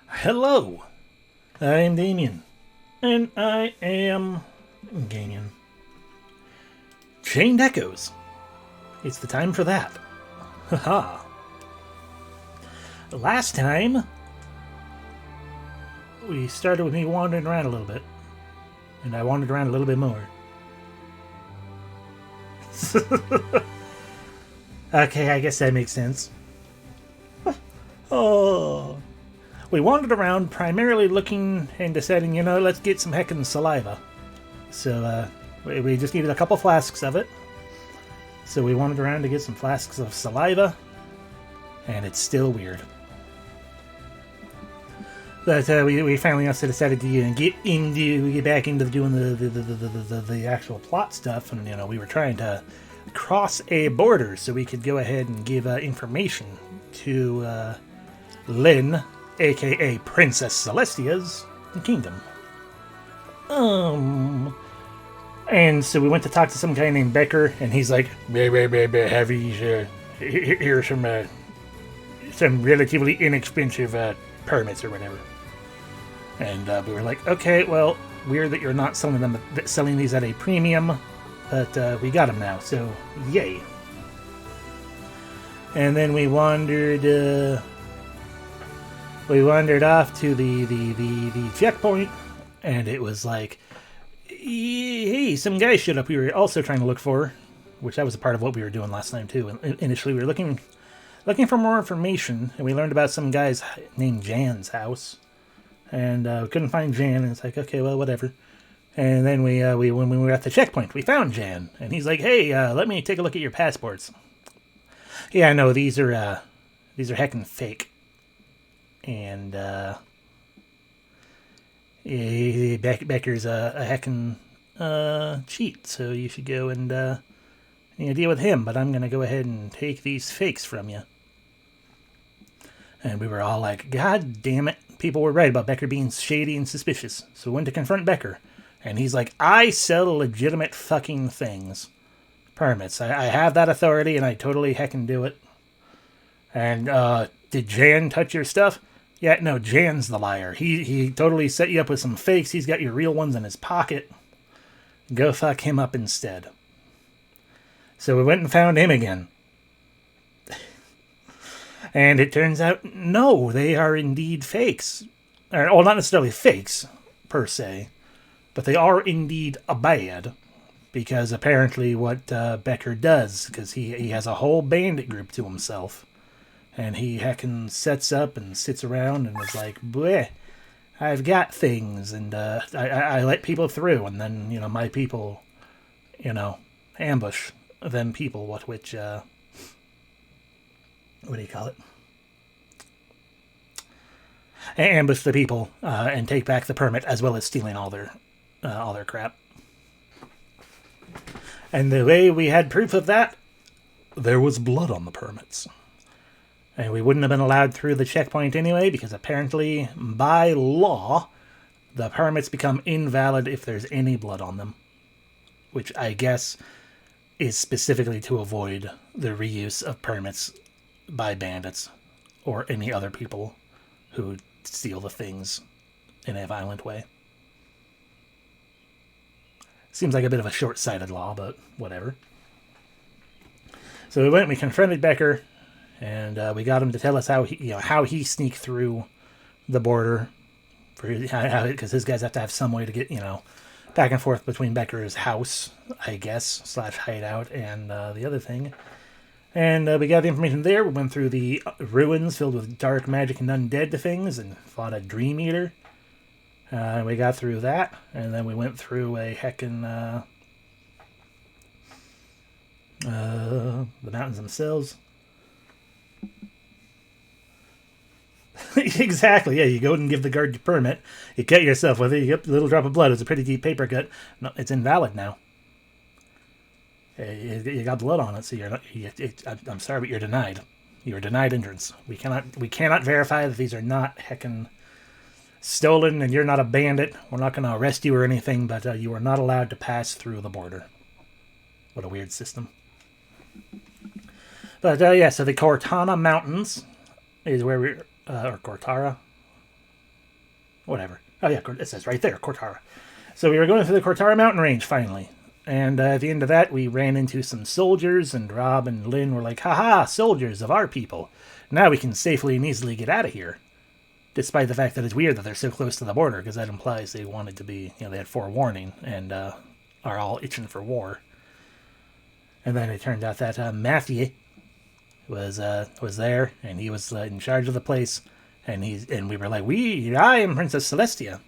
Hello, I'm Damien, and I am Damien. Chained Echoes. It's the time for that. Haha. Last time, we started with me wandering around a little bit, and I wandered around a little bit more. Okay, I guess that makes sense. Oh. We wandered around primarily looking and deciding, let's get some heckin' saliva. So, we just needed a couple flasks of it. So we wandered around to get some flasks of saliva, and it's still weird. But we finally also decided to get back into doing the actual plot stuff, and we were trying to cross a border so we could go ahead and give information to Lynn, aka Princess Celestia's kingdom. And so we went to talk to some guy named Becker, and he's like, have these, here's some relatively inexpensive permits or whatever. And we were like, okay, well, weird that you're not selling these at a premium, but we got them now, so yay. And then we wandered off to the checkpoint, and it was like, hey, some guys showed up we were also trying to look for, which that was a part of what we were doing last time too. And initially we were looking for more information, and we learned about some guy's named Jan's house, and we couldn't find Jan, and it's like, okay, well, whatever. And then when we were at the checkpoint, we found Jan, and he's like, hey, let me take a look at your passports. Yeah, no, these are heckin' fake. And Becker's a heckin' cheat, so you should go and deal with him. But I'm gonna go ahead and take these fakes from you. And we were all like, God damn it! People were right about Becker being shady and suspicious. So we went to confront Becker, and he's like, I sell legitimate fucking things, permits. I have that authority, and I totally heckin' do it. And did Jan touch your stuff? Yeah, no, Jan's the liar. He totally set you up with some fakes. He's got your real ones in his pocket. Go fuck him up instead. So we went and found him again. And it turns out, no, they are indeed fakes. Well, not necessarily fakes, per se, but they are indeed bad. Because apparently what Becker does, because he has a whole bandit group to himself, and he heckin' sets up and sits around and is like, bleh, I've got things, and I let people through, and then, my people, ambush them people, what do you call it? Ambush the people and take back the permit, as well as stealing all their crap. And the way we had proof of that, there was blood on the permits. And we wouldn't have been allowed through the checkpoint anyway, because apparently, by law, the permits become invalid if there's any blood on them. Which I guess is specifically to avoid the reuse of permits by bandits or any other people who steal the things in a violent way. Seems like a bit of a short-sighted law, but whatever. So we confronted Becker, and we got him to tell us how he sneaked through the border, because his guys have to have some way to get back and forth between Becker's house, I guess, / hideout, and the other thing. And we got the information there. We went through the ruins filled with dark magic and undead things, and fought a Dream Eater. We got through that, and then we went through a heckin' the mountains themselves. Exactly, yeah, you go and give the guard your permit, you cut yourself with it, you get a little drop of blood, it's a pretty deep paper cut. No, it's invalid now. You got blood on it, so you're not, I'm sorry, but you're denied. You're denied entrance. We cannot verify that these are not heckin' stolen, and you're not a bandit. We're not going to arrest you or anything, but you are not allowed to pass through the border. What a weird system. But so the Cortana Mountains is where or Cortara. Whatever. Oh yeah, it says right there, Cortara. So we were going through the Cortara mountain range finally. And at the end of that, we ran into some soldiers, and Rob and Lynn were like, haha, soldiers of our people. Now we can safely and easily get out of here. Despite the fact that it's weird that they're so close to the border, because that implies they wanted to be, they had forewarning and are all itching for war. And then it turned out that Matthew was there, and he was in charge of the place. And we were like, I am Princess Celestia.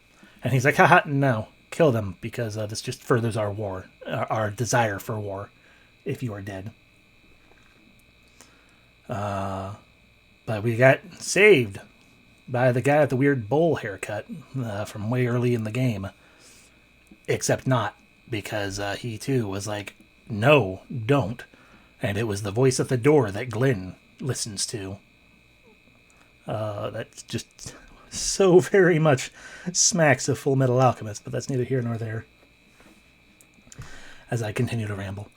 And he's like, haha, no. Kill them, because this just furthers our war, our desire for war, if you are dead. But we got saved by the guy with the weird bowl haircut from way early in the game. Except not, because he too was like, no, don't. And it was the voice at the door that Glenn listens to. That's just so very much smacks of Full Metal Alchemist, but that's neither here nor there. As I continue to ramble.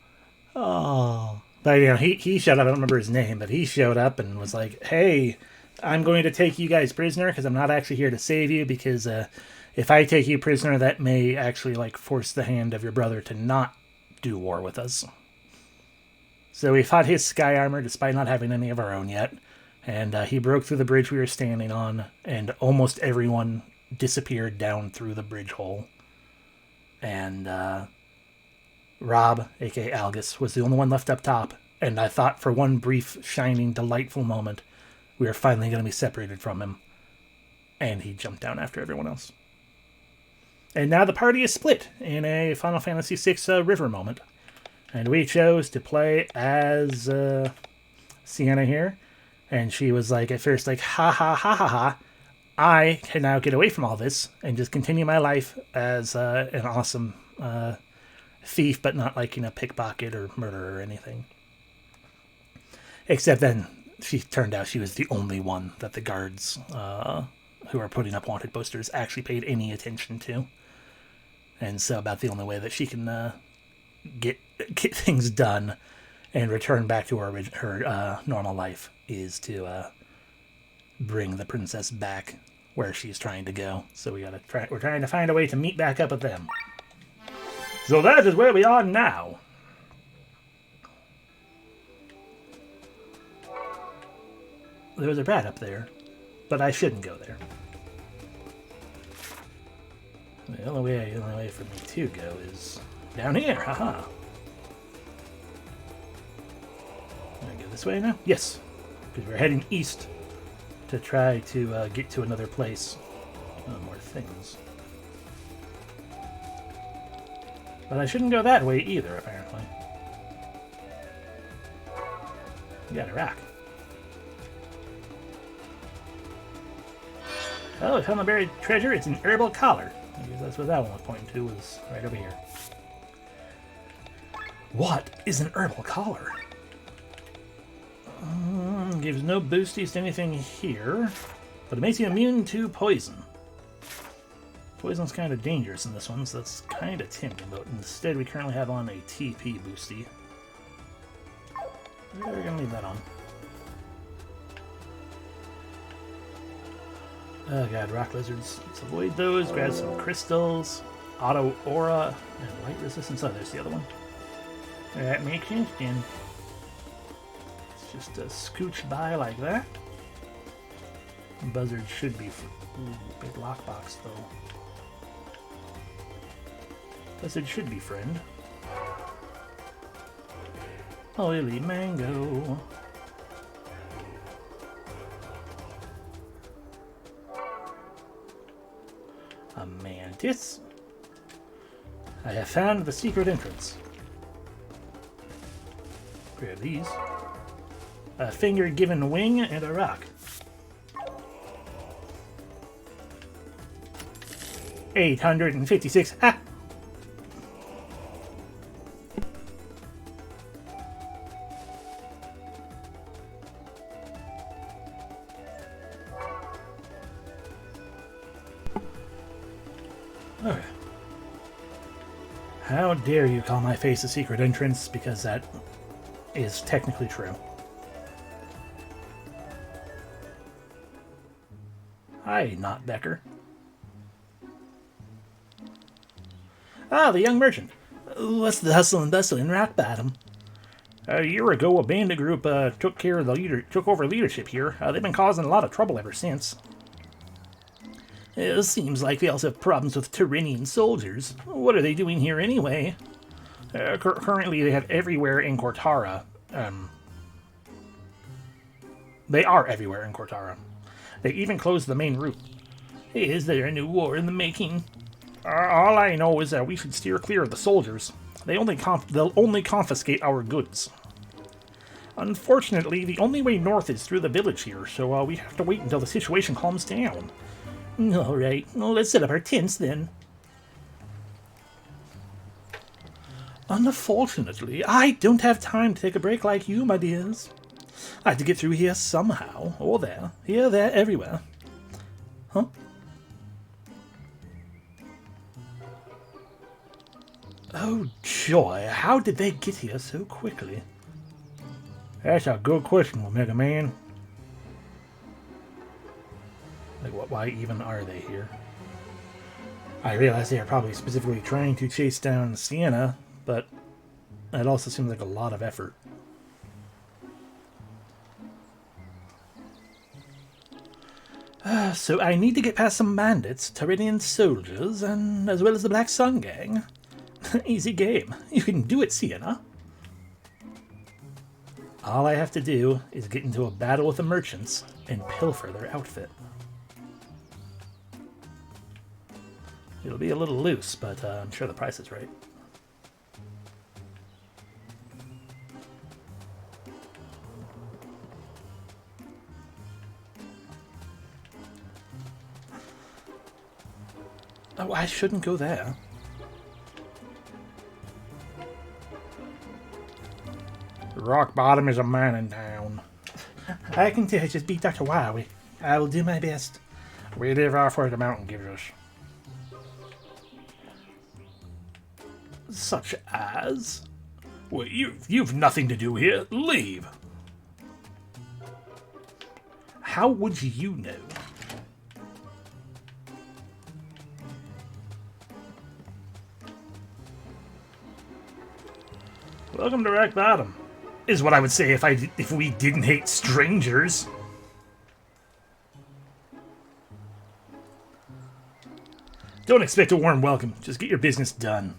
Oh. But, he showed up. I don't remember his name, but he showed up and was like, hey, I'm going to take you guys prisoner because I'm not actually here to save you, because if I take you prisoner, that may actually, force the hand of your brother to not do war with us. So we fought his sky armor despite not having any of our own yet. And he broke through the bridge we were standing on, and almost everyone disappeared down through the bridge hole. And Rob, a.k.a. Algus, was the only one left up top, and I thought for one brief, shining, delightful moment we were finally going to be separated from him. And he jumped down after everyone else. And now the party is split in a Final Fantasy VI river moment. And we chose to play as Sienna here. And she was like, at first, like, ha ha ha ha ha. I can now get away from all this and just continue my life as an awesome thief, but not like, pickpocket or murderer or anything. Except then she turned out she was the only one that the guards who are putting up wanted posters actually paid any attention to. And so about the only way that she can get things done and return back to her normal life is to bring the princess back where she's trying to go. So we're trying to find a way to meet back up with them. So that is where we are now. There was a rat up there, but I shouldn't go there. The only way for me to go is down here. Haha. Can I go this way now? Yes. Because we're heading east to try to get to another place. Oh, more things. But I shouldn't go that way either, apparently. We got a rock. Oh, I found the buried treasure. It's an herbal collar. I guess that's what that one was pointing to, was right over here. What is an herbal collar? Gives no boosties to anything here, but it makes you immune to poison. Poison's kind of dangerous in this one, so that's kind of tempting, but instead we currently have on a TP boosty. We're going to leave that on. Oh god, rock lizards. Let's avoid those, grab some crystals, auto aura, and light resistance. Oh, there's the other one. That makes sense, then. Just scooch by like that. Buzzard should be... Ooh, big lockbox, though. Buzzard should be friend. Oily mango. A mantis. I have found the secret entrance. Grab these. A finger given wing and a rock. 856. Ah! Okay. How dare you call my face a secret entrance, because that is technically true. Hi, Not Becker. Ah, the young merchant. What's the hustle and bustle in Rock Bottom? A year ago, a bandit group took over leadership here. They've been causing a lot of trouble ever since. It seems like they also have problems with Tyrrhenian soldiers. What are they doing here anyway? Currently, they have everywhere in Cortara. They are everywhere in Cortara. They even closed the main route. Is there a new war in the making? All I know is that we should steer clear of the soldiers. They'll only confiscate our goods. Unfortunately, the only way north is through the village here, so we have to wait until the situation calms down. Alright, well, let's set up our tents then. Unfortunately, I don't have time to take a break like you, my dears. I have to get through here somehow, or there, here, there, everywhere. Huh? Oh, joy, how did they get here so quickly? That's a good question, Omega Man. Like, why even are they here? I realize they are probably specifically trying to chase down Sienna, but that also seems like a lot of effort. So I need to get past some bandits, Tyrrhenian soldiers, and as well as the Black Sun Gang. Easy game. You can do it, Sienna. All I have to do is get into a battle with the merchants and pilfer their outfit. It'll be a little loose, but I'm sure the price is right. Oh, I shouldn't go there. Rock Bottom is a mining town. I can tell, just beat Dr. Wowie. I will do my best. We live off where the mountain gives us. Such as? Well, you've nothing to do here. Leave. How would you know? Welcome to Rock Bottom, is what I would say if we didn't hate strangers. Don't expect a warm welcome. Just get your business done.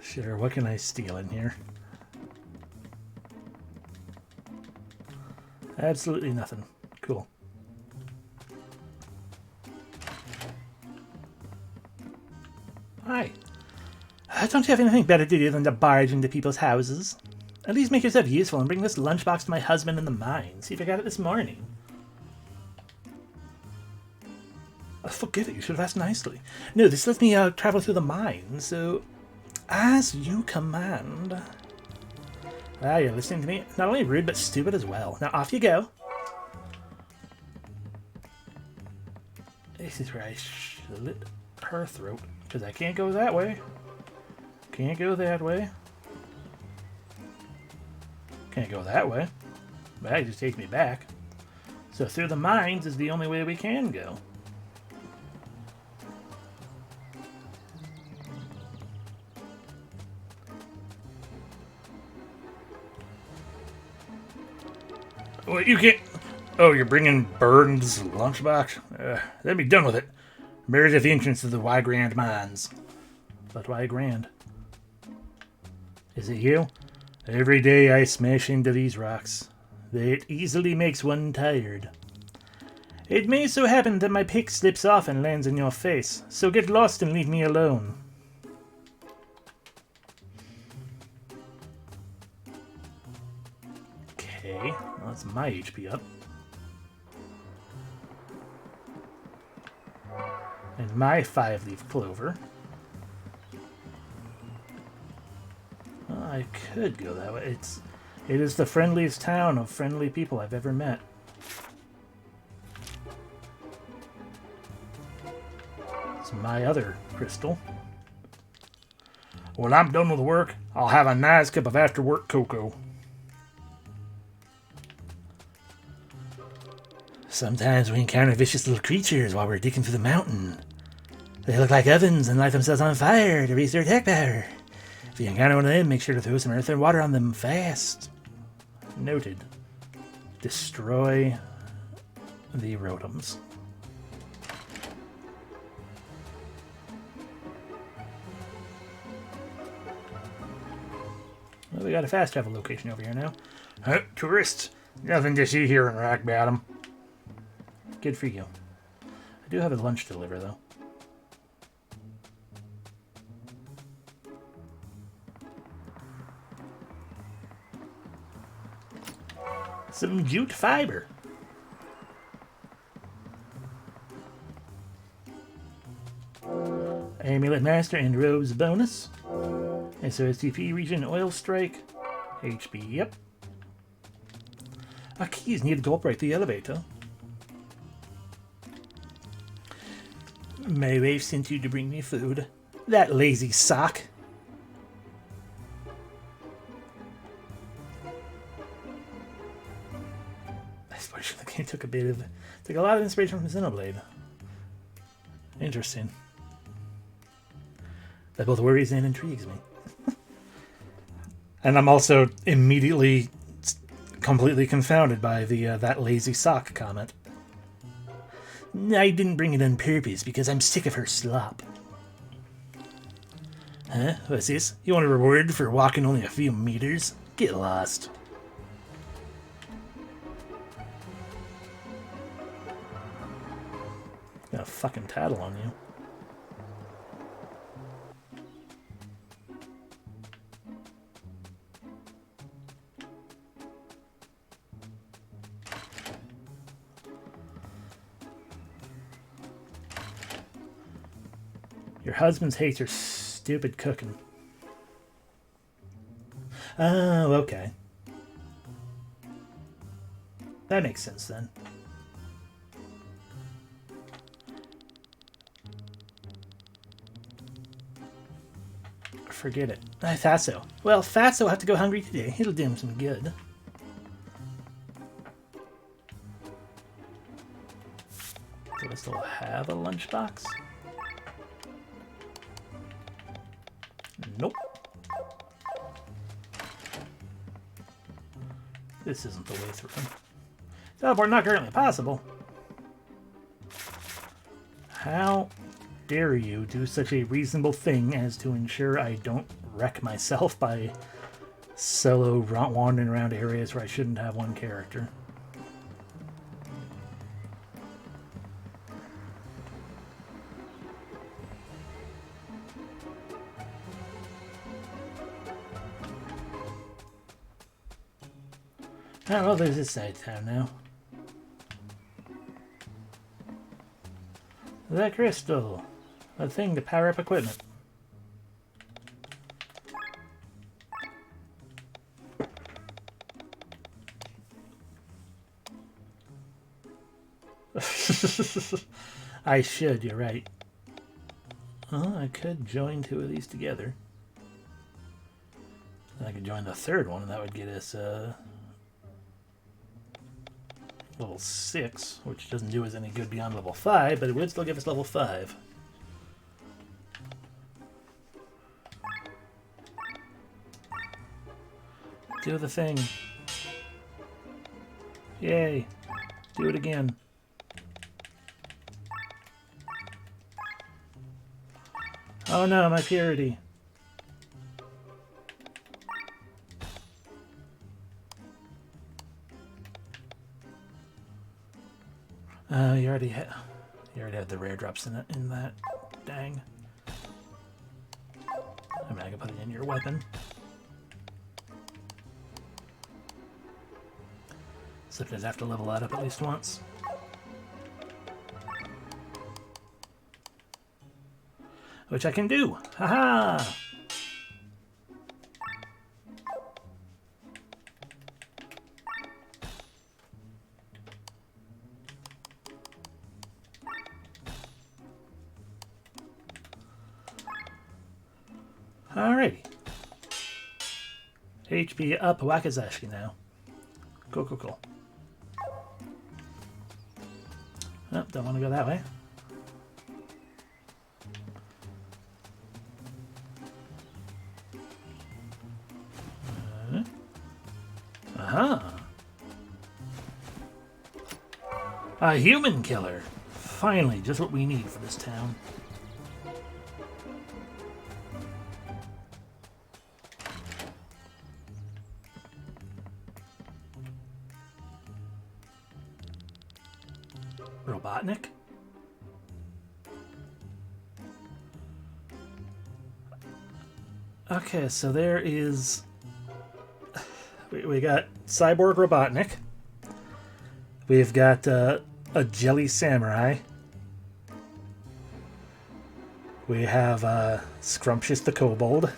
Sure, what can I steal in here? Absolutely nothing. Cool. Hi. Don't you have anything better to do than to barge into people's houses? At least make yourself useful and bring this lunchbox to my husband in the mines. He forgot it this morning. Forget it, you should have asked nicely. No, this lets me travel through the mines, so... As you command. Ah, you're listening to me? Not only rude, but stupid as well. Now off you go. This is where I slit her throat. Because I can't go that way. Can't go that way. Can't go that way. That just takes me back. So through the mines is the only way we can go. Well, you can't... Oh, you're bringing Burns' lunchbox? Let me done with it. Buried at the entrance of the Y Grand mines. But why Grand? Is it you? Every day I smash into these rocks. It easily makes one tired. It may so happen that my pick slips off and lands in your face, so get lost and leave me alone. Okay, well, that's my HP up. And my 5-leaf clover. Well, I could go that way. It is the friendliest town of friendly people I've ever met. It's my other crystal. When I'm done with work, I'll have a nice cup of after-work cocoa. Sometimes we encounter vicious little creatures while we're digging through the mountain. They look like ovens and light themselves on fire to raise their attack power. If you encounter one of them, make sure to throw some earth and water on them fast. Noted. Destroy the rotoms. Well, we got a fast travel location over here now. Tourists! Nothing to see here in Rock Bottom. Good for you. I do have a lunch to deliver, though. Some jute fiber. Amulet Master and Robes bonus. SOSTP region oil strike. HP, yep. Keys needed to operate the elevator. My wife sent you to bring me food. That lazy sock. I suppose the game took a lot of inspiration from Xenoblade. Interesting. That both worries and intrigues me. And I'm also immediately completely confounded by the that lazy sock comment. I didn't bring it on purpose because I'm sick of her slop. Huh? What's this? You want a reward for walking only a few meters? Get lost. Got a fucking tattle on you. Your husband hates your stupid cooking. Oh, okay. That makes sense then. Forget it. Fatso. Well, Fatso will have to go hungry today. It'll do him some good. Do I still have a lunchbox? Nope. This isn't the way through. Teleport not currently possible. How dare you do such a reasonable thing as to ensure I don't wreck myself by solo wandering around areas where I shouldn't have one character. Oh, well, there's this side of town now. The crystal. A thing to power up equipment. I should, you're right. Well, I could join two of these together. I could join the third one, and that would get us level 6, which doesn't do us any good beyond level 5, but it would still give us level 5. Do the thing. Yay. Do it again. Oh no, my purity. You already had the rare drops in that. Dang. I mean, I can put it in your weapon. Except I'd have to level that up at least once. Which I can do. Haha! Alrighty. HP up Wakizashi now. Cool, cool, cool. Oh, don't want to go that way. Uh-huh. A human killer. Finally, just what we need for this town. Robotnik? Okay, so there is... We got Cyborg Robotnik. We've got a Jelly Samurai. We have Scrumptious the Kobold,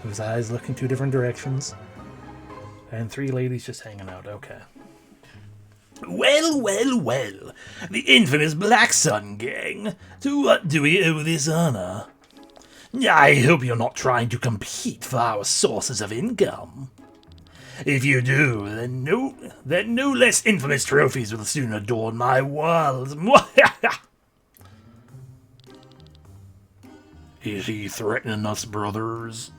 whose eyes look in two different directions. And three ladies just hanging out, okay. Well, well, well. The infamous Black Sun Gang. To what do we owe this honor? I hope you're not trying to compete for our sources of income. If you do, then no less infamous trophies will soon adorn my walls. Is he threatening us, brothers?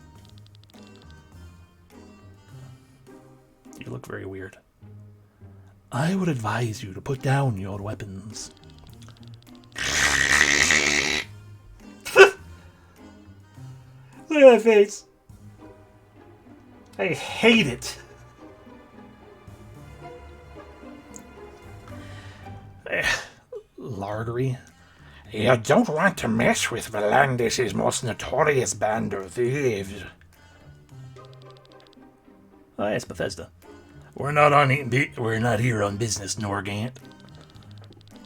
You look very weird. I would advise you to put down your weapons. Look at that face. I hate it. Lardery. You don't want to mess with Valandis' most notorious band of thieves. Oh, yes, Bethesda. We're not here on business, Norgant.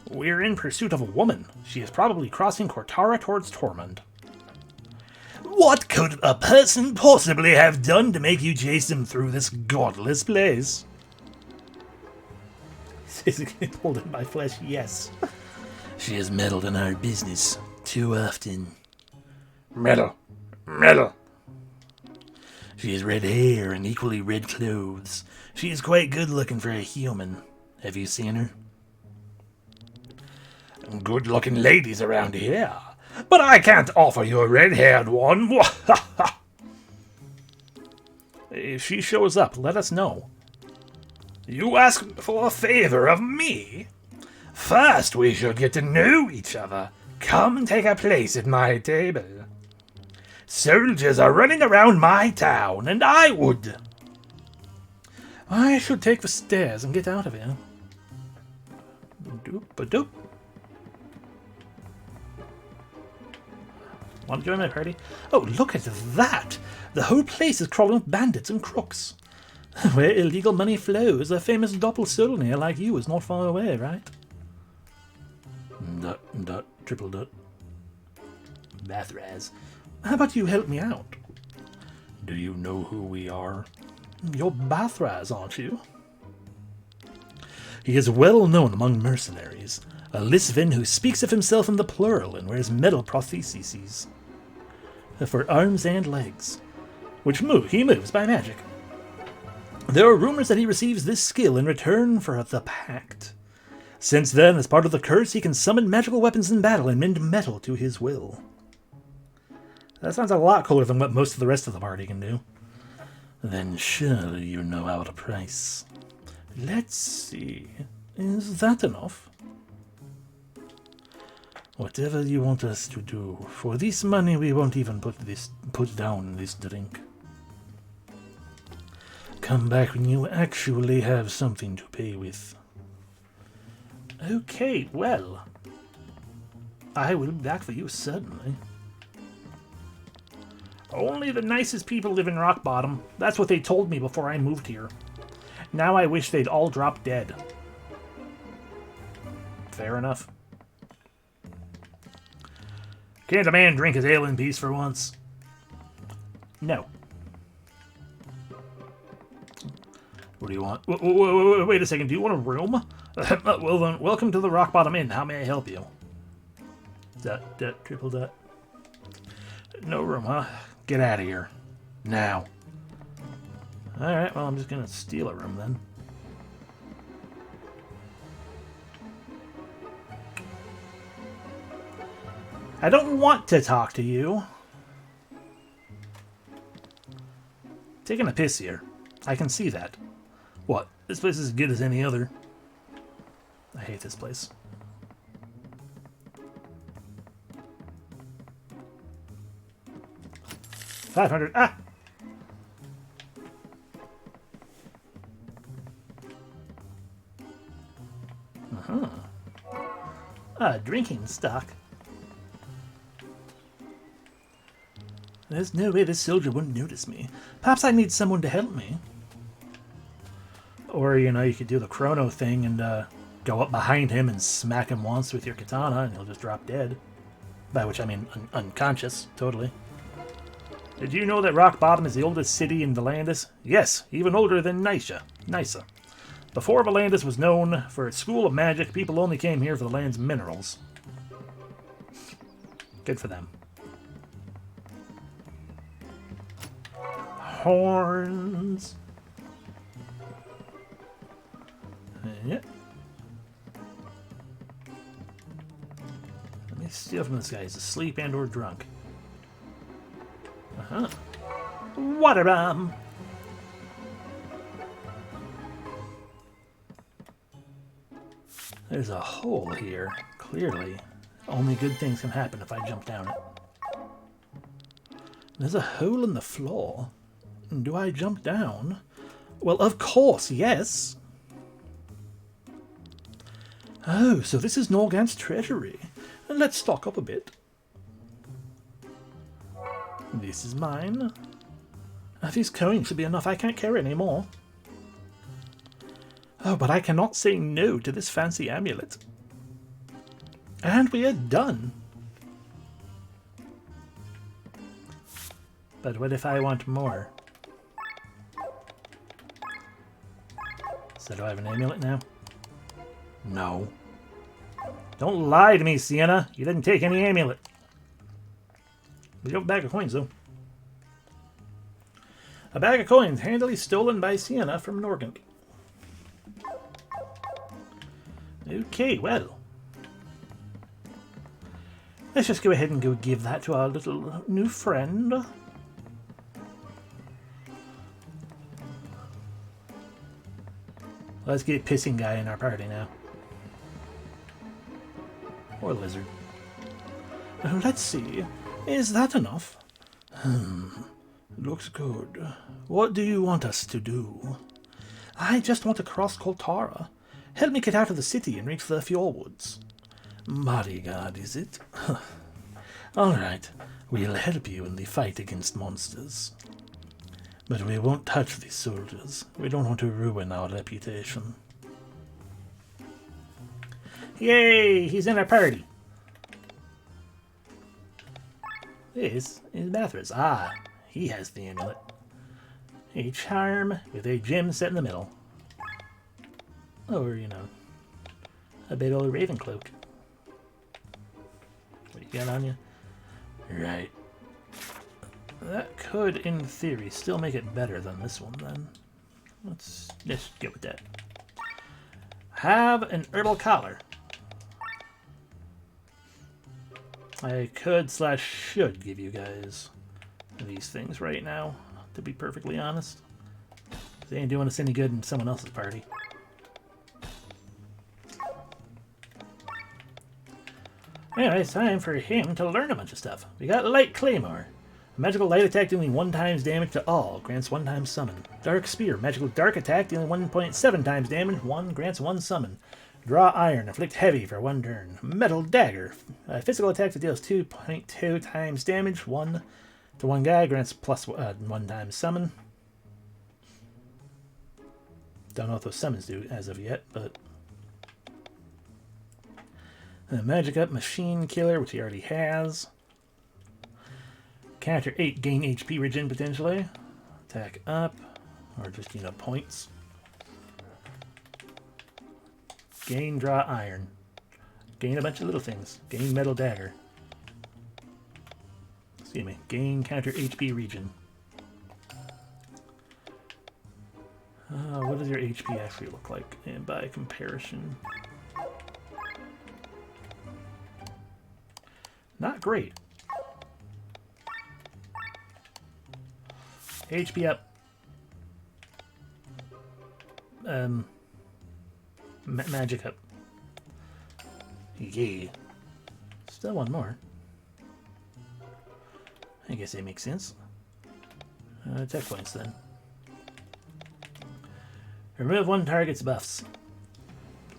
We're in pursuit of a woman. She is probably crossing Cortara towards Tormund. What could a person possibly have done to make you chase him through this godless place? Is it getting pulled in my flesh? Yes. She has meddled in our business too often. Meddle. She has red hair and equally red clothes. She is quite good looking for a human. Have you seen her? Good looking ladies around here. But I can't offer you a red-haired one. If she shows up, let us know. You ask for a favor of me? First, we should get to know each other. Come and take a place at my table. Soldiers are running around my town, and I should take the stairs and get out of here. Doop-a-doop. Want to join my party? Oh, look at that! The whole place is crawling with bandits and crooks. Where illegal money flows, a famous doppelsolnier like you is not far away, right? Dot, triple dot. Bathraz. How about you help me out? Do you know who we are? You're Bathraz, aren't you? He is well known among mercenaries. A Lisvin who speaks of himself in the plural and wears metal prostheses for arms and legs, which he moves by magic. There are rumors that he receives this skill in return for the Pact. Since then, as part of the curse, he can summon magical weapons in battle and mend metal to his will. That sounds a lot cooler than what most of the rest of the party can do. Then surely you know our price. Let's see. Is that enough? Whatever you want us to do. For this money, we won't even put down this drink. Come back when you actually have something to pay with. Okay, well. I will be back for you suddenly. Only the nicest people live in Rock Bottom. That's what they told me before I moved here. Now I wish they'd all drop dead. Fair enough. Can't a man drink his ale in peace for once? No. What do you want? Wait a second, do you want a room? Well then, welcome to the Rock Bottom Inn. How may I help you? Dot, triple dot. No room, huh? Get out of here. Now. Alright, well I'm just gonna steal a room then. I don't want to talk to you. Taking a piss here. I can see that. What? This place is as good as any other. I hate this place. $500. Ah! Uh-huh. Drinking stock. There's no way this soldier wouldn't notice me. Perhaps I need someone to help me. Or, you know, you could do the chrono thing and go up behind him and smack him once with your katana and he'll just drop dead. By which I mean unconscious, totally. Did you know that Rock Bottom is the oldest city in Valandis? Yes, even older than Nysa. Before Valandis was known for its school of magic, people only came here for the land's minerals. Good for them. Horns. Yep. Let me steal from this guy. He's asleep and or drunk. Uh-huh. Water bomb. There's a hole here. Clearly, only good things can happen if I jump down it. There's a hole in the floor. Do I jump down? Well, of course, yes. Oh, so this is Norgant's treasury. Let's stock up a bit. This is mine. These coins should be enough. I can't carry any more. Oh, but I cannot say no to this fancy amulet. And we are done. But what if I want more? So do I have an amulet now? No. Don't lie to me, Sienna. You didn't take any amulet. We have a bag of coins, though. A bag of coins handily stolen by Sienna from Norgant. Okay, well. Let's just go ahead and go give that to our little new friend. Let's get pissing guy in our party now. Or lizard. Let's see. Is that enough? Looks good. What do you want us to do? I just want to cross Koltara. Help me get out of the city and reach the fjordwoods. Bodyguard, is it? Alright, we'll help you in the fight against monsters. But we won't touch these soldiers. We don't want to ruin our reputation. Yay! He's in our party! This is Bathras. Ah, he has the amulet. A charm with a gem set in the middle. Or, you know, a big old raven cloak. What you got on you? Right. That could, in theory, still make it better than this one, then. Let's just go with that. Have an herbal collar. I could / should give you guys these things right now, to be perfectly honest. They ain't doing us any good in someone else's party. Anyway, it's time for him to learn a bunch of stuff. We got Light Claymore. A magical light attack dealing 1 times damage to all. Grants 1 time summon. Dark Spear. Magical dark attack dealing 1.7 times damage. 1 grants 1 summon. Draw Iron. Inflict heavy for 1 turn. Metal Dagger. Physical attack that deals 2.2 times damage. 1 to 1 guy. Grants plus 1 time summon. Don't know what those summons do as of yet, but... Magic Up Machine Killer, which he already has. Counter 8, gain HP regen potentially. Attack up, or just, you know, points. Gain Draw Iron. Gain a bunch of little things. Gain Metal Dagger. Excuse me. Gain Counter HP regen. What does your HP actually look like? And by comparison... Not great. HP up. Magic up. Yeah. Still one more. I guess that makes sense. Tech points then. Remove one target's buffs.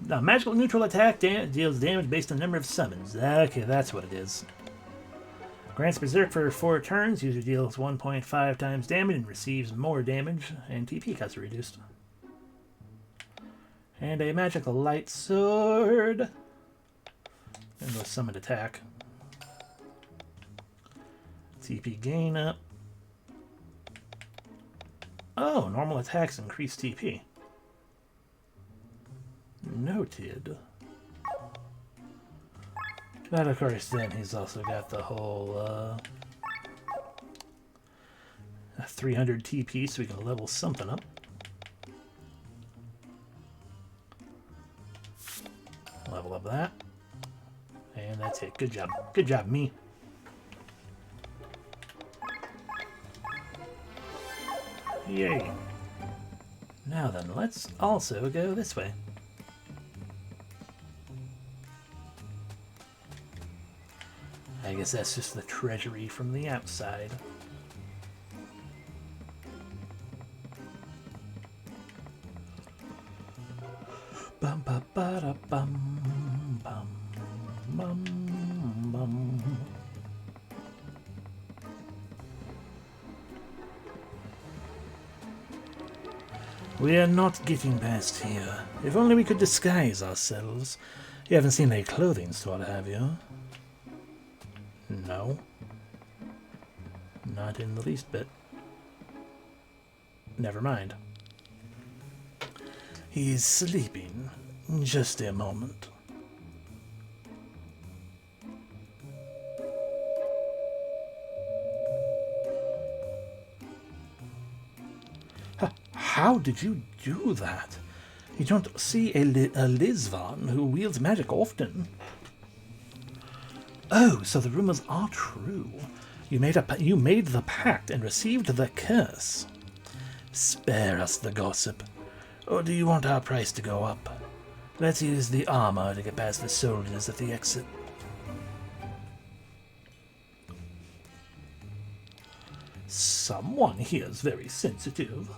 Now, magical neutral attack deals damage based on the number of summons. Okay, that's what it is. Grants Berserk for 4 turns. User deals 1.5 times damage and receives more damage, and TP costs are reduced. And a magical light sword. And a summoned attack. TP gain up. Oh, normal attacks increase TP. Noted. But of course, then he's also got the whole 300 TP, so we can level something up. Level up that. And that's it. Good job. Good job, me. Yay. Now then, let's also go this way. I guess that's just the treasury from the outside. Bum ba ba da bum bum bum bum. We are not getting past here. If only we could disguise ourselves. You haven't seen a clothing store, have you? No. Not in the least bit. Never mind. He's sleeping. Just a moment. How did you do that? You don't see a Lizvan who wields magic often. Oh, so the rumors are true. You made the pact and received the curse. Spare us the gossip. Or do you want our price to go up? Let's use the armor to get past the soldiers at the exit. Someone here's very sensitive.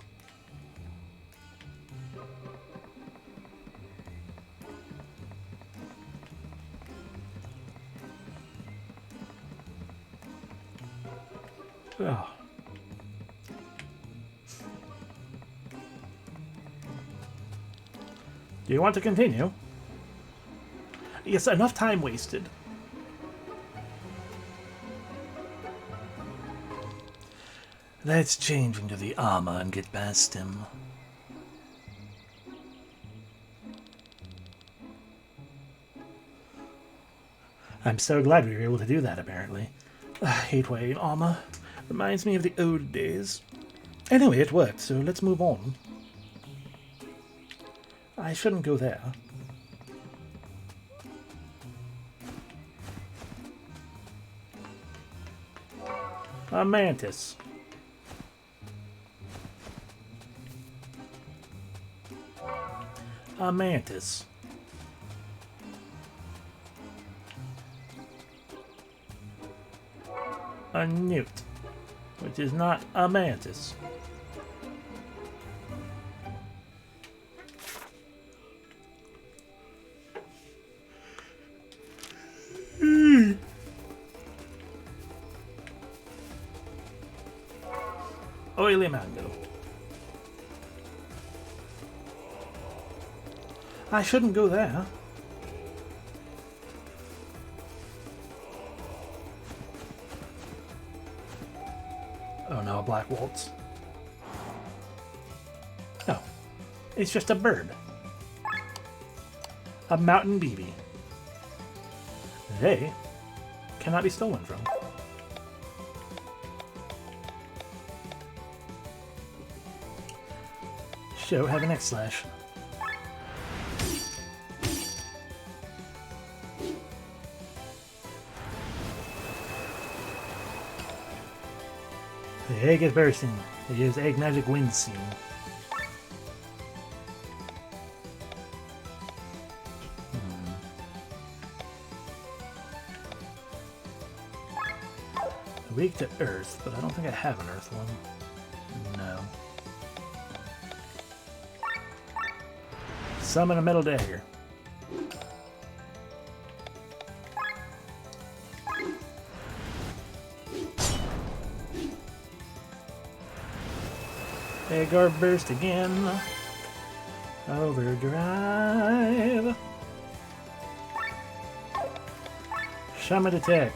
Oh. Do you want to continue? Yes, enough time wasted. Let's change into the armor and get past him. I'm so glad we were able to do that, apparently. I hate wearing armor. Reminds me of the old days. Anyway, it worked, so let's move on. I shouldn't go there. A mantis. A mantis. A newt, which is not a mantis. Oily mango. I shouldn't go there. Oh no, a black waltz. No, it's just a bird. A mountain BB. They cannot be stolen from. Show have an X slash. The egg is bursting. It is egg magic wind scene. Weak to earth, but I don't think I have an earth one. No. Summon a metal dagger. Egg orb burst again. Overdrive. Shaman attack.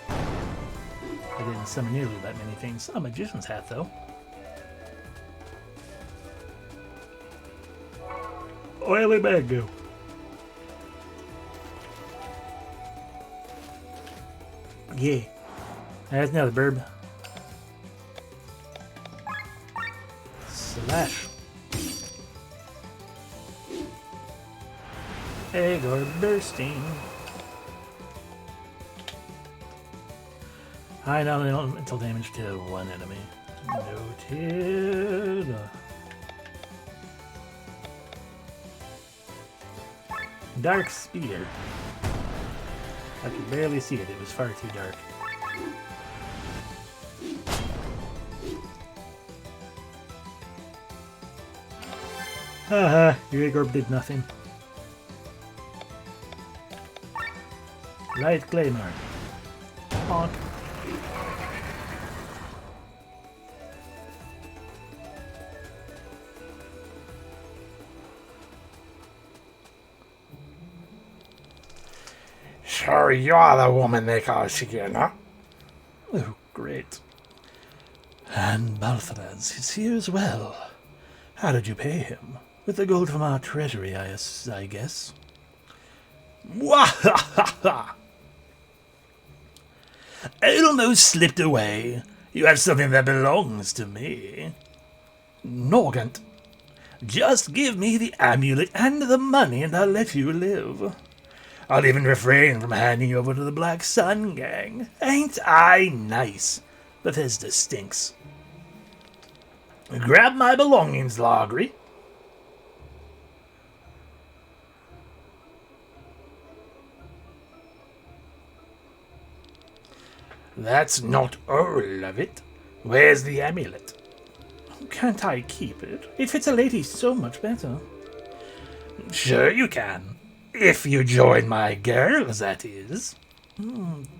I didn't summon nearly that many things. A magician's hat, though. Oily mango. Yeah. That's another burb. Slash. Egg orb bursting. High now until damage to one enemy. Noted. Dark Spear. I could barely see it. It was far too dark. Haha, your egg orb did nothing. Light Claymore. Honk. So you're the woman they call Sigurna? Oh, great. And Balthazar is here as well. How did you pay him? With the gold from our treasury, I guess. Wahahaha! It almost slipped away. You have something that belongs to me. Norgant, just give me the amulet and the money and I'll let you live. I'll even refrain from handing you over to the Black Sun Gang. Ain't I nice? Bethesda stinks. Grab my belongings, Logri. That's not all of it. Where's the amulet? Can't I keep it? It fits a lady so much better. Sure you can. If you join my girls, that is.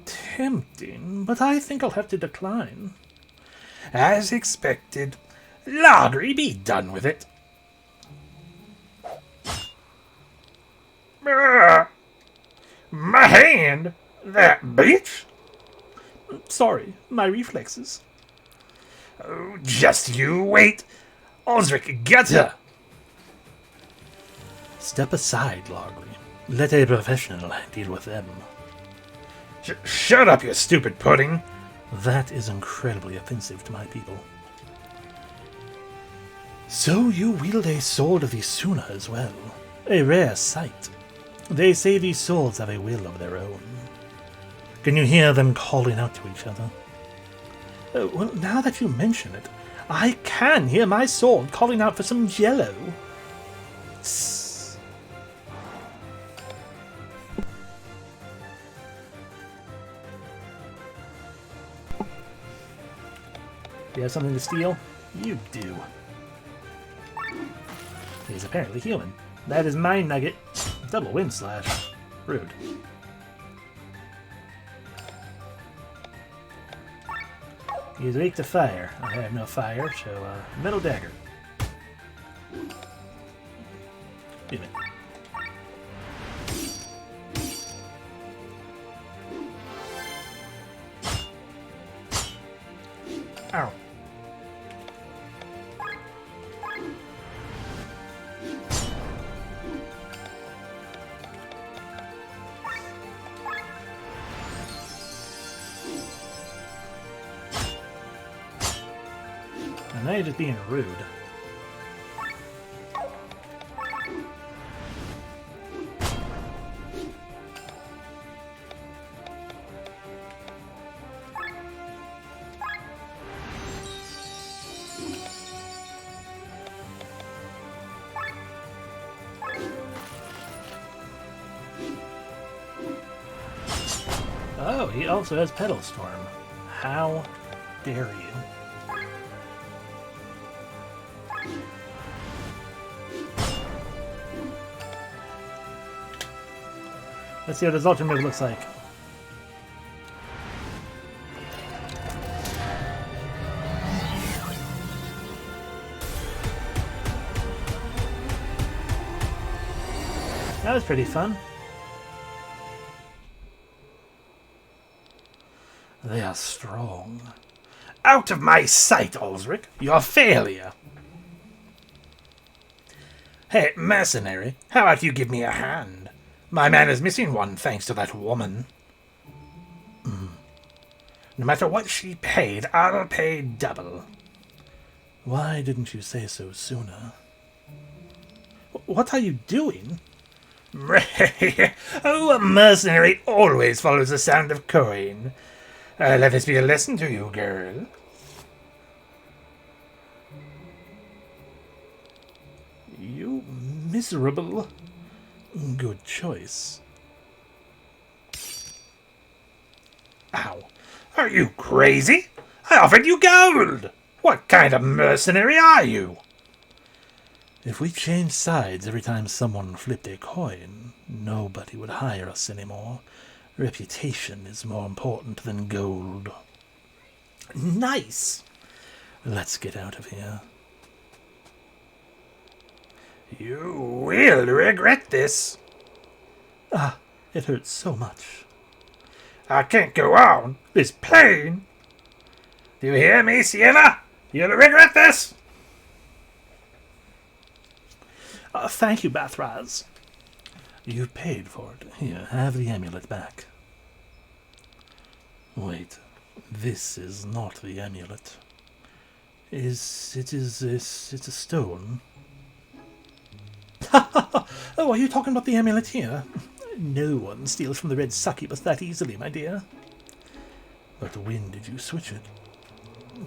Tempting, but I think I'll have to decline. As expected. Logri, be done with it. My hand! That bitch! Sorry, my reflexes. Oh, just you wait. Osric, get her! Step aside, Logri. Let a professional deal with them. Shut up, you stupid pudding! That is incredibly offensive to my people. So you wield a sword of the Suna as well. A rare sight. They say these swords have a will of their own. Can you hear them calling out to each other? Well, now that you mention it, I can hear my sword calling out for some jello. Tss. You have something to steal? You do. He's apparently human. That is my nugget. Double wind slash. Rude. He's weak to fire. I have no fire, so metal dagger. Wait a minute. Ow. And now you're just being rude. Oh, he also has Petal Storm. How dare you? Let's see what his ultimate move looks like. That was pretty fun. They are strong. Out of my sight, Ulrich. You're a failure. Hey, mercenary, how about you give me a hand? My man is missing one thanks to that woman. No matter what she paid, I'll pay double. Why didn't you say so sooner? What are you doing? Oh, a mercenary always follows the sound of coin. Let this be a lesson to you, girl. You miserable. Good choice. Ow. Are you crazy? I offered you gold. What kind of mercenary are you? If we changed sides every time someone flipped a coin, nobody would hire us anymore. Reputation is more important than gold. Nice. Let's get out of here. You will regret this. Ah, it hurts so much. I can't go on. This pain. Do you hear me, Sienna? You'll regret this. Thank you, Bathraz. You paid for it. Here, have the amulet back. Wait, this is not the amulet. It's a stone. Oh, are you talking about the amulet here? No one steals from the red succubus that easily, my dear. But when did you switch it?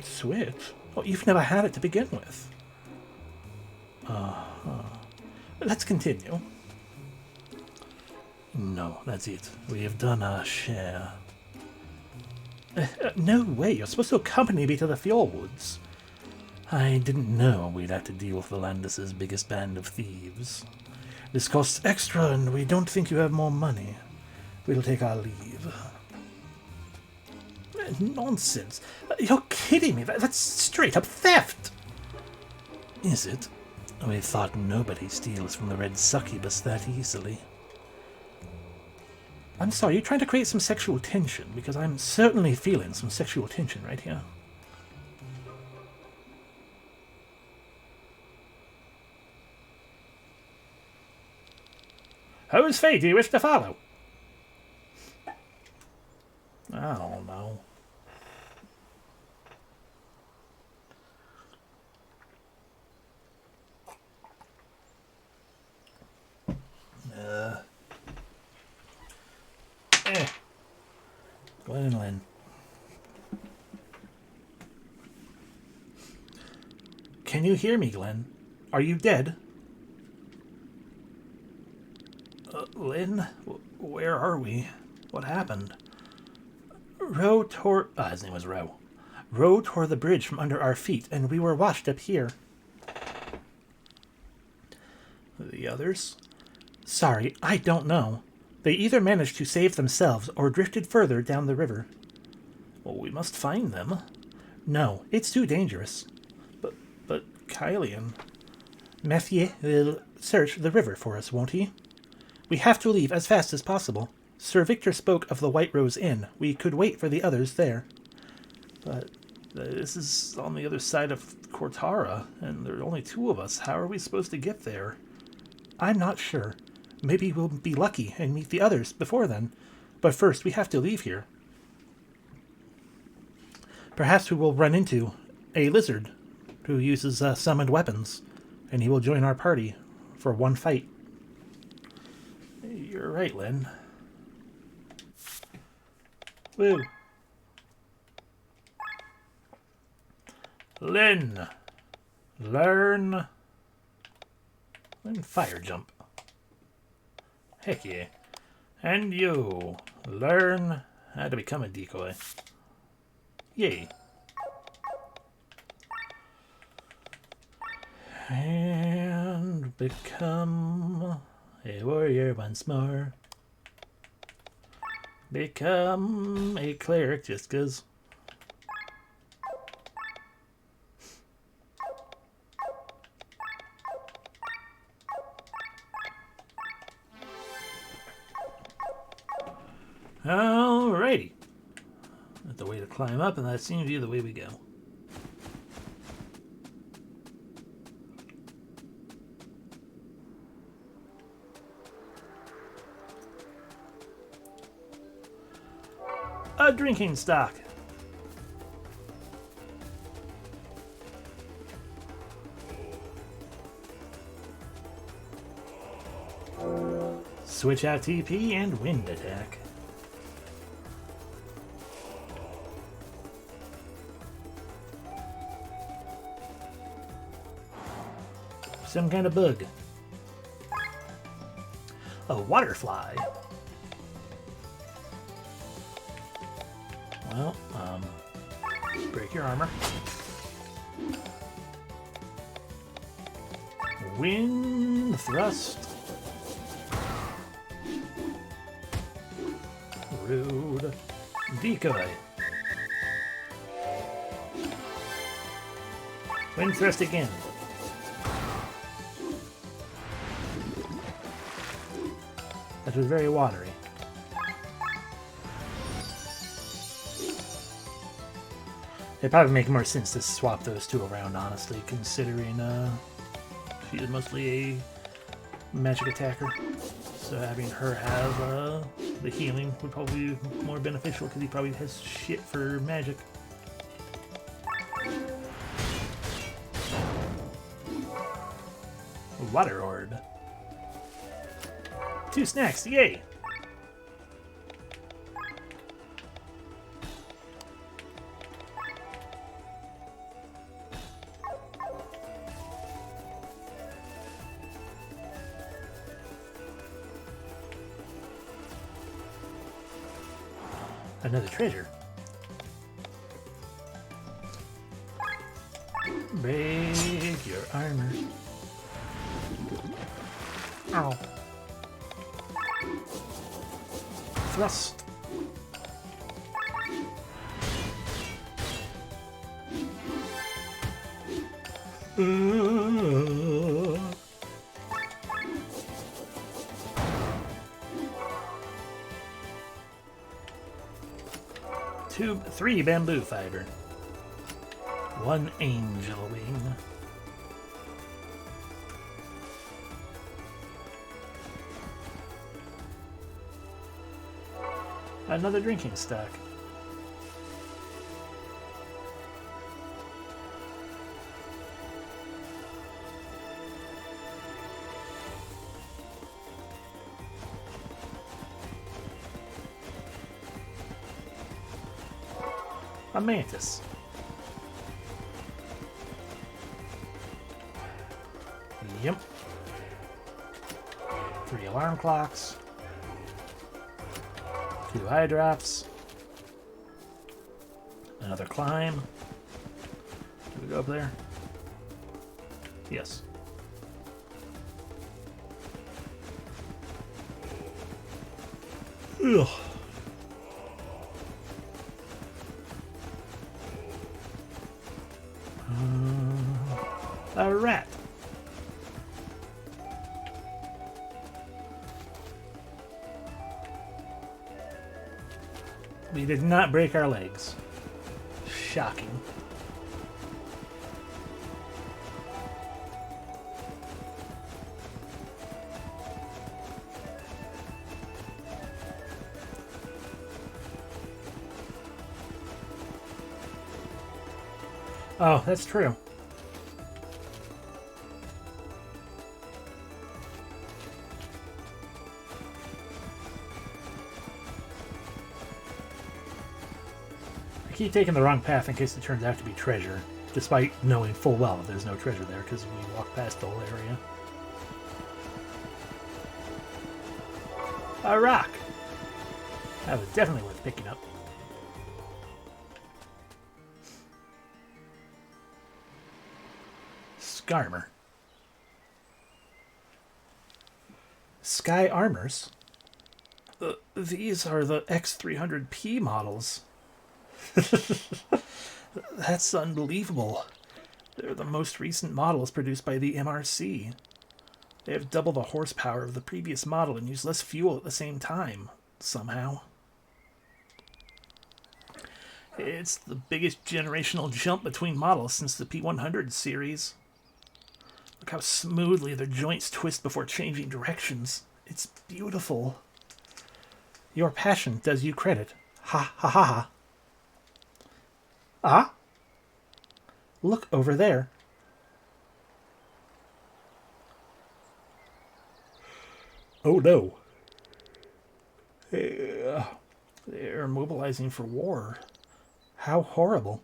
Switch? Oh, you've never had it to begin with. Let's continue. No, that's it. We have done our share. No way, you're supposed to accompany me to the fjords. I didn't know we'd have to deal with Valandis' biggest band of thieves. This costs extra, and we don't think you have more money. We'll take our leave. Nonsense. You're kidding me. That's straight up theft. Is it? We thought nobody steals from the red succubus that easily. I'm sorry, you're trying to create some sexual tension, because I'm certainly feeling some sexual tension right here. Whose fate do you wish to follow? I don't know. Glenlyn. Can you hear me, Glenn? Are you dead? Lynn? Where are we? What happened? Roe tore... his name was Roe. Roe tore the bridge from under our feet, and we were washed up here. The others? Sorry, I don't know. They either managed to save themselves or drifted further down the river. Well, we must find them. No, it's too dangerous. But Kylian... Mathieu will search the river for us, won't he? We have to leave as fast as possible. Sir Victor spoke of the White Rose Inn. We could wait for the others there. But this is on the other side of Cortara, and there are only two of us. How are we supposed to get there? I'm not sure. Maybe we'll be lucky and meet the others before then. But first, we have to leave here. Perhaps we will run into a lizard who uses summoned weapons, and he will join our party for one fight. You're right, Lynn. Woo. Lynn. Learn fire jump. Heck yeah. And you learn How to become a decoy. Yay. And become a warrior once more. Become a cleric just 'cause. Alrighty. That's the way to climb up, and that seems to be the way we go. A drinking stock. Switch out TP and wind attack. Some kind of bug. A water fly. Well, break your armor. Wind thrust. Rude. Decoy. Wind thrust again. That was very watery. It'd probably make more sense to swap those two around, honestly, considering she is mostly a magic attacker. So having her have the healing would probably be more beneficial because he probably has shit for magic. Water Orb. 2 snacks, yay! Another treasure. Break your armor. Ow. Thrust. Three bamboo fiber. 1 angel wing. Another drinking stock. A mantis. Yep. 3 alarm clocks. 2 eye drops. Another climb. Do we go up there? Yes. Ugh. A rat. We did not break our legs. Shocking. Oh, that's true. I keep taking the wrong path in case it turns out to be treasure, despite knowing full well that there's no treasure there because we walked past the whole area. A rock. That was definitely worth picking up. Skarmer. Sky Armors? These are the X300P models. That's unbelievable. They're the most recent models produced by the MRC. They have double the horsepower of the previous model and use less fuel at the same time, somehow. It's the biggest generational jump between models since the P100 series. Look how smoothly their joints twist before changing directions. It's beautiful. Your passion does you credit. Ha ha ha ha. Ah? Look over there. Oh no. They're mobilizing for war. How horrible.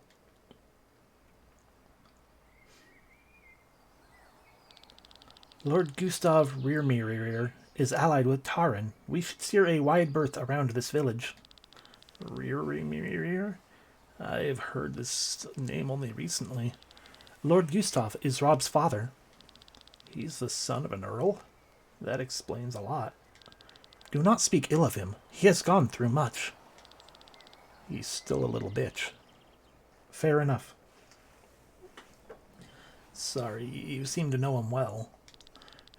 Lord Gustav Rearmere is allied with Taran. We should steer a wide berth around this village. Rearmere? I've heard this name only recently. Lord Gustav is Rob's father. He's the son of an earl? That explains a lot. Do not speak ill of him. He has gone through much. He's still a little bitch. Fair enough. Sorry, you seem to know him well.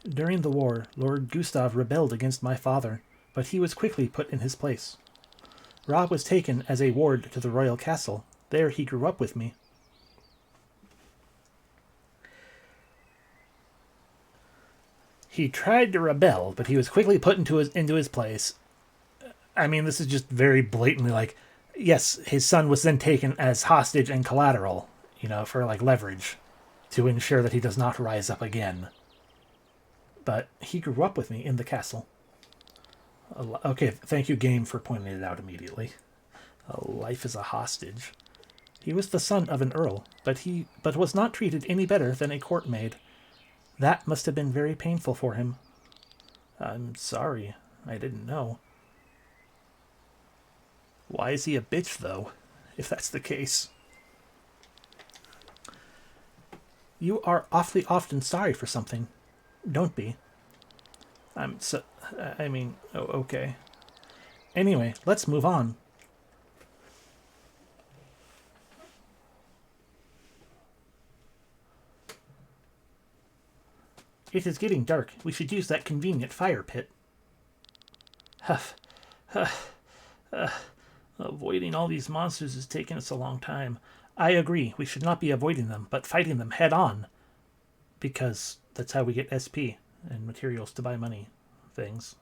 During the war, Lord Gustav rebelled against my father, but he was quickly put in his place. Rob was taken as a ward to the royal castle. There he grew up with me. He tried to rebel, but he was quickly put into his place. I mean, this is just very blatantly like, yes, his son was then taken as hostage and collateral, for like leverage to ensure that he does not rise up again. But he grew up with me in the castle. Okay, thank you, game, for pointing it out immediately. Life as a hostage. He was the son of an earl, but was not treated any better than a court maid. That must have been very painful for him. I'm sorry, I didn't know. Why is he a bitch, though, if that's the case? You are awfully often sorry for something. Don't be. Okay. Anyway, let's move on. It is getting dark. We should use that convenient fire pit. Huff. Avoiding all these monsters has taken us a long time. I agree. We should not be avoiding them, but fighting them head on. Because that's how we get SP and materials to buy money things.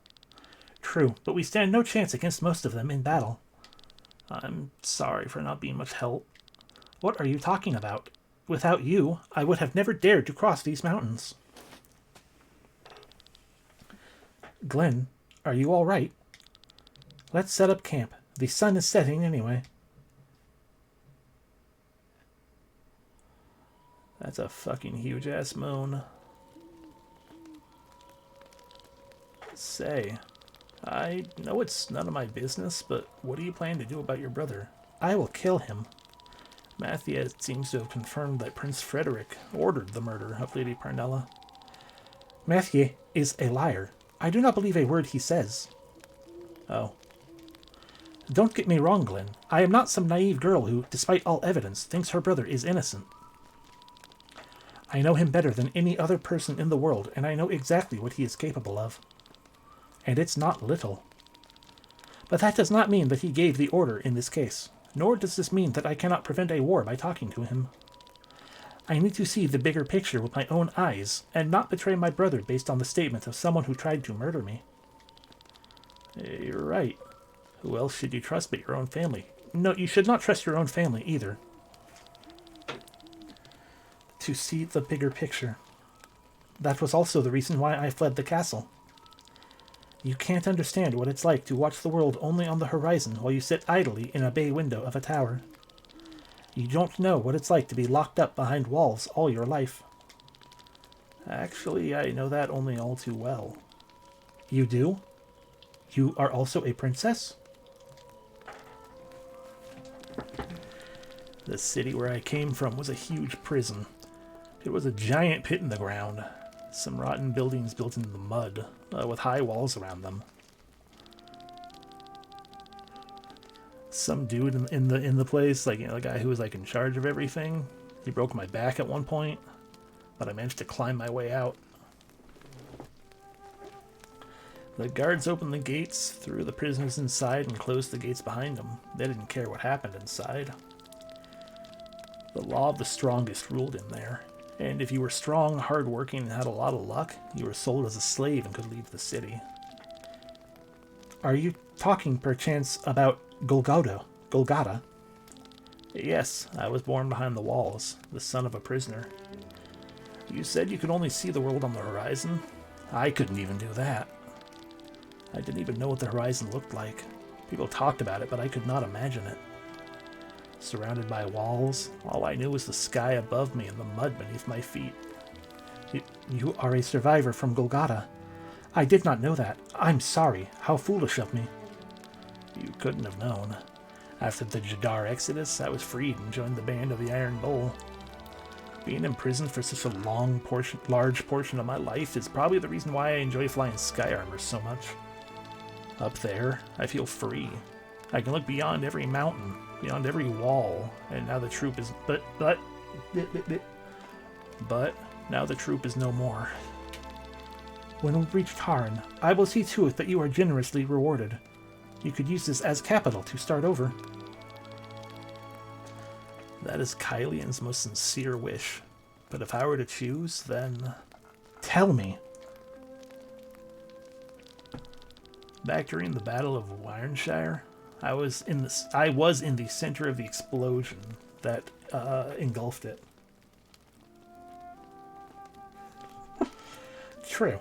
True, but we stand no chance against most of them in battle. I'm sorry for not being much help. What are you talking about? Without you, I would have never dared to cross these mountains. Glenn, are you all right? Let's set up camp. The sun is setting anyway. That's a fucking huge-ass moon. Say, I know it's none of my business, but what do you plan to do about your brother? I will kill him. Mathia seems to have confirmed that Prince Frederick ordered the murder of Lady Parnella. Mathieu is a liar. I do not believe a word he says. Oh. Don't get me wrong, Glenn. I am not some naive girl who, despite all evidence, thinks her brother is innocent. I know him better than any other person in the world, and I know exactly what he is capable of. And it's not little. But that does not mean that he gave the order in this case, nor does this mean that I cannot prevent a war by talking to him. I need to see the bigger picture with my own eyes, and not betray my brother based on the statement of someone who tried to murder me. You're right. Who else should you trust but your own family? No, you should not trust your own family either. To see the bigger picture. That was also the reason why I fled the castle. You can't understand what it's like to watch the world only on the horizon while you sit idly in a bay window of a tower. You don't know what it's like to be locked up behind walls all your life. Actually, I know that only all too well. You do? You are also a princess? The city where I came from was a huge prison. It was a giant pit in the ground. Some rotten buildings built into the mud, with high walls around them. Some dude in the place, like, you know, the guy who was like in charge of everything, he broke my back at one point, but I managed to climb my way out. The guards opened the gates, threw the prisoners inside, and closed the gates behind them. They didn't care what happened inside. The law of the strongest ruled in there, and if you were strong, hardworking, and had a lot of luck, you were sold as a slave and could leave the city. Are you talking, perchance, about Golgotha? Yes, I was born behind the walls, the son of a prisoner. You said you could only see the world on the horizon? I couldn't even do that. I didn't even know what the horizon looked like. People talked about it, but I could not imagine it. Surrounded by walls, all I knew was the sky above me and the mud beneath my feet. You are a survivor from Golgotha. I did not know that. I'm sorry. How foolish of me. You couldn't have known. After the Jadar Exodus, I was freed and joined the band of the Iron Bull. Being imprisoned for such a large portion of my life is probably the reason why I enjoy flying sky armor so much. Up there, I feel free. I can look beyond every mountain, beyond every wall, and now the troop is... But now the troop is no more. When we reach Tarn, I will see to it that you are generously rewarded. You could use this as capital to start over. That is Kylian's most sincere wish. But if I were to choose, then... Tell me. Back during the Battle of Wyernshire, I was in the center of the explosion that engulfed it. True.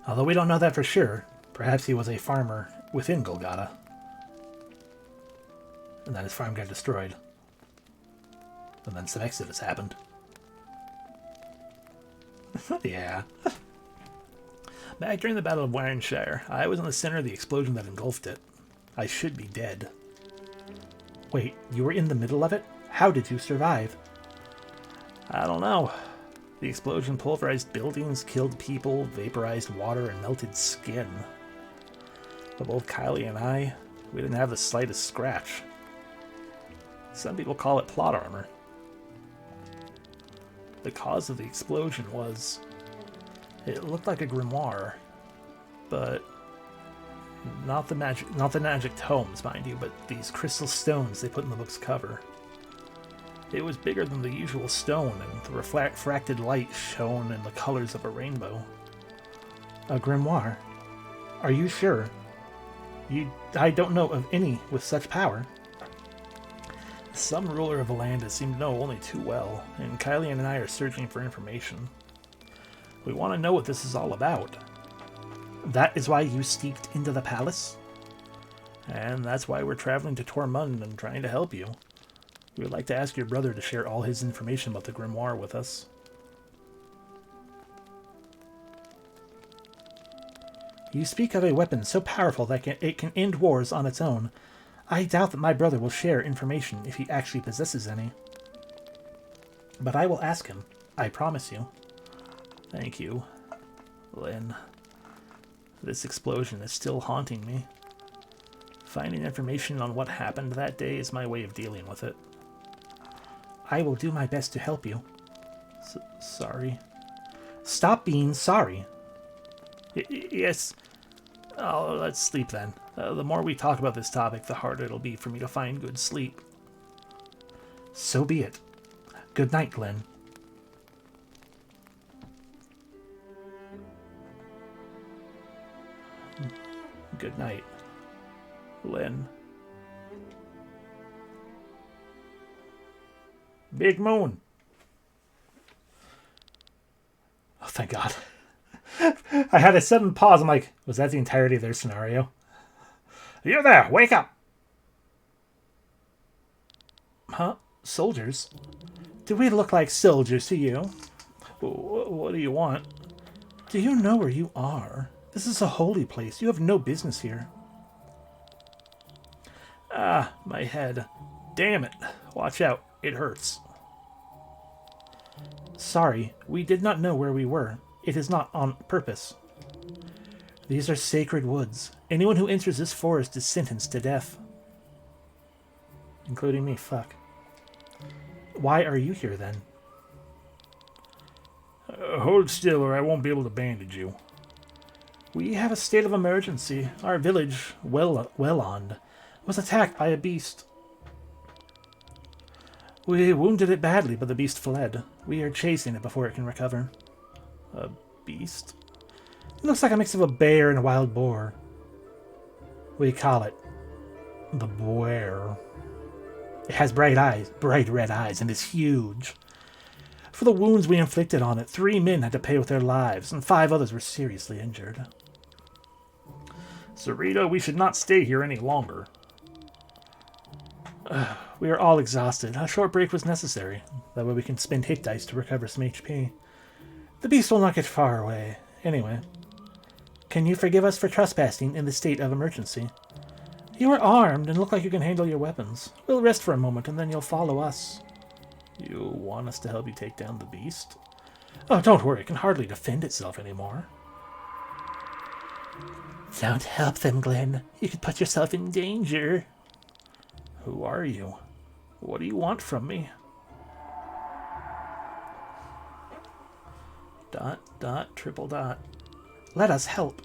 Although we don't know that for sure, perhaps he was a farmer within Golgotha. And then his farm got destroyed. And then some Exodus happened. Yeah. Back during the Battle of Wyernshire, I was in the center of the explosion that engulfed it. I should be dead. Wait, you were in the middle of it? How did you survive? I don't know. The explosion pulverized buildings, killed people, vaporized water, and melted skin. But both Kylie and I, we didn't have the slightest scratch. Some people call it plot armor. The cause of the explosion was... It looked like a grimoire, but not the magic tomes, mind you, but these crystal stones they put in the book's cover. It was bigger than the usual stone, and the refracted light shone in the colors of a rainbow. A grimoire? Are you sure? I don't know of any with such power. Some ruler of the land has seemed to know only too well, and Kylie and I are searching for information. We want to know what this is all about. That is why you steeped into the palace? And that's why we're traveling to Tormund and trying to help you. We would like to ask your brother to share all his information about the grimoire with us. You speak of a weapon so powerful that it can end wars on its own. I doubt that my brother will share information if he actually possesses any. But I will ask him. I promise you. Thank you, Lynn. This explosion is still haunting me. Finding information on what happened that day is my way of dealing with it. I will do my best to help you. Sorry. Stop being sorry. Yes. Oh, let's sleep then. The more we talk about this topic, the harder it'll be for me to find good sleep. So be it. Good night, Glenn. Good night, Lynn. Big Moon. Oh, thank God. I had a sudden pause. I'm like, was that the entirety of their scenario? You there, wake up! Huh? Soldiers? Do we look like soldiers to you? What do you want? Do you know where you are? This is a holy place. You have no business here. Ah, my head. Damn it. Watch out. It hurts. Sorry, we did not know where we were. It is not on purpose. These are sacred woods. Anyone who enters this forest is sentenced to death. Including me, fuck. Why are you here, then? Hold still or I won't be able to bandage you. We have a state of emergency. Our village, Wellond, was attacked by a beast. We wounded it badly, but the beast fled. We are chasing it before it can recover. A beast? It looks like a mix of a bear and a wild boar. We call it the boar. It has bright eyes, bright red eyes, and is huge. For the wounds we inflicted on it, 3 men had to pay with their lives, and 5 others were seriously injured. Sarita, we should not stay here any longer. We are all exhausted. A short break was necessary. That way we can spend hit dice to recover some HP. The beast will not get far away. Anyway, can you forgive us for trespassing in the state of emergency? You are armed and look like you can handle your weapons. We'll rest for a moment and then you'll follow us. You want us to help you take down the beast? Oh, don't worry. It can hardly defend itself anymore. Don't help them, Glenn. You could put yourself in danger. Who are you? What do you want from me? Dot, dot, triple dot. Let us help.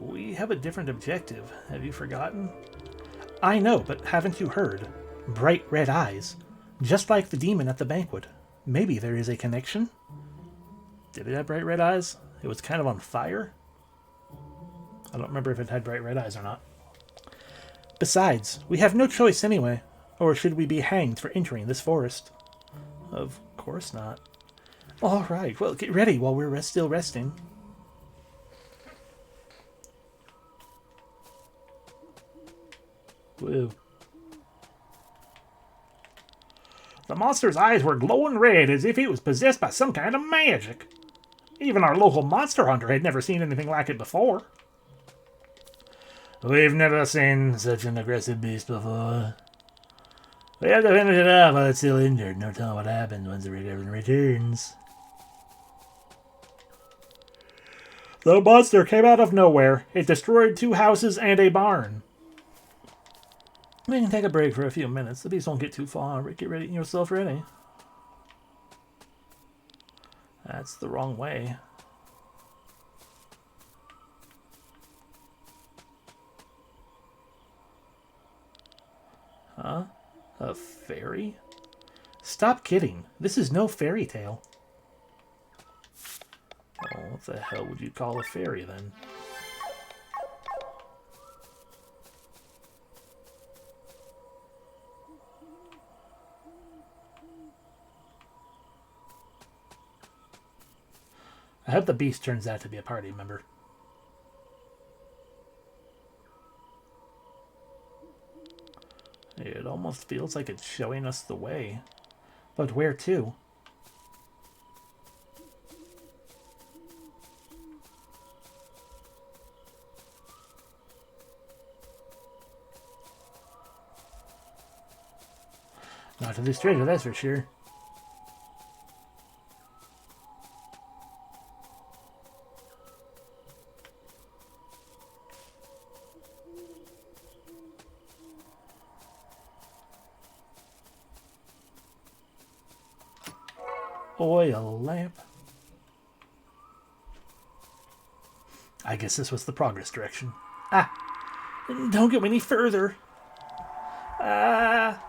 We have a different objective. Have you forgotten? I know, but haven't you heard? Bright red eyes. Just like the demon at the banquet. Maybe there is a connection? Did it have bright red eyes? It was kind of on fire? I don't remember if it had bright red eyes or not. Besides, we have no choice anyway. Or should we be hanged for entering this forest? Of course not. All right, well, get ready while we're still resting. Whoa. The monster's eyes were glowing red as if it was possessed by some kind of magic. Even our local monster hunter had never seen anything like it before. We've never seen such an aggressive beast before. We have to finish it off while it's still injured. No telling what happens once the recovery returns. The monster came out of nowhere. It destroyed 2 houses and a barn. We can take a break for a few minutes. The beast won't get too far. Get ready, yourself ready. That's the wrong way. Huh? A fairy? Stop kidding. This is no fairy tale. Oh, what the hell would you call a fairy then? I hope the beast turns out to be a party member. It almost feels like it's showing us the way. But where to? Not to this treasure, that's for sure. Oil lamp. I guess this was the progress direction. Ah! Don't go any further! Ah!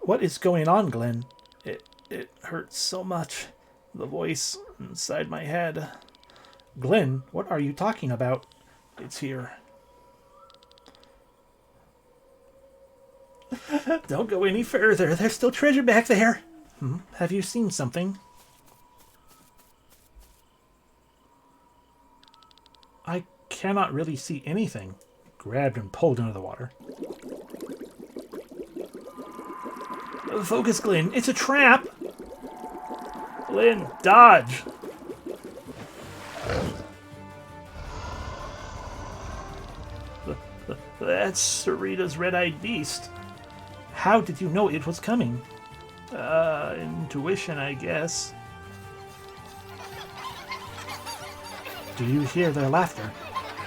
What is going on, Glenn? It hurts so much. The voice inside my head. Glenn, what are you talking about? It's here. Don't go any further. There's still treasure back there. Have you seen something? I cannot really see anything. Grabbed and pulled into the water. Focus, Glenn. It's a trap. Glenn, dodge. That's Sarita's red-eyed beast. How did you know it was coming? Intuition, I guess. Do you hear their laughter?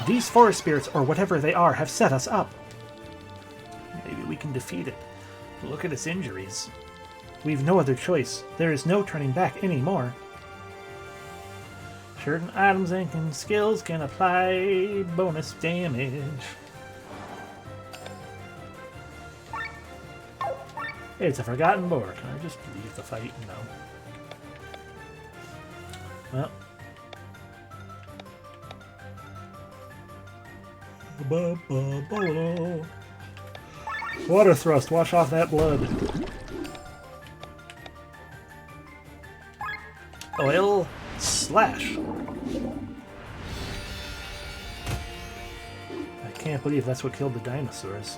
These forest spirits, or whatever they are, have set us up. Maybe we can defeat it. Look at its injuries. We've no other choice. There is no turning back anymore. Certain items and skills can apply bonus damage. It's a forgotten boar. Can I just leave the fight? No. Well. Water thrust. Wash off that blood. Oil slash. I can't believe that's what killed the dinosaurs.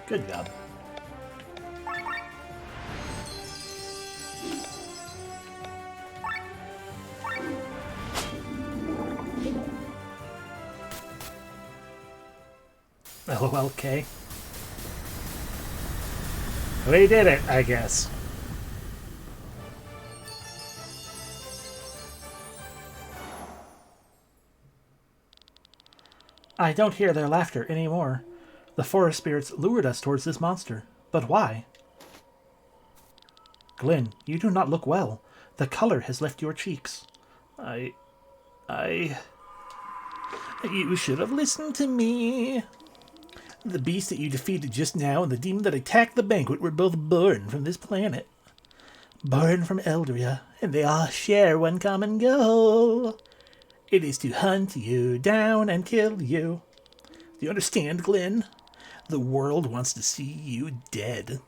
Good job. LOLK. We did it, I guess. I don't hear their laughter anymore. The forest spirits lured us towards this monster. But why? Glenn, you do not look well. The color has left your cheeks. You should have listened to me. The beast that you defeated just now and the demon that attacked the banquet were both born from this planet. Born from Eldria, and they all share one common goal. It is to hunt you down and kill you. Do you understand, Glenn? The world wants to see you dead.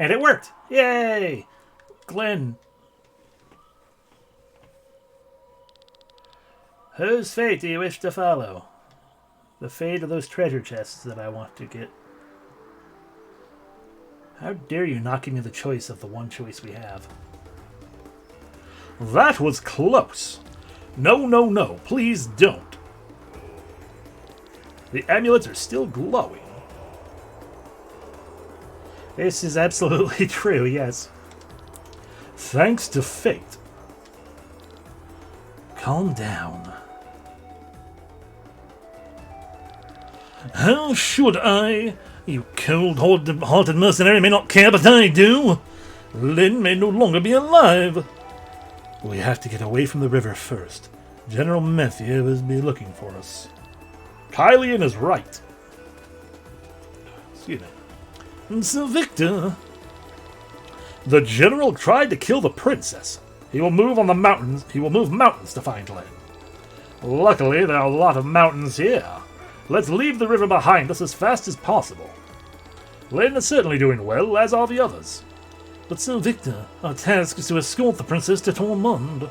And it worked! Yay! Glenn. Whose fate do you wish to follow? The fate of those treasure chests that I want to get. How dare you not give me the choice of the one choice we have? That was close. No, no, no. Please don't. The amulets are still glowing. This is absolutely true, yes. Thanks to fate. Calm down. How should I? You cold-hearted mercenary may not care, but I do. Lynn may no longer be alive. We have to get away from the river first. General Matthew will be looking for us. Kylian is right. Excuse me. Sir Victor. The general tried to kill the princess. He will move on the mountains. He will move mountains to find Lynn. Luckily, there are a lot of mountains here. Let's leave the river behind us as fast as possible. Lynn is certainly doing well, as are the others. But Sir Victor, our task is to escort the princess to Tormund.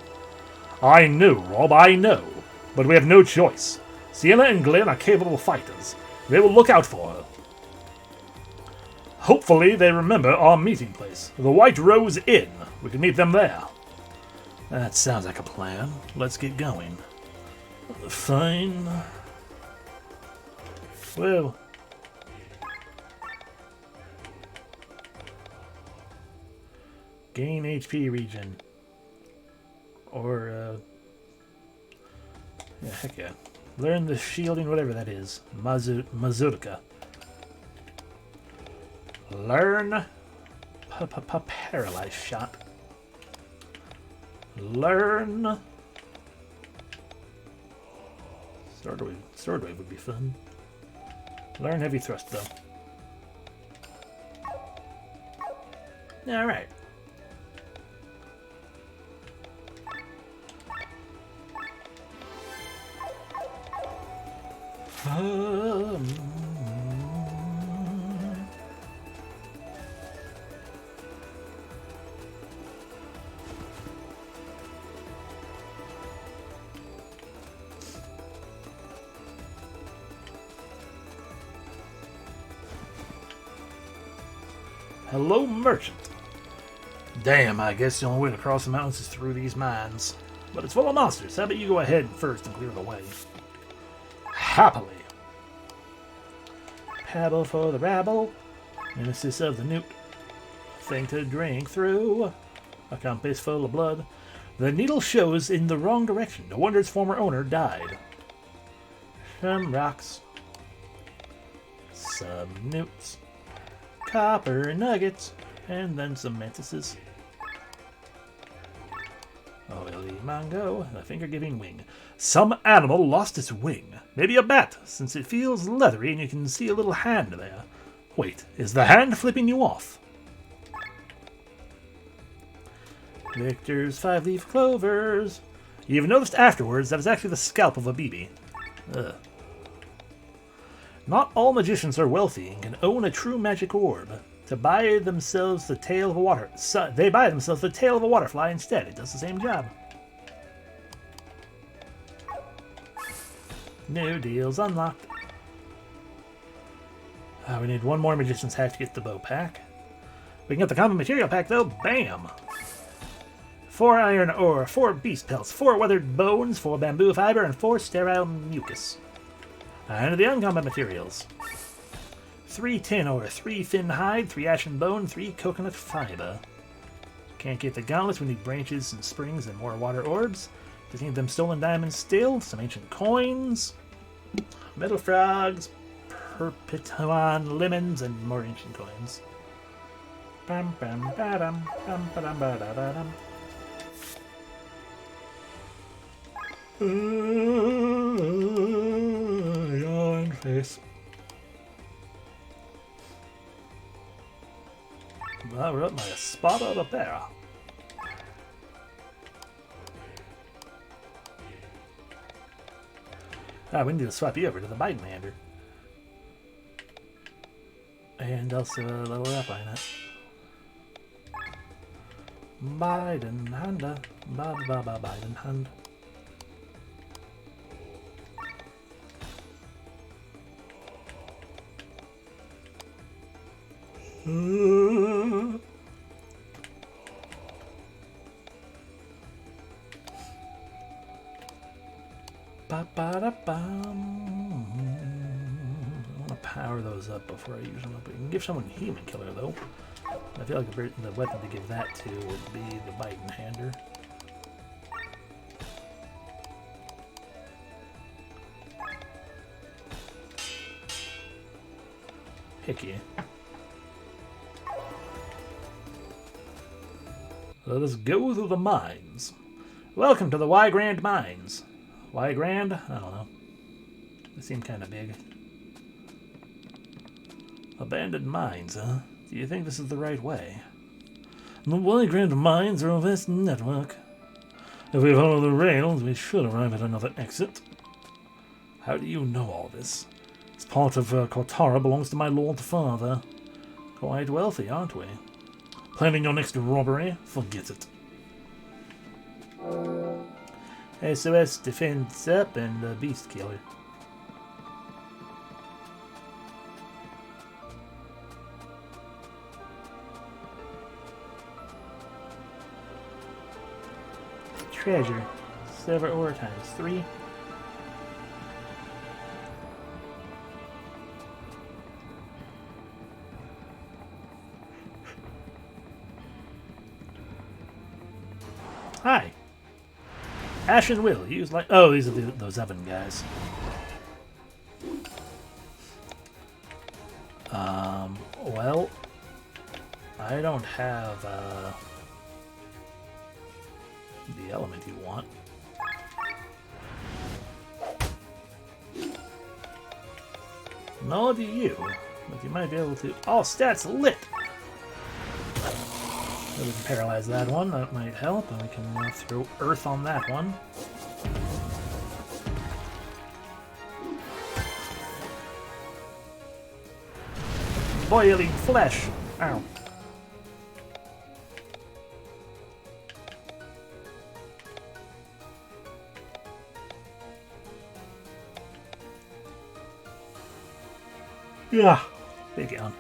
I know, Rob, I know. But we have no choice. Sienna and Glenn are capable fighters. They will look out for her. Hopefully they remember our meeting place, the White Rose Inn. We can meet them there. That sounds like a plan. Let's get going. Fine. Whoa. Gain HP region. Or, yeah, heck yeah. Learn the shielding, whatever that is. Mazurka. Learn paralyze shot. Learn sword wave. Sword wave would be fun. Learn heavy thrust though. Alright. Hello, merchant. Damn, I guess the only way to cross the mountains is through these mines. But it's full of monsters. How about you go ahead first and clear the way? Happily. Paddle for the rabble. Nemesis of the newt. Thing to drink through. A compass full of blood. The needle shows in the wrong direction. No wonder its former owner died. Some rocks. Some newts. Copper nuggets. And then some mantises. Oily mango. A finger-giving wing. Some animal lost its wing. Maybe a bat, since it feels leathery and you can see a little hand there. Wait, is the hand flipping you off? Victor's 5-leaf clovers. You even noticed afterwards that it's actually the scalp of a BB. Ugh. Not all magicians are wealthy and can own a true magic orb. To buy themselves the tail of a water... they buy themselves the tail of a waterfly instead. It does the same job. New deals unlocked. We need one more magician's hat to get the bow pack. We can get the common material pack though. Bam! 4 iron ore, 4 beast pelts, 4 weathered bones, 4 bamboo fiber, and 4 sterile mucus. And the uncommon materials. 3 tin ore, 3 thin hide, 3 ashen bone, 3 coconut fiber. Can't get the gauntlets, we need branches and springs and more water orbs. Just need them stolen diamonds still, some ancient coins, metal frogs, perpetuan lemons, and more ancient coins. Bam bam badam, bam badam badam. Yawn face. Well, we're up by a spot of the bear. We need to swap you over to the Biden hander. And also level up on it. Biden hander. Biden hand. I want to power those up before I use them up. You can give someone human killer though. I feel like the weapon to give that to would be the Biden hander. Heck yeah. Let us go through the mines. Welcome to the Y Grand Mines. Y Grand? I don't know. They seem kind of big. Abandoned mines, huh? Do you think this is the right way? The Y Grand Mines are a vast network. If we follow the rails, we should arrive at another exit. How do you know all this? This part of Cortara belongs to my lord father. Quite wealthy, aren't we? Planning your next robbery? Forget it. SOS defense up and beast killer. Treasure. Silver ore times 3. Hi. Ashen Will, use like... Oh, these are those oven guys. Well... I don't have, the element you want. Nor do you. But you might be able to... Oh, stats lit! So we can paralyze that one. That might help. And we can throw Earth on that one. Boiling flesh! Ow. Yeah. Big yawn.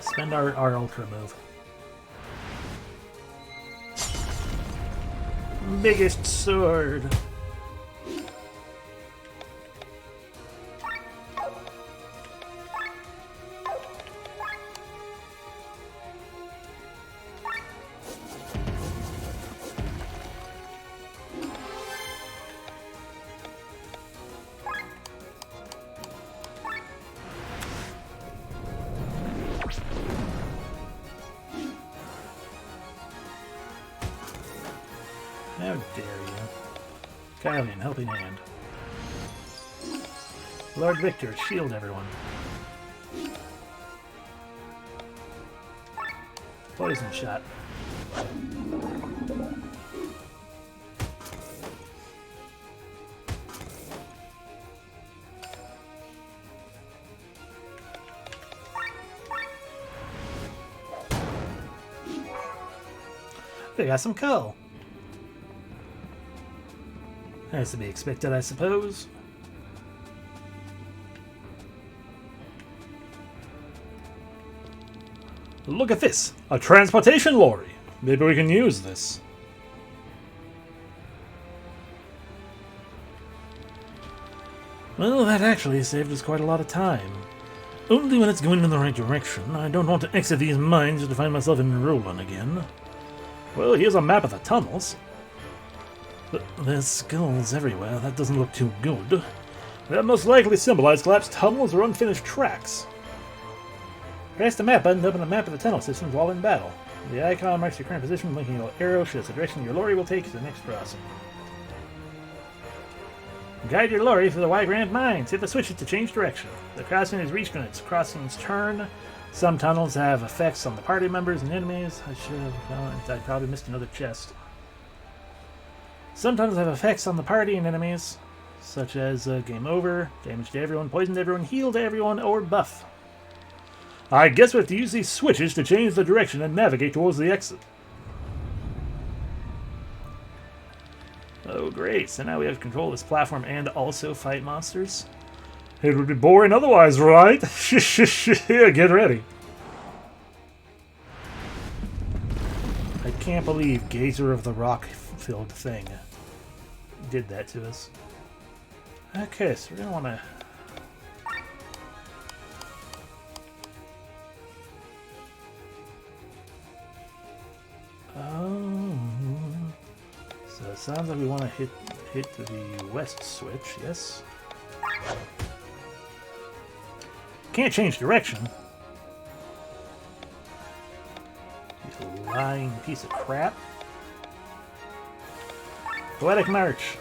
Spend our ultra move. Biggest sword. How dare you. Kylian, helping hand. Lord Victor, shield everyone. Poison shot. They got some coal. That's to be expected, I suppose. Look at this! A transportation lorry! Maybe we can use this. Well, that actually saved us quite a lot of time. Only when it's going in the right direction. I don't want to exit these mines to find myself in Roland again. Well, here's a map of the tunnels. But there's skulls everywhere. That doesn't look too good. That most likely symbolize collapsed tunnels or unfinished tracks. Press the map button to open a map of the tunnel systems while in battle. The icon marks your current position, blinking an arrow shows the direction your lorry will take to the next crossing. Guide your lorry through the wide ramp mines. Hit the switches to change direction. The crossing is reached when its crossing's turn. Some tunnels have effects on the party members and enemies. I probably missed another chest. Some tunnels have effects on the party and enemies, such as game over, damage to everyone, poison to everyone, heal to everyone, or buff. I guess we have to use these switches to change the direction and navigate towards the exit. Oh great, so now we have to control this platform and also fight monsters? It would be boring otherwise, right? Here, get ready. I can't believe Gazer of the Rock-filled thing did that to us. Okay, so we're going to want to... So it sounds like we want to hit the west switch, yes? Can't change direction. You lying piece of crap. Poetic March.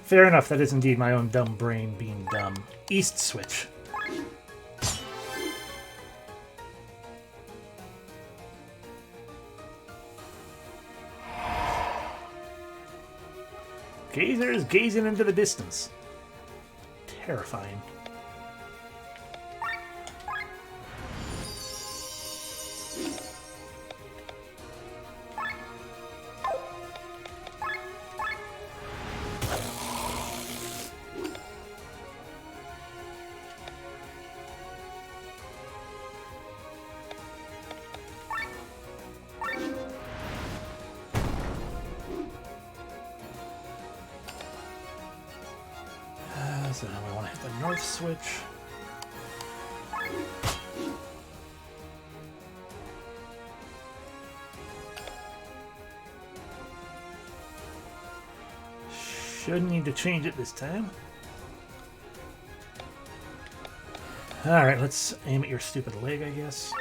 Fair enough, that is indeed my own dumb brain being dumb. East switch. Gazer is gazing into the distance. Terrifying. So now we want to hit the north switch. Shouldn't need to change it this time. Alright, let's aim at your stupid leg, I guess.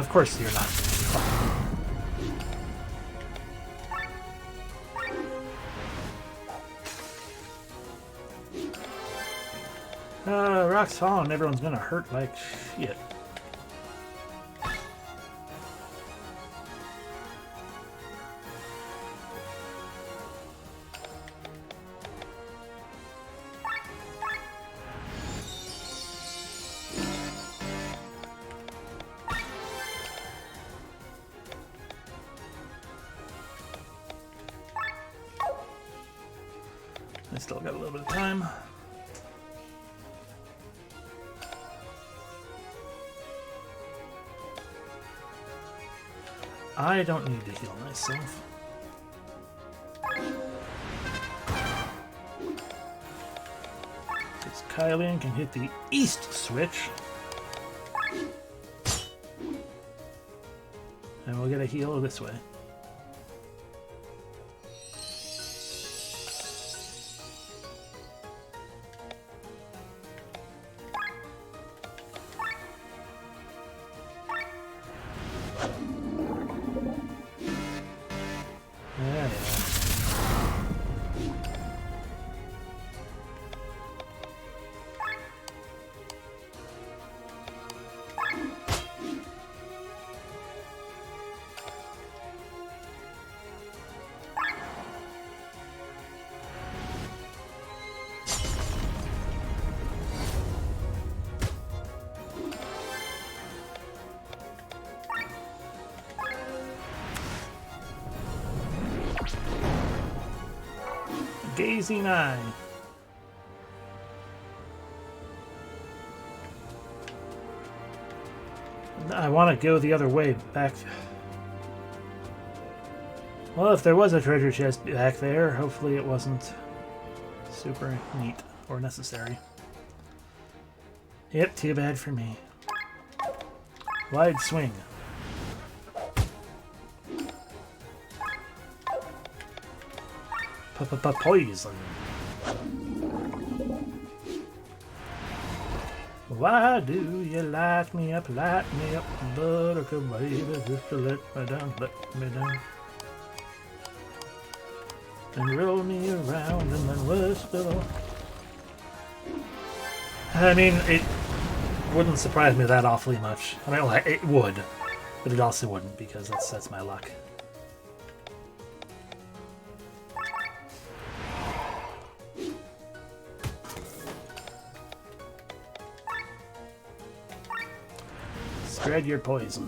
Of course you're not. Rock's falling. Everyone's gonna hurt like shit. I still got a little bit of time. I don't need to heal myself. Because Kylian can hit the east switch. And we'll get a heal this way. Yeah. Gazing eye. I want to go the other way, back. Well, if there was a treasure chest back there, hopefully it wasn't super neat or necessary. Yep, too bad for me. Wide swing. Poison. Why do you light me up, buttercup baby, just to let me down, and roll me around and then whistle. I mean, it wouldn't surprise me that awfully much. I mean, well, it would, but it also wouldn't because that's my luck. Spread your poison.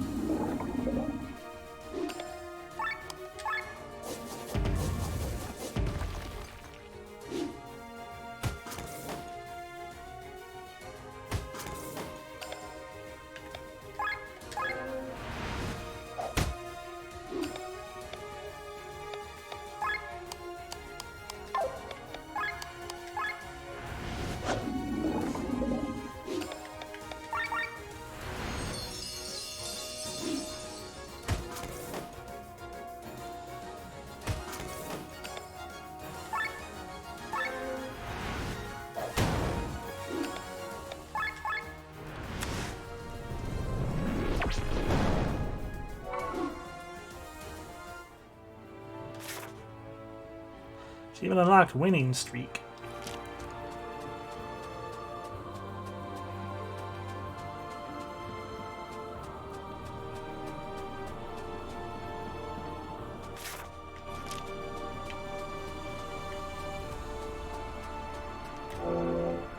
She even unlocked winning streak.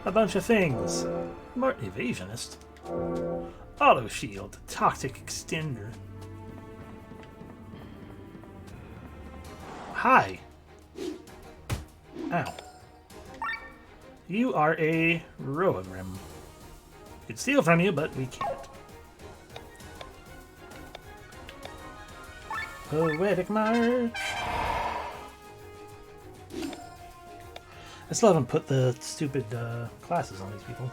A bunch of things. More evasionist. Auto shield. Toxic extender. Hi. Ow. You are a Roagrim. We could steal from you, but we can't. Poetic March. I still haven't put the stupid classes on these people.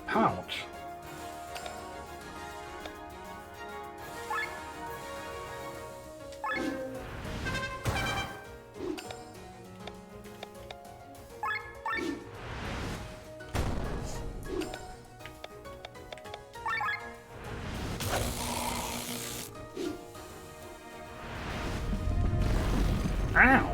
Ouch. Ow!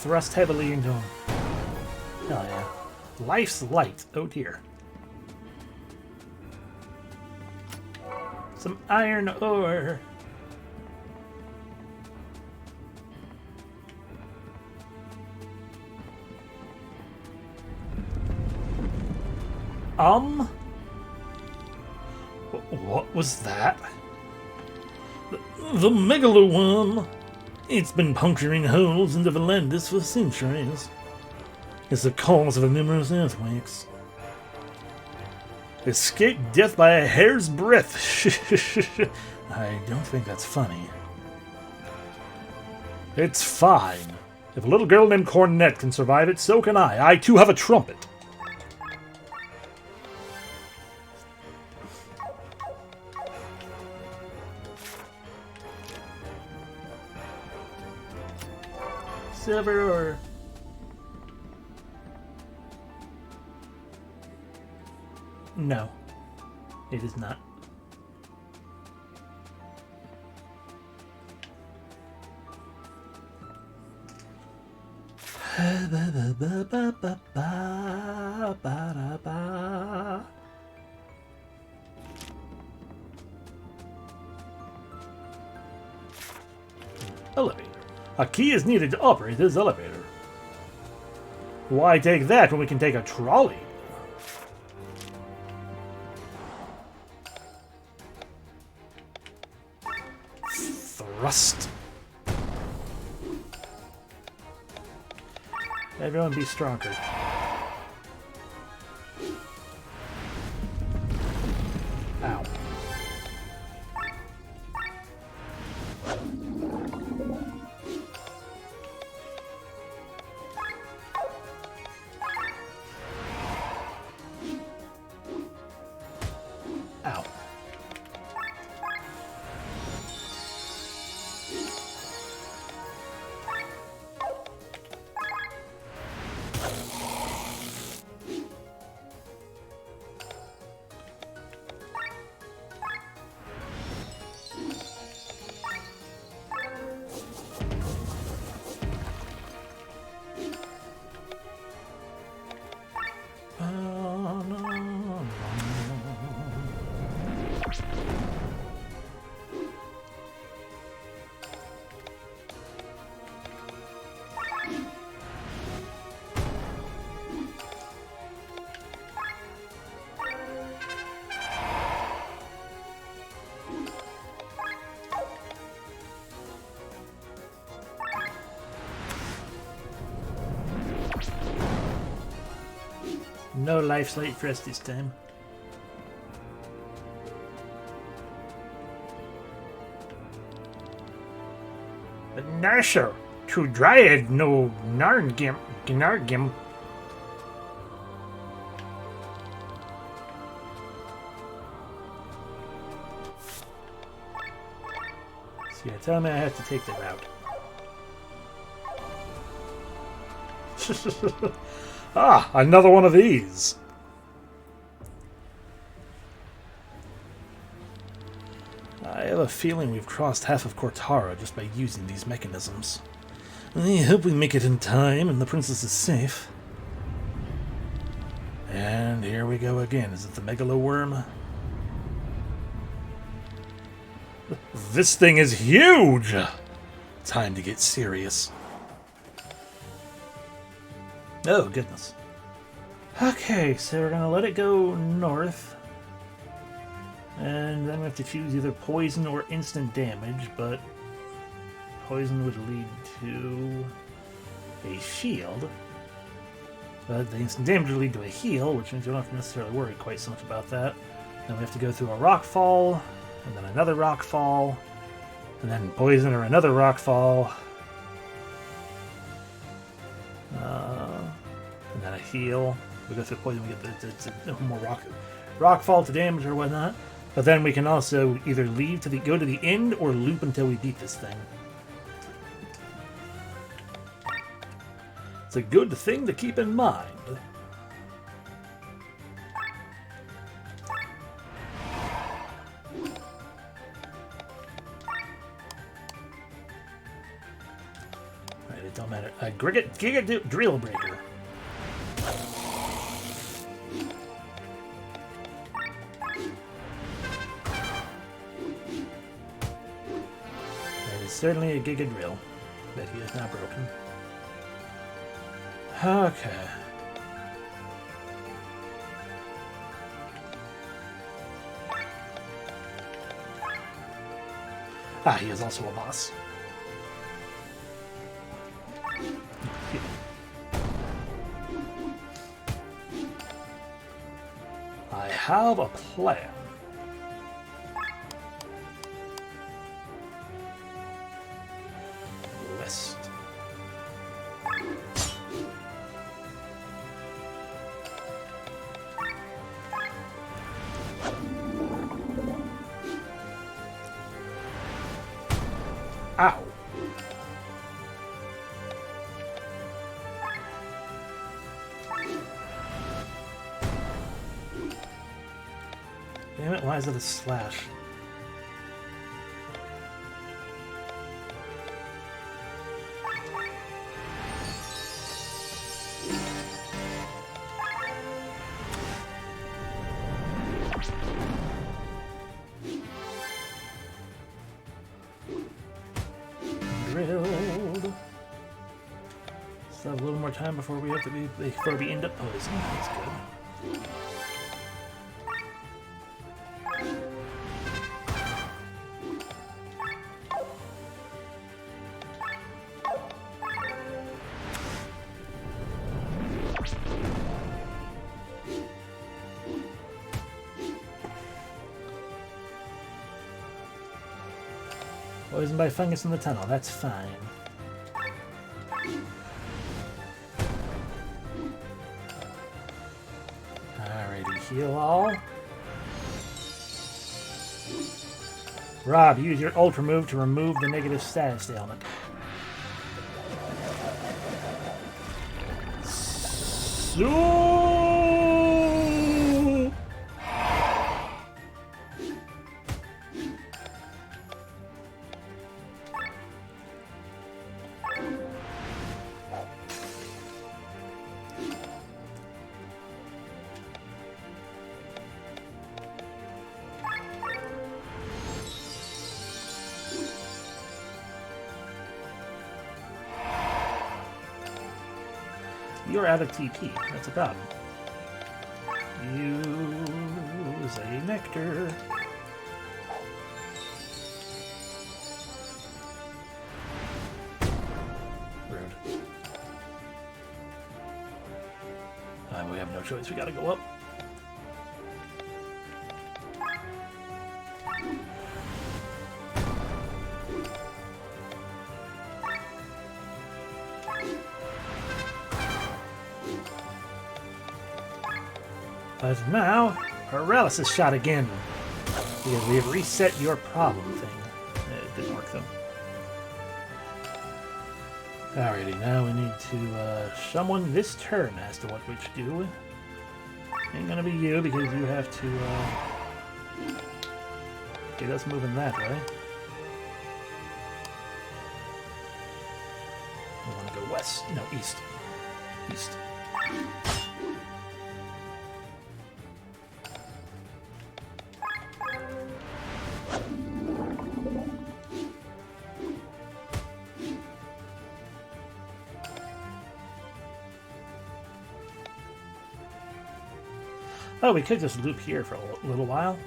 Thrust heavily into him. Hell yeah. Life's light. Oh dear. Some iron ore. What was that? The megaloworm! It's been puncturing holes into Valandis for centuries. It's the cause of numerous earthquakes. Escaped death by a hair's breadth. I don't think that's funny. It's fine. If a little girl named Cornette can survive it, so can I. I too have a trumpet. Silver ore. No, it is not. Elevator. A key is needed to operate this elevator. Why take that when we can take a trolley? Thrust. Everyone be stronger. Ow. Ow. No life light for us this time. Nasher, to Dryad no Nargim. So yeah, tell me I have to take the route. Ah, another one of these. I have a feeling we've crossed half of Cortara just by using these mechanisms. I hope we make it in time and the princess is safe. And here we go again. Is it the megaloworm? This thing is huge! Time to get serious. Oh, goodness. Okay, so we're gonna let it go north. And then we have to choose either poison or instant damage, but poison would lead to a shield. But the instant damage will lead to a heal, which means we don't have to necessarily worry quite so much about that. Then we have to go through a rock fall, and then another rock fall, and then poison or another rock fall. And then a heal. We go through poison, we get the more rock fall to damage or whatnot. But then we can also either leave to go to the end or loop until we beat this thing. It's a good thing to keep in mind. Alright, it don't matter. Giga Drill Breaker. That is certainly a Giga Drill. But he is not broken. Okay. He is also a boss. I have a plan. West. Ow. Damn it, why is it a slash? Drilled. Still have a little more time before we end up poison. That's good. Poisoned by fungus in the tunnel, that's fine. Alrighty, heal all. Rob, use your Ultra move to remove the negative status ailment. So you're out of TP. That's a problem. Use a nectar. Rude. We have no choice. We gotta go up. But now, paralysis shot again. Because we have reset your problem thing. It didn't work though. Alrighty, now we need to someone this turn as to what we should do. Ain't gonna be you because you have to get us moving that way. We want to go west. No, east. East. Oh, we could just loop here for a little while.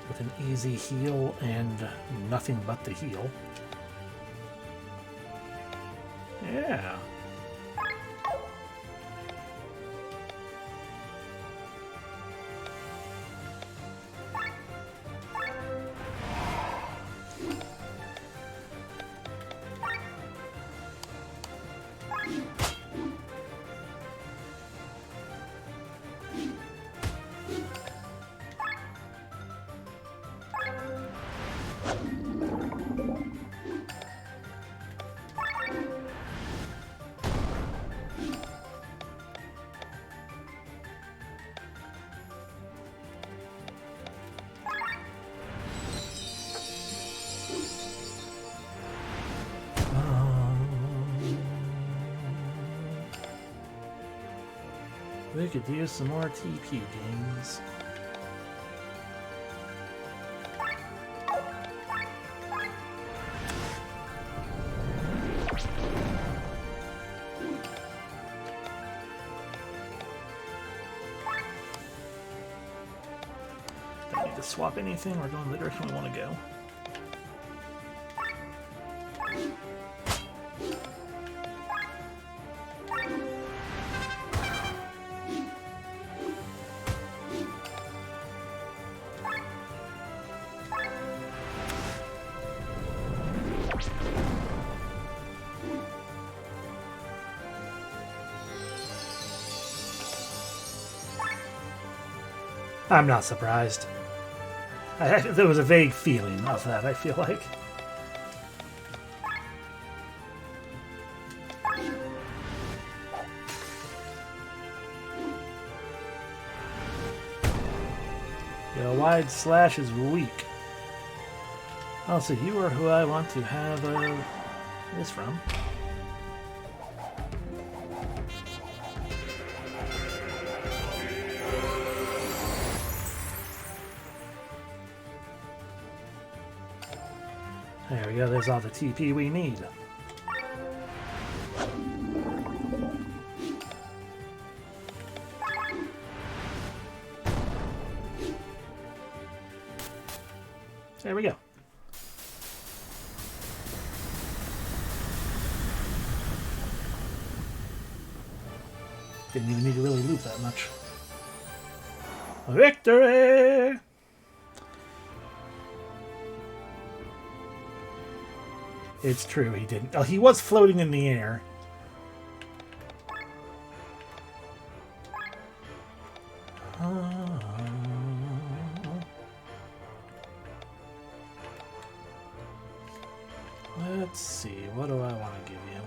With an easy heal and nothing but the heal. We could use some more TP games. Don't need to swap anything. We're going the direction we want to go. I'm not surprised. There was a vague feeling of that, I feel like. Your wide slash is weak. Also, you are who I want to have this from. There we go, there's all the TP we need. There we go. Didn't even need to really loop that much. Victory! It's true, he didn't. Oh, he was floating in the air. Let's see, what do I want to give you?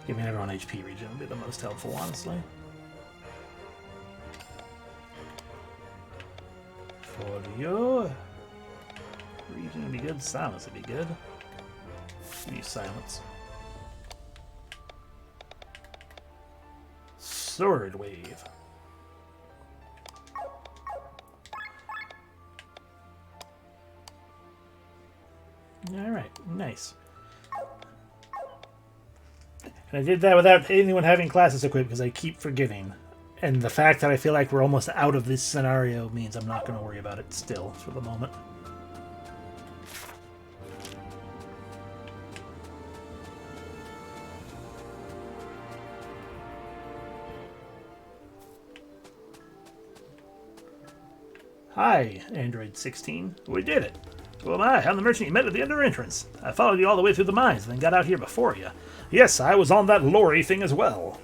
Give me everyone HP regen would be the most helpful, honestly. For you. Regen would be good, silence would be good. Use silence. Sword wave. Alright, nice. And I did that without anyone having classes equipped because I keep forgetting. And the fact that I feel like we're almost out of this scenario means I'm not going to worry about it still for the moment. Hi, Android 16. We did it. Who am I? I'm the merchant you met at the under entrance. I followed you all the way through the mines and then got out here before you. Yes, I was on that lorry thing as well.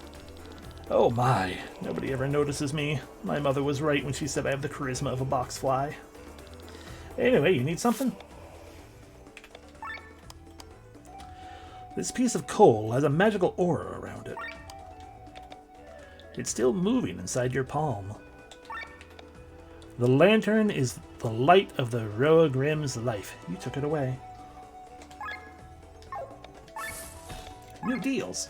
Oh my, nobody ever notices me. My mother was right when she said I have the charisma of a box fly. Anyway, you need something? This piece of coal has a magical aura around it. It's still moving inside your palm. The lantern is the light of the Roa Grimm's life. You took it away. New deals.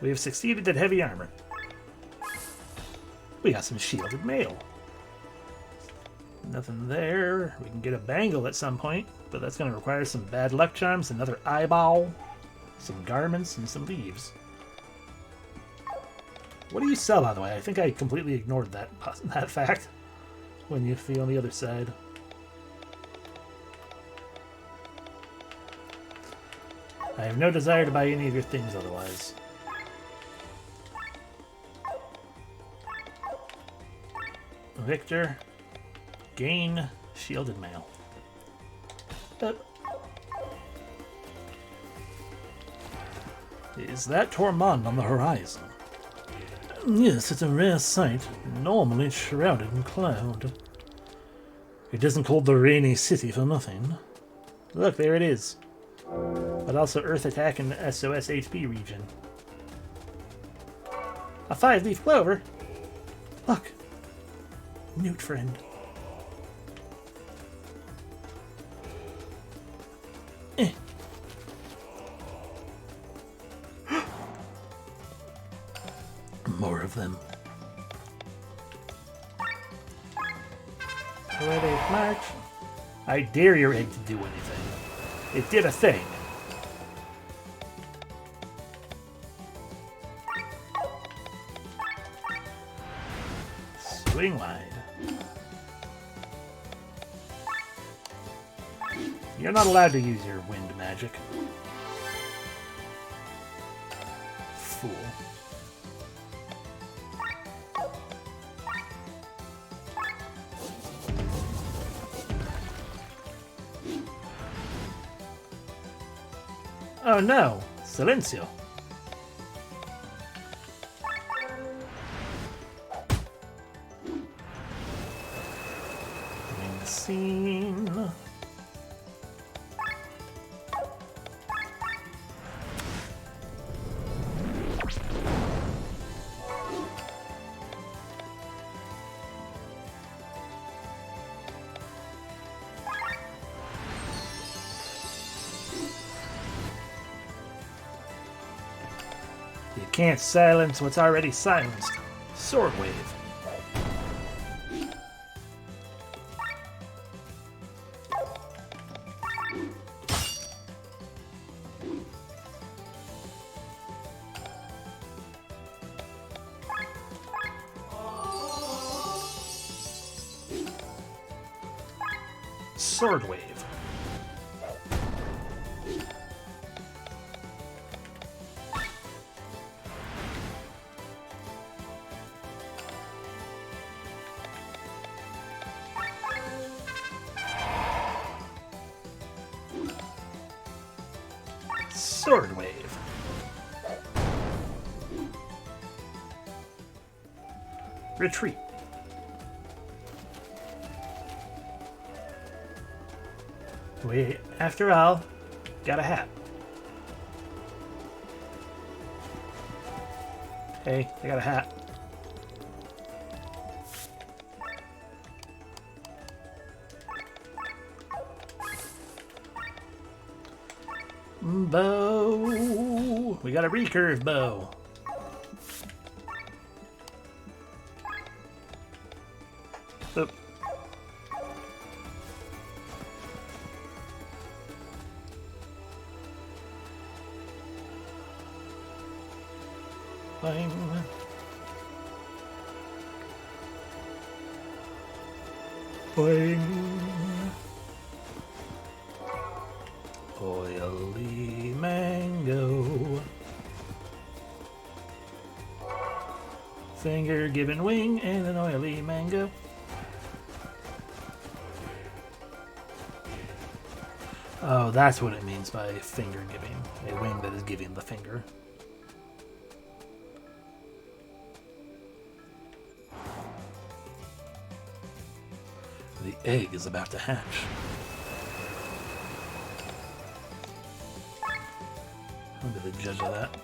We have succeeded at heavy armor. We got some shielded mail. Nothing there. We can get a bangle at some point, but that's going to require some bad luck charms, another eyeball, some garments, and some leaves. What do you sell, by the way? I think I completely ignored that fact when you feel on the other side. I have no desire to buy any of your things otherwise. Victor, gain shielded mail. Is that Tormund on the horizon? Yes, it's a rare sight, normally shrouded in cloud. It isn't called the Rainy City for nothing. Look, there it is. But also Earth Attack and SOS HP region. A 5-leaf clover? Look. Newt friend. more of them. Poetic March. I dare your egg to do anything. It did a thing. Swing wide. You're not allowed to use your wind magic. Fool. Oh no! Silencio! Doing the scene. You can't silence what's already silenced. Sword wave. Sword wave. Sword wave. Retreat. Wait, after all, got a hat. Hey, I got a hat. Bow. We got a recurve bow. Oop. Bang. Bang. Oily mango. Finger giving wing and an oily mango. Oh, that's what it means by finger giving. A wing that is giving the finger. The egg is about to hatch. I'll be the judge of that.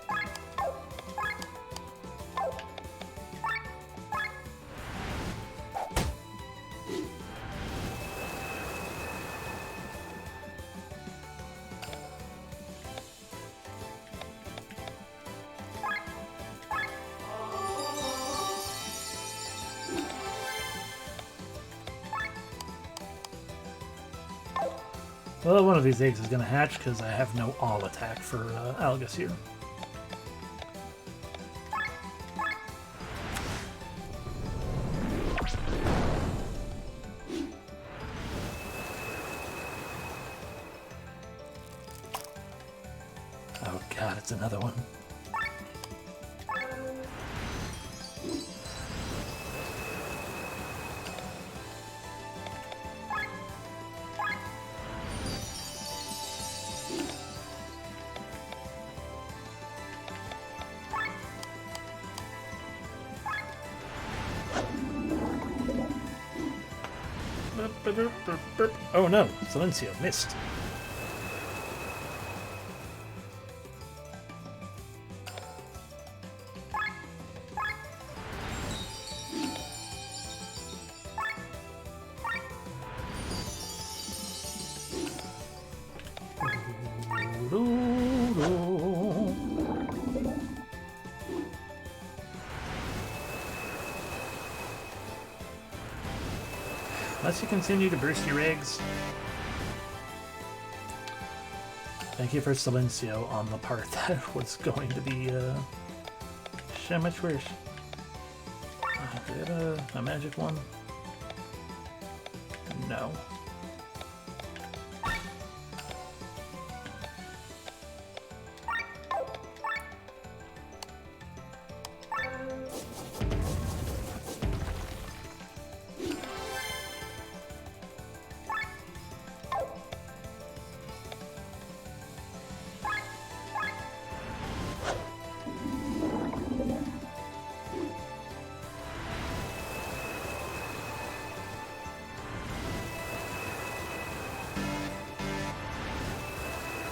Well, one of these eggs is going to hatch because I have no all attack for Algus here. Oh god, it's another one. Oh no, Silencio missed. Unless you continue to burst your eggs. Thank you for Silencio on the part that was going to be so much worse. Is it a magic one? No.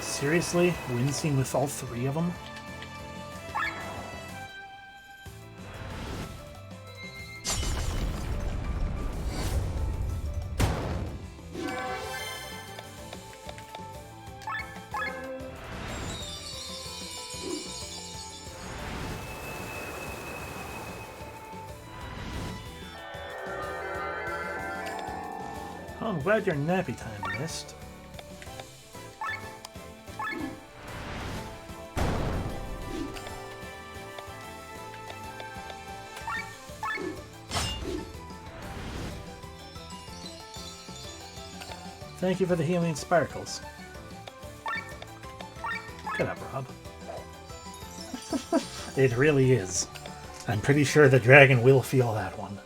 Seriously? Wincing with all three of them? Oh, I'm glad your nappy time missed. Thank you for the healing sparkles. Get up, Rob. It really is. I'm pretty sure the dragon will feel that one.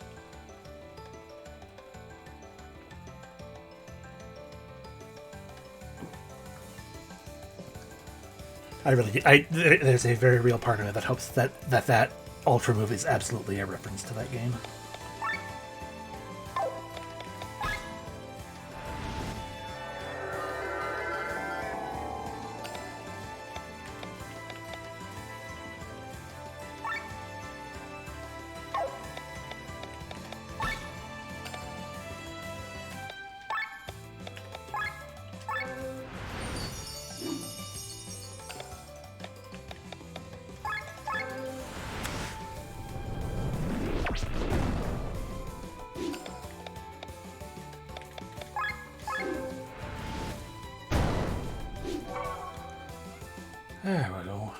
There's a very real part of me that hopes that Ultra move is absolutely a reference to that game. There we go.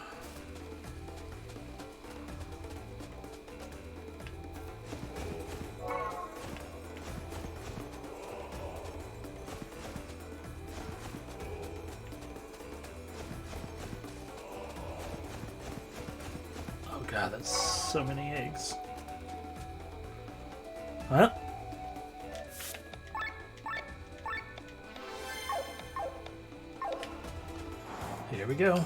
Oh god, that's so many eggs. Huh? Here we go.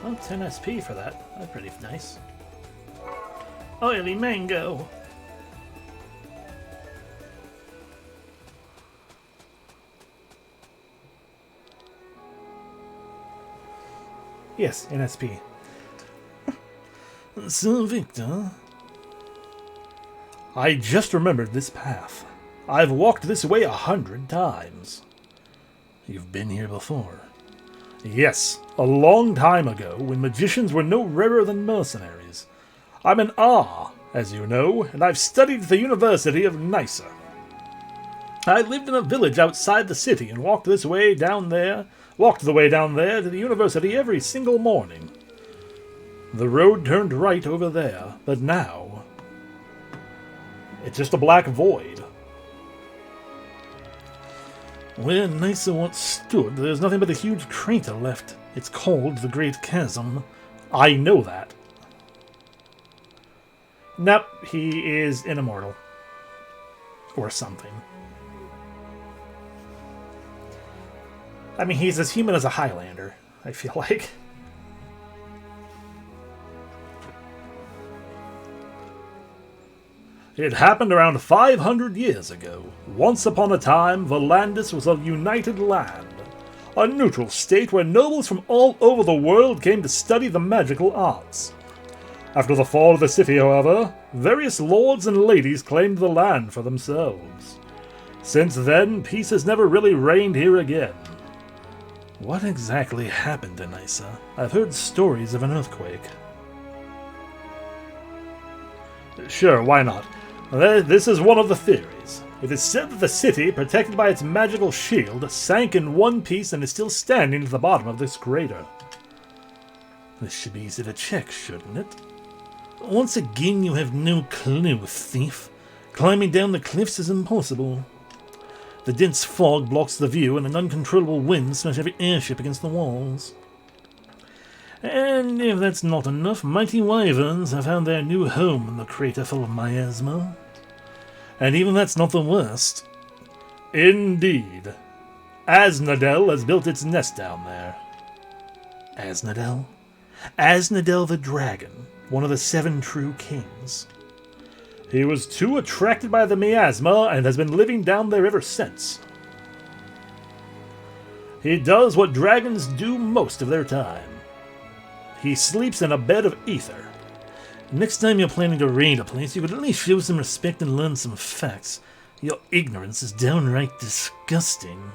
Well, 10 SP for that. That's pretty nice. Oily mango! Yes, in SP. So, Victor... I just remembered this path. I've walked this way 100 times. You've been here before. Yes, a long time ago, when magicians were no rarer than mercenaries. I'm an Ah, as you know, and I've studied at the University of Nysa. I lived in a village outside the city and walked the way down there to the university every single morning. The road turned right over there, but now... it's just a black void. Where Nysa once stood, there's nothing but a huge crater left. It's called the Great Chasm. I know that. Nope, he is an immortal. Or something. I mean, he's as human as a Highlander, I feel like. It happened around 500 years ago. Once upon a time, Volandis was a united land. A neutral state where nobles from all over the world came to study the magical arts. After the fall of the city, however, various lords and ladies claimed the land for themselves. Since then, peace has never really reigned here again. What exactly happened to Nysa? I've heard stories of an earthquake. Sure, why not? This is one of the theories. It is said that the city, protected by its magical shield, sank in one piece and is still standing at the bottom of this crater. This should be easy to check, shouldn't it? Once again, you have no clue, thief. Climbing down the cliffs is impossible. The dense fog blocks the view, and an uncontrollable wind smashes every airship against the walls. And if that's not enough, mighty wyverns have found their new home in the crater full of miasma. And even that's not the worst. Indeed. Aznadel has built its nest down there. Aznadel? Aznadel the dragon, one of the 7 true kings. He was too attracted by the miasma and has been living down there ever since. He does what dragons do most of their time. He sleeps in a bed of ether. Next time you're planning to raid a place, you could at least show some respect and learn some facts. Your ignorance is downright disgusting.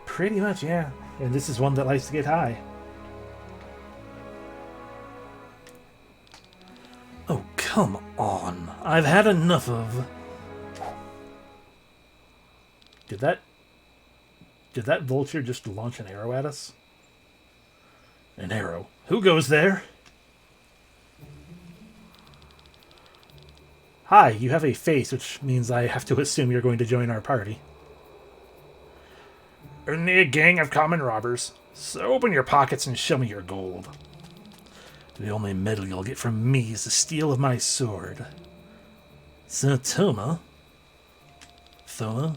Pretty much, yeah. And this is one that likes to get high. Oh, come on. I've had enough of... Did that vulture just launch an arrow at us? An arrow. Who goes there? Hi, you have a face, which means I have to assume you're going to join our party. Only a gang of common robbers. So open your pockets and show me your gold. The only medal you'll get from me is the steel of my sword. Sir Thoma? Thoma?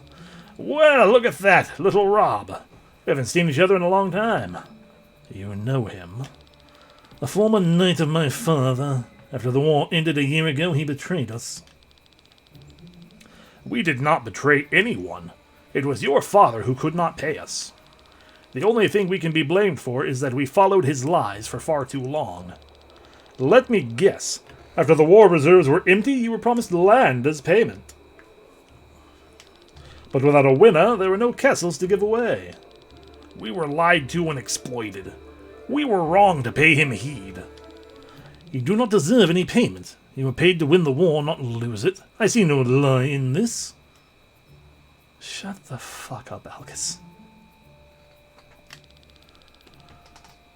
Well, look at that, little Rob. We haven't seen each other in a long time. You know him. A former knight of my father. After the war ended a year ago, he betrayed us. We did not betray anyone. It was your father who could not pay us. The only thing we can be blamed for is that we followed his lies for far too long. Let me guess. After the war reserves were empty, you were promised land as payment. But without a winner, there were no castles to give away. We were lied to and exploited. We were wrong to pay him heed. You do not deserve any payment. You were paid to win the war, not lose it. I see no lie in this. Shut the fuck up, Alcus.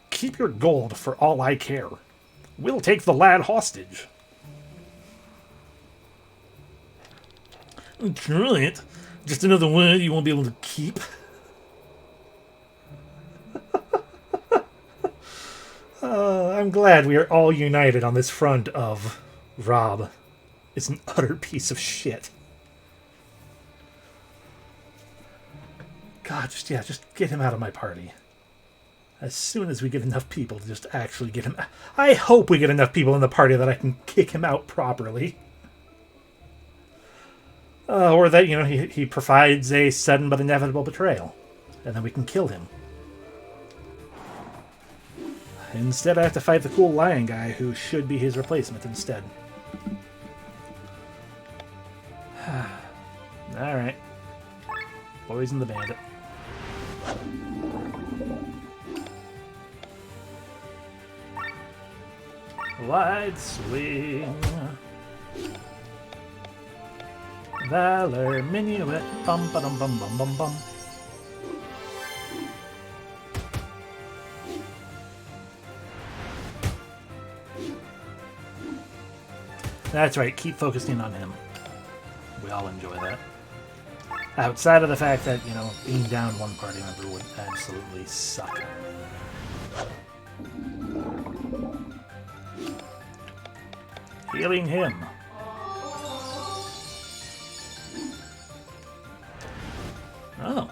Keep your gold for all I care. We'll take the lad hostage. Try it. Just another word you won't be able to keep. I'm glad we are all united on this front of Rob. It's an utter piece of shit. God, just get him out of my party. As soon as we get enough people to just actually get him... I hope we get enough people in the party that I can kick him out properly. Or that, you know, he provides a sudden but inevitable betrayal. And then we can kill him. Instead, I have to fight the cool lion guy who should be his replacement instead. Alright. Poison the bandit. Wide swing. Valor minuet. Bum ba dum bum bum bum bum. That's right, keep focusing on him. We all enjoy that. Outside of the fact that, you know, being down one party member would absolutely suck. Healing him. Oh.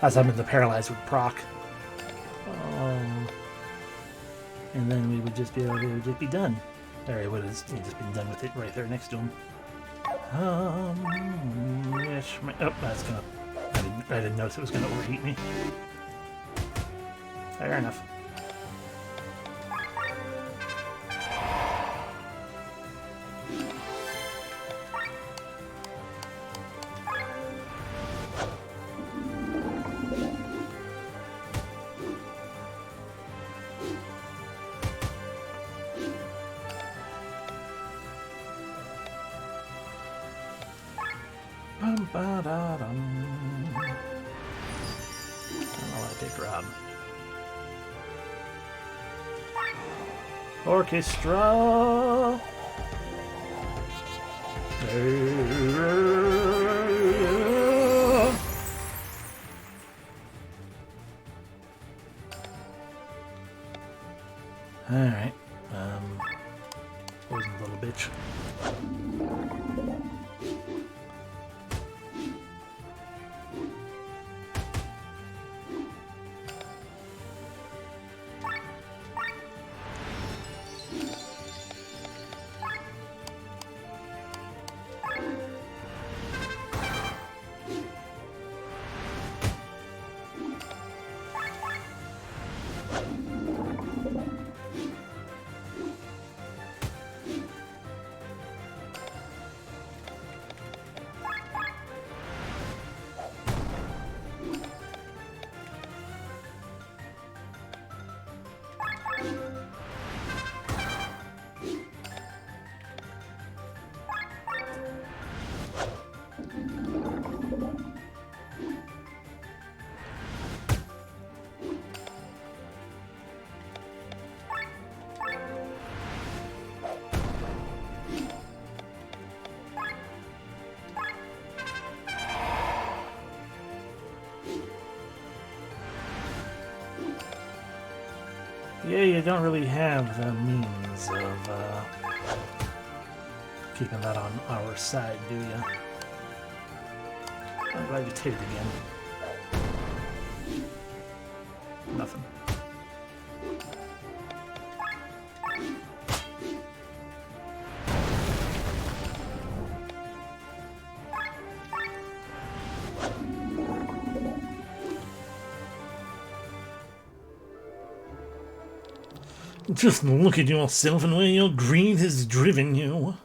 As I'm in the paralyzed with proc. And then we would just be able to just be done. Or it would have just been done with it right there next to him. Yes, oh, that's gonna. I didn't notice it was gonna overheat me. Fair enough. Ba-da-dum. I don't know what I did, Rob. Orchestra. Alright. Poison the little bitch. Yeah, you don't really have the means of keeping that on our side, do you? I'm glad you did it again. Nothing. Just look at yourself and where your greed has driven you.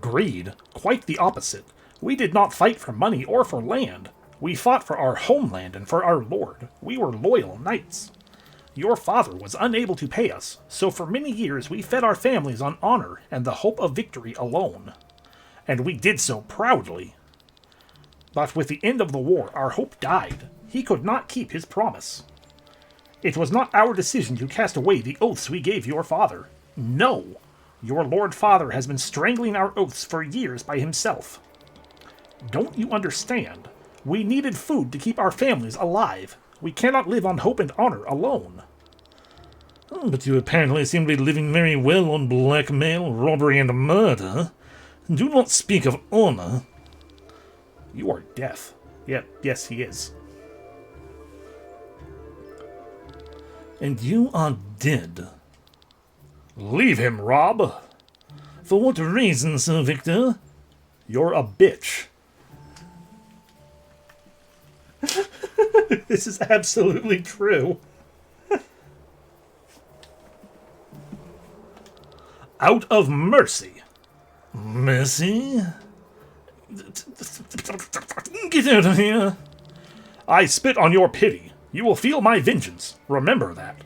Greed? Quite the opposite. We did not fight for money or for land. We fought for our homeland and for our lord. We were loyal knights. Your father was unable to pay us, so for many years we fed our families on honor and the hope of victory alone. And we did so proudly. But with the end of the war, our hope died. He could not keep his promise. It was not our decision to cast away the oaths we gave your father. No! Your Lord Father has been strangling our oaths for years by himself. Don't you understand? We needed food to keep our families alive. We cannot live on hope and honor alone. But you apparently seem to be living very well on blackmail, robbery, and murder. Do not speak of honor. You are deaf. Yes, he is. And you are dead. Leave him, Rob. For what reason, Sir Victor? You're a bitch. This is absolutely true. Out of mercy. Mercy? Get out of here. I spit on your pity. You will feel my vengeance. Remember that.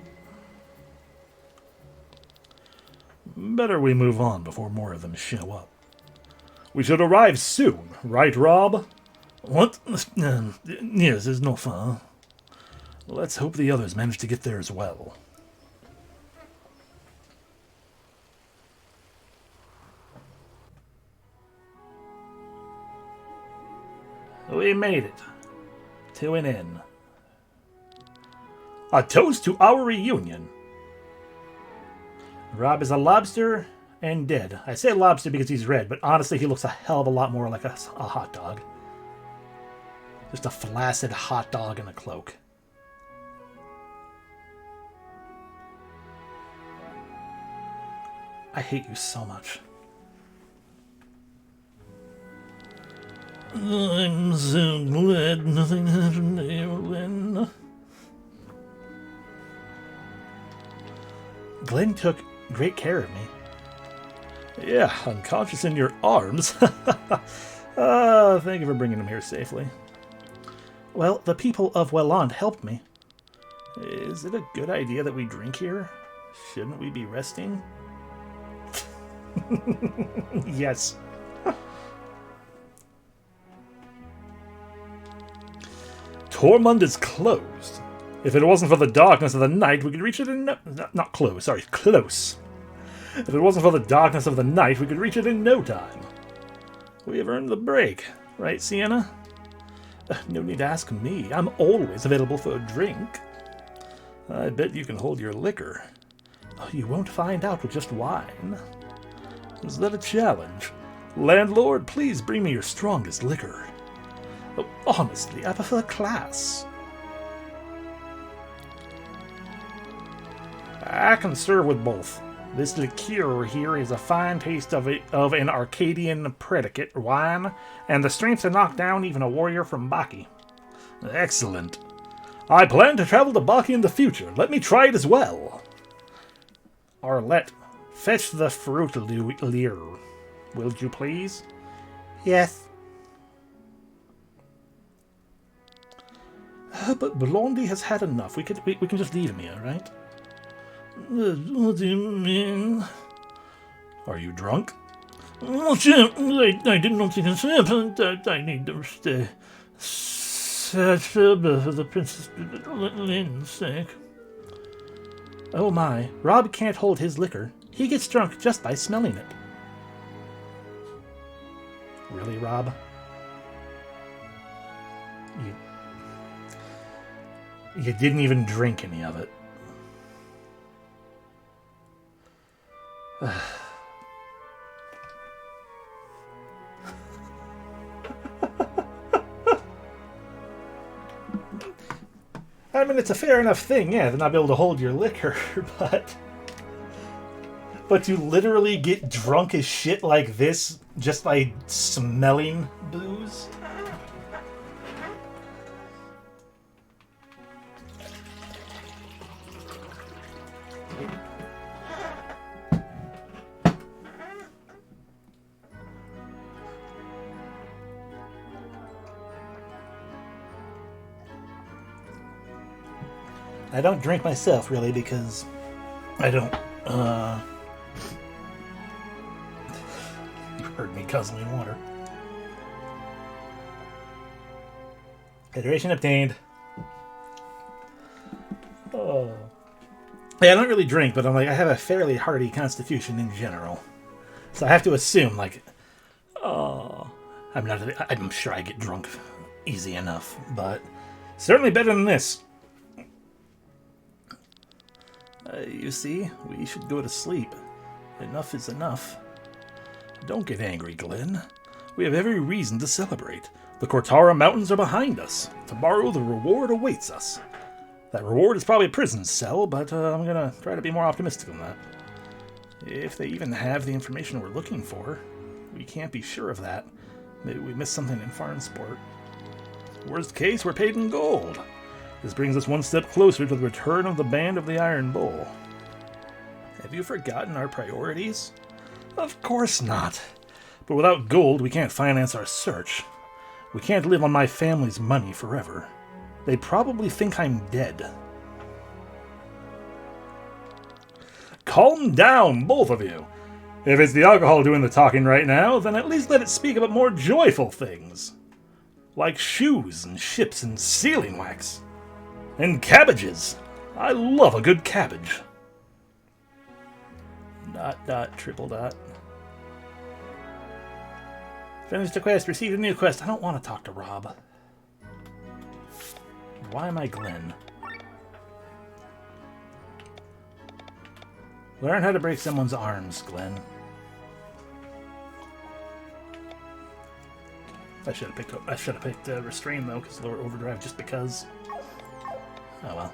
Better we move on before more of them show up. We should arrive soon, right, Rob? What? Yes, it's not far. Let's hope the others manage to get there as well. We made it. To an inn. A toast to our reunion. Rob is a lobster and dead. I say lobster because he's red, but honestly he looks a hell of a lot more like a hot dog. Just a flaccid hot dog in a cloak. I hate you so much. I'm so glad nothing happened to you, Glenn. Glenn took great care of me. Yeah, unconscious in your arms. Thank you for bringing him here safely. Well, the people of Welland helped me. Is it a good idea that we drink here? Shouldn't we be resting? Yes. Tormund is closed. If it wasn't for the darkness of the night, we could reach it in not close, sorry, close. If it wasn't for the darkness of the night, we could reach it in no time. We have earned the break, right, Sienna? No need to ask me. I'm always available for a drink. I bet you can hold your liquor. Oh, you won't find out with just wine. Is that a challenge? Landlord, please bring me your strongest liquor. Oh, honestly, I prefer class. I can serve with both. This liqueur here is a fine taste of an Arcadian predicate wine, and the strength to knock down even a warrior from Baki. Excellent. I plan to travel to Baki in the future. Let me try it as well. Arlette, fetch the fruit lure. Will you please? Yes. But Blondie has had enough. We can just leave him here, right? What do you mean? Are you drunk? I did not even say that I need to stay. For the Princess Lynn's sake. Oh my, Rob can't hold his liquor. He gets drunk just by smelling it. Really, Rob? You didn't even drink any of it. I mean, it's a fair enough thing, yeah, to not be able to hold your liquor, but to literally get drunk as shit like this just by smelling booze? I don't drink myself, really, because I don't, You heard me guzzling water. Hydration obtained. Oh. Yeah, I don't really drink, but I have a fairly hearty constitution in general. So I have to assume, I'm sure I get drunk easy enough, but certainly better than this. You see, we should go to sleep. Enough is enough. Don't get angry, Glenn. We have every reason to celebrate. The Cortara Mountains are behind us. Tomorrow the reward awaits us. That reward is probably a prison cell, but I'm gonna try to be more optimistic than that. If they even have the information we're looking for, we can't be sure of that. Maybe we missed something in Farnsport. Worst case, we're paid in gold. This brings us one step closer to the return of the Band of the Iron Bull. Have you forgotten our priorities? Of course not. But without gold, we can't finance our search. We can't live on my family's money forever. They probably think I'm dead. Calm down, both of you. If it's the alcohol doing the talking right now, then at least let it speak about more joyful things. Like shoes and ships and sealing wax. And cabbages. I love a good cabbage. ... triple dot. Finished a quest, received a new quest. I don't want to talk to Rob. Why am I Glenn? Learn how to break someone's arms, Glenn. I should have picked Restrain though, because lower overdrive just because. Oh well.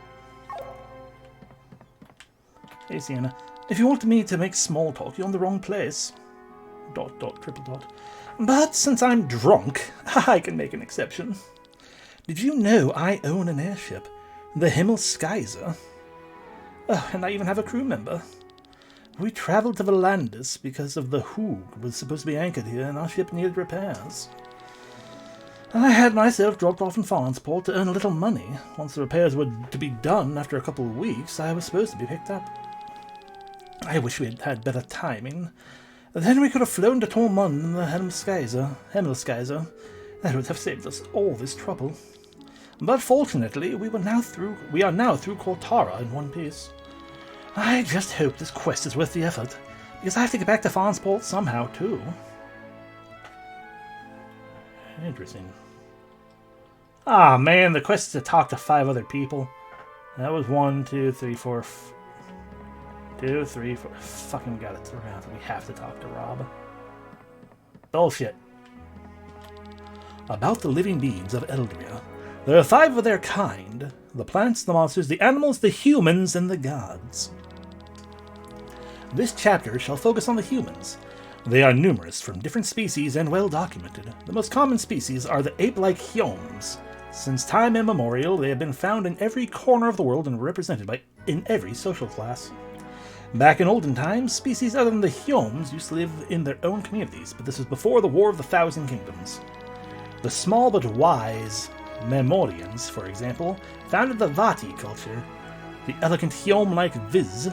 Hey Sienna, if you want me to make small talk, you're in the wrong place. ... triple dot. But since I'm drunk, I can make an exception. Did you know I own an airship? The Himmelskaiser. Oh, and I even have a crew member. We travelled to Volandis because of the Hoog was supposed to be anchored here and our ship needed repairs. I had myself dropped off in Farnsport to earn a little money. Once the repairs were to be done after a couple of weeks, I was supposed to be picked up. I wish we had had better timing. Then we could have flown to Tormund in the Himmelskaiser. That would have saved us all this trouble. But fortunately, we are now through Kortara in one piece. I just hope this quest is worth the effort, because I have to get back to Farnsport somehow too. Interesting. Ah, man, the quest is to talk to 5 other people. That was 1, 2, 3, 4... 2, 3, 4... Fucking got it. We have to talk to Rob. Bullshit. About the living beings of Eldria. There are 5 of their kind. The plants, the monsters, the animals, the humans, and the gods. This chapter shall focus on the humans. They are numerous, from different species, and well documented. The most common species are the ape-like Hyomes. Since time immemorial, they have been found in every corner of the world and represented in every social class. Back in olden times, species other than the Hyomes used to live in their own communities, but this was before the War of the Thousand Kingdoms. The small but wise Memorians, for example, founded the Vati culture. The elegant Hyome-like Viz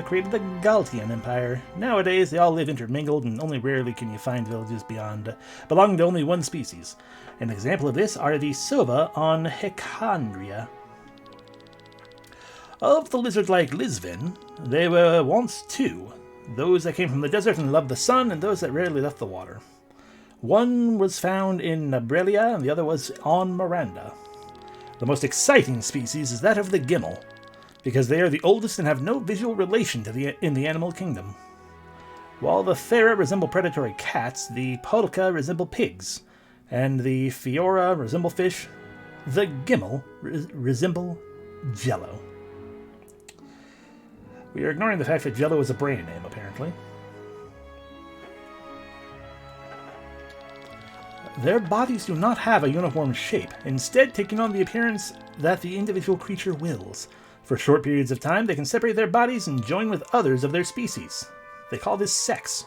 created the Galtian Empire. Nowadays, they all live intermingled, and only rarely can you find villages belonging to only one species. An example of this are the Sova on Hecandria. Of the lizard-like Lisvin, they were once 2. Those that came from the desert and loved the sun, and those that rarely left the water. One was found in Nabrelia, and the other was on Miranda. The most exciting species is that of the Gimmel, because they are the oldest and have no visual relation in the animal kingdom. While the Thera resemble predatory cats, the Polka resemble pigs, and the Fiora resemble fish, the Gimmel resemble Jello. We are ignoring the fact that Jello is a brand name, apparently. Their bodies do not have a uniform shape, instead taking on the appearance that the individual creature wills. For short periods of time, they can separate their bodies and join with others of their species. They call this sex.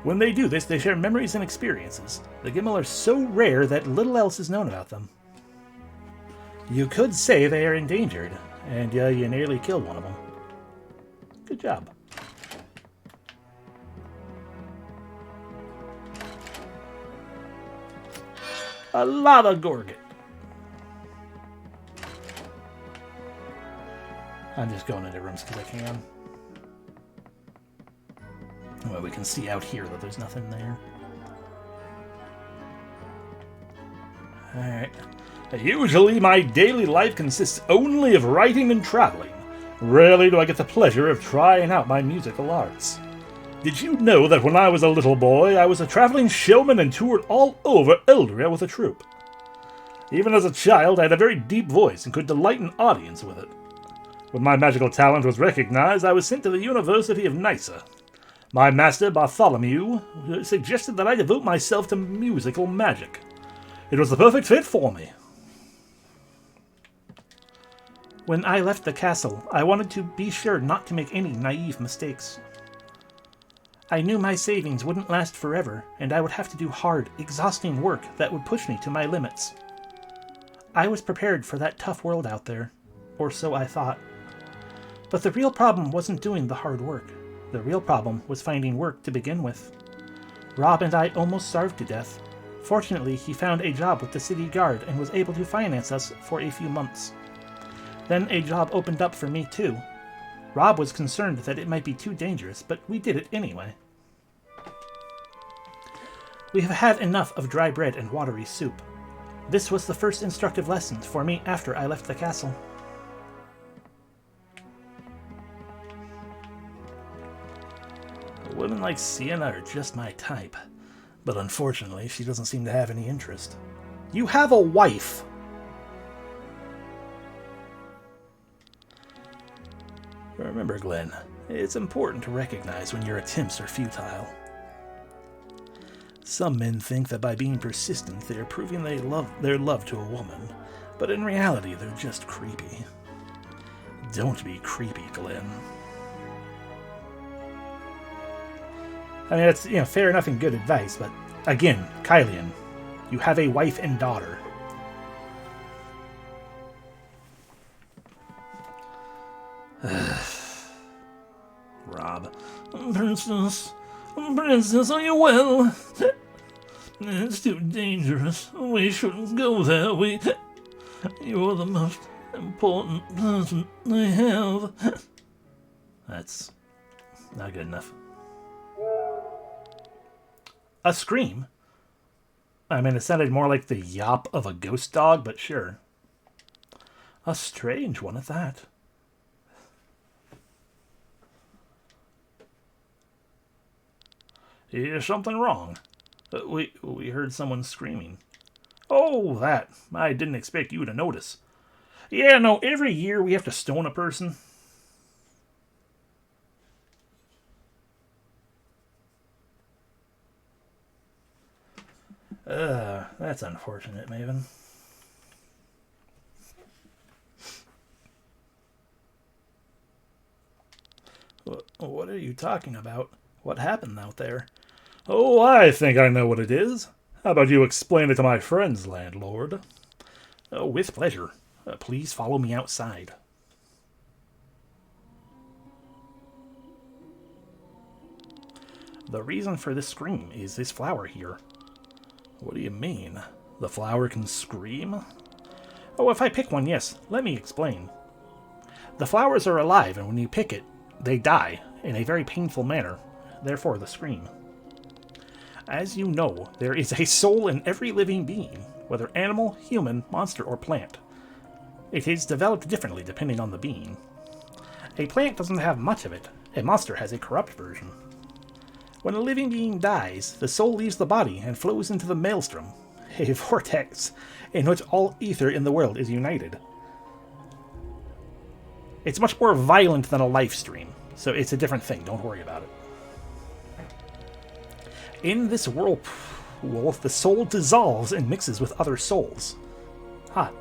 When they do this, they share memories and experiences. The Gimmel are so rare that little else is known about them. You could say they are endangered, and you nearly killed one of them. Good job. A lot of Gorget. I'm just going into rooms because I can. Well, we can see out here that there's nothing there. Alright. Usually my daily life consists only of writing and traveling. Rarely do I get the pleasure of trying out my musical arts. Did you know that when I was a little boy, I was a traveling showman and toured all over Eldria with a troupe? Even as a child, I had a very deep voice and could delight an audience with it. When my magical talent was recognized, I was sent to the University of Nysa. My master, Bartholomew, suggested that I devote myself to musical magic. It was the perfect fit for me. When I left the castle, I wanted to be sure not to make any naive mistakes. I knew my savings wouldn't last forever, and I would have to do hard, exhausting work that would push me to my limits. I was prepared for that tough world out there, or so I thought. But the real problem wasn't doing the hard work. The real problem was finding work to begin with. Rob and I almost starved to death. Fortunately, he found a job with the city guard and was able to finance us for a few months. Then a job opened up for me too. Rob was concerned that it might be too dangerous, but we did it anyway. We have had enough of dry bread and watery soup. This was the first instructive lesson for me after I left the castle. Women like Sienna are just my type. But unfortunately, she doesn't seem to have any interest. You have a wife! Remember, Glenn, it's important to recognize when your attempts are futile. Some men think that by being persistent, they are proving their love to a woman, but in reality, they're just creepy. Don't be creepy, Glenn. I mean, that's, fair enough and good advice, but again, Kylian, you have a wife and daughter. Rob. Princess, are you well? It's too dangerous. We shouldn't go there. You're the most important person I have. That's not good enough. A scream? I mean, it sounded more like the yop of a ghost dog, but sure. A strange one at that. Is something wrong? We heard someone screaming. Oh, that. I didn't expect you to notice. Yeah, no, every year we have to stone a person. That's unfortunate, Maven. What are you talking about? What happened out there? Oh, I think I know what it is. How about you explain it to my friends, landlord? Oh, with pleasure. Please follow me outside. The reason for this scream is this flower here. What do you mean? The flower can scream? Oh, if I pick one, yes. Let me explain. The flowers are alive, and when you pick it, they die in a very painful manner. Therefore, the scream. As you know, there is a soul in every living being, whether animal, human, monster, or plant. It is developed differently depending on the being. A plant doesn't have much of it. A monster has a corrupt version. When a living being dies, the soul leaves the body and flows into the maelstrom, a vortex in which all ether in the world is united. It's much more violent than a life stream, so it's a different thing. Don't worry about it. In this whirlpool, the soul dissolves and mixes with other souls. Hot.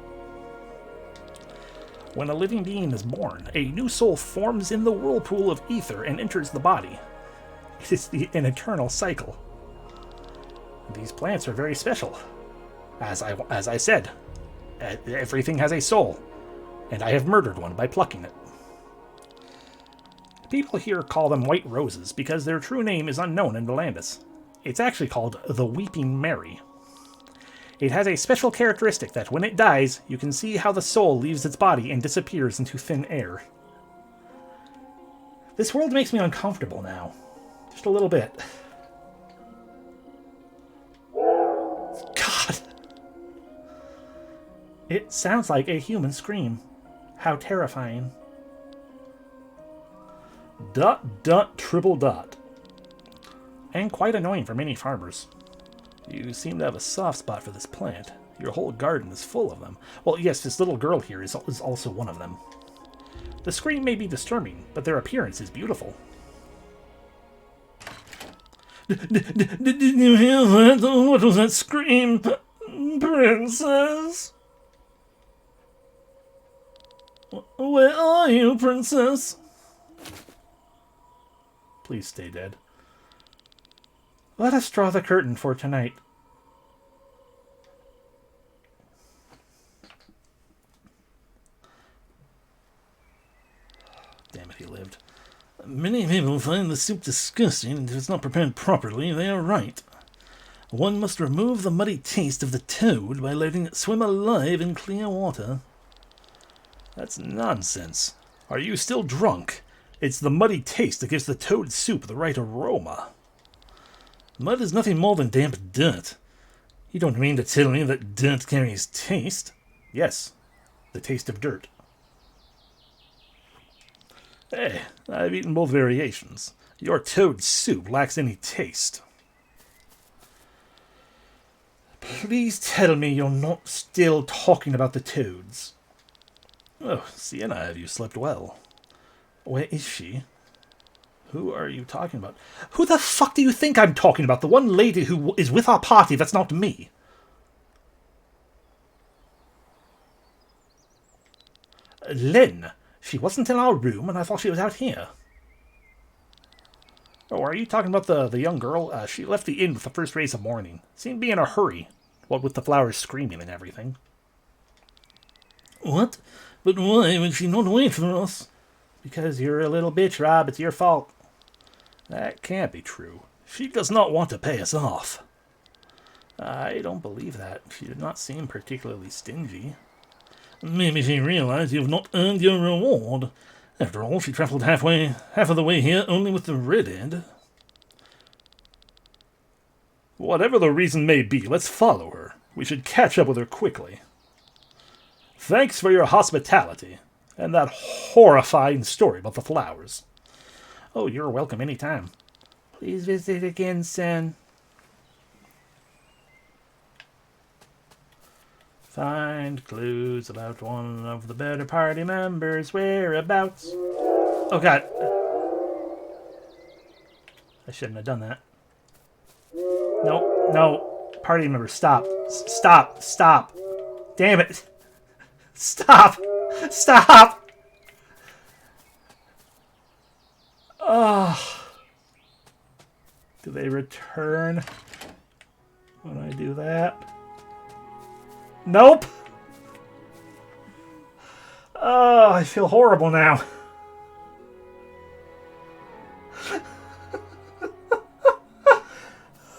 When a living being is born, a new soul forms in the whirlpool of ether and enters the body. It is an eternal cycle. These plants are very special. As I said, everything has a soul, and I have murdered one by plucking it. People here call them white roses because their true name is unknown in Volandis. It's actually called the Weeping Mary. It has a special characteristic that when it dies, you can see how the soul leaves its body and disappears into thin air. This world makes me uncomfortable now. Just a little bit. God. It sounds like a human scream. How terrifying. ... triple dot. And quite annoying for many farmers. You seem to have a soft spot for this plant. Your whole garden is full of them. Well, yes, this little girl here is also one of them. The scream may be disturbing, but their appearance is beautiful. Did you hear that? What was that scream? Princess? Where are you, princess? Please stay dead. Let us draw the curtain for tonight. Damn it, he lived. Many people find the soup disgusting, and if it's not prepared properly, they are right. One must remove the muddy taste of the toad by letting it swim alive in clear water. That's nonsense. Are you still drunk? It's the muddy taste that gives the toad soup the right aroma. Mud is nothing more than damp dirt. You don't mean to tell me that dirt carries taste? Yes, the taste of dirt. Hey, I've eaten both variations. Your toad soup lacks any taste. Please tell me you're not still talking about the toads. Oh, Sienna, have you slept well? Where is she? Who are you talking about? Who the fuck do you think I'm talking about? The one lady who is with our party that's not me. Lynn. She wasn't in our room, and I thought she was out here. Oh, are you talking about the young girl? She left the inn with the first rays of morning. Seemed to be in a hurry. What with the flowers screaming and everything. What? But why would she not wait for us? Because you're a little bitch, Rob. It's your fault. That can't be true. She does not want to pay us off. I don't believe that. She did not seem particularly stingy. Maybe she realized you have not earned your reward. After all, she travelled half of the way here only with the red end. Whatever the reason may be, let's follow her. We should catch up with her quickly. Thanks for your hospitality, and that horrifying story about the flowers. Oh, you're welcome anytime. Please visit again, son. Find clues about one of the better party members' whereabouts. Oh, God. I shouldn't have done that. No, no. Party member, stop. Stop. Stop. Damn it. Stop. Stop. Oh. Do they return when I do that? Nope. Oh, I feel horrible now.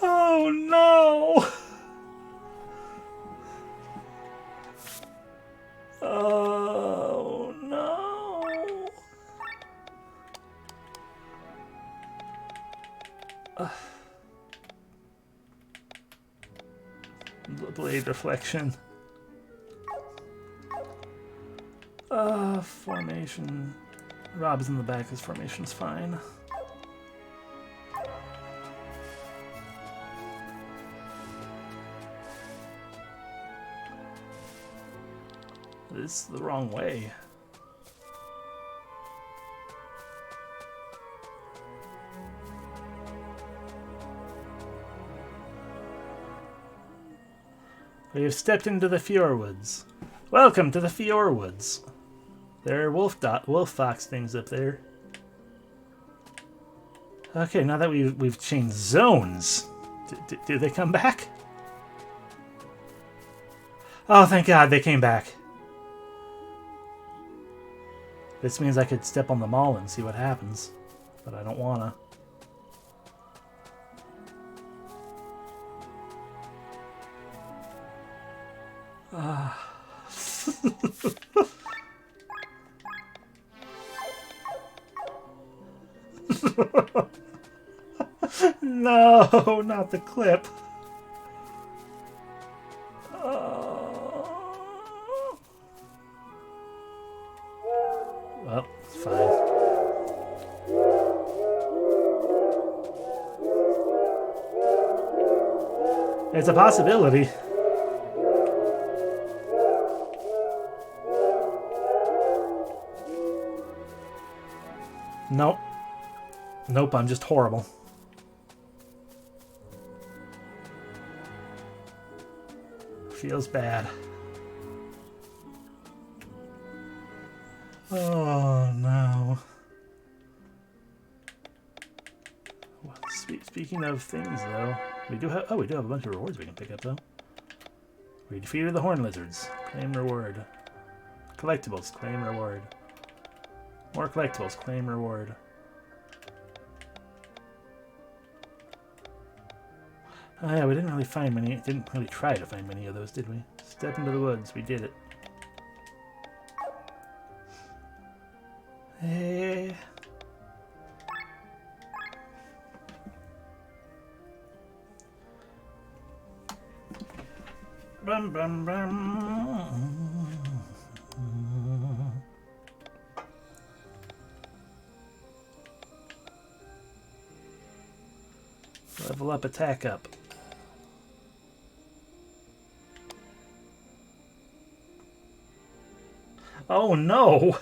Oh no. Oh no. Blade reflection. Formation. Rob's in the back. His formation's fine. This is the wrong way. We have stepped into the Fjordwoods. Welcome to the Fjordwoods. There are wolf fox things up there. Okay, now that we've changed zones, do they come back? Oh, thank God they came back. This means I could step on the mall and see what happens, but I don't wanna. No, not the clip. Well, it's fine. It's a possibility. Nope. Nope, I'm just horrible. Feels bad. Oh no. Well, speaking of things, though, we do have a bunch of rewards we can pick up, though. We defeated the horn lizards. Claim reward. Collectibles. Claim reward. More collectibles. Claim reward. Oh yeah, we didn't really find many. Didn't really try to find many of those, did we? Step into the woods. We did it. Hey. Bum bum bum. Level up, attack up. Oh no!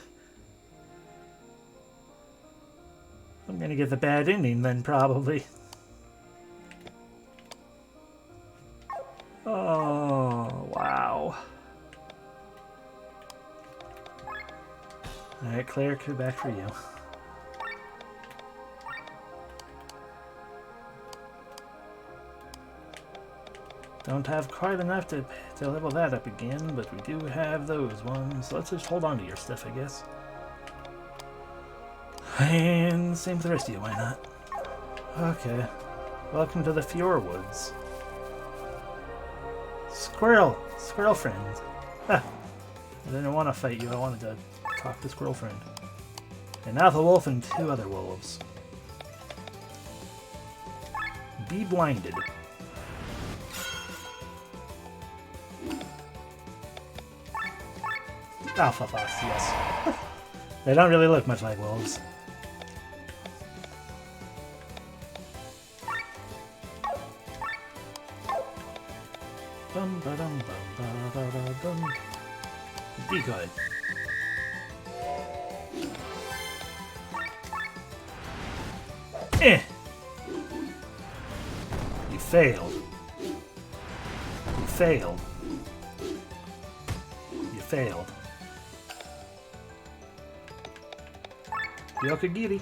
I'm gonna get the bad ending then, probably. Oh, wow. Alright, Claire, come back for you. Don't have quite enough to level that up again, but we do have those ones. So let's just hold on to your stuff, I guess. And same with the rest of you, why not? Okay. Welcome to the Fjord Woods. Squirrel! Squirrel friend. Ha! I didn't want to fight you, I wanted to talk to Squirrel friend. And now the wolf and 2 other wolves. Be blinded. Alpha Fox, yes. They don't really look much like wolves. Bum ba dum bum ba da da dum. Decoy. Eh! You failed. You failed. You failed. Yokagiri.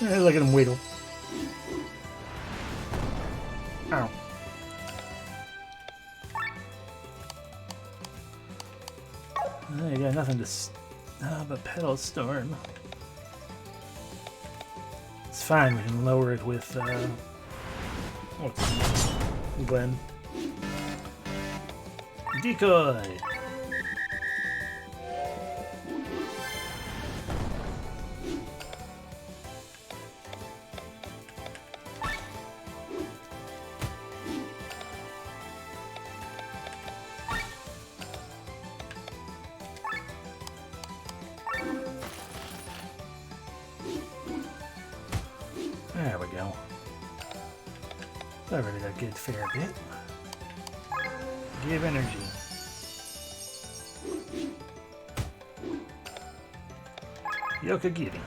Look at him wiggle. Ow. I got nothing to... but Pedal Storm. It's fine, we can lower it with, what's his name? Glenn. Decoy! There we go. Covered a good fair bit. Give energy. Yokagiri.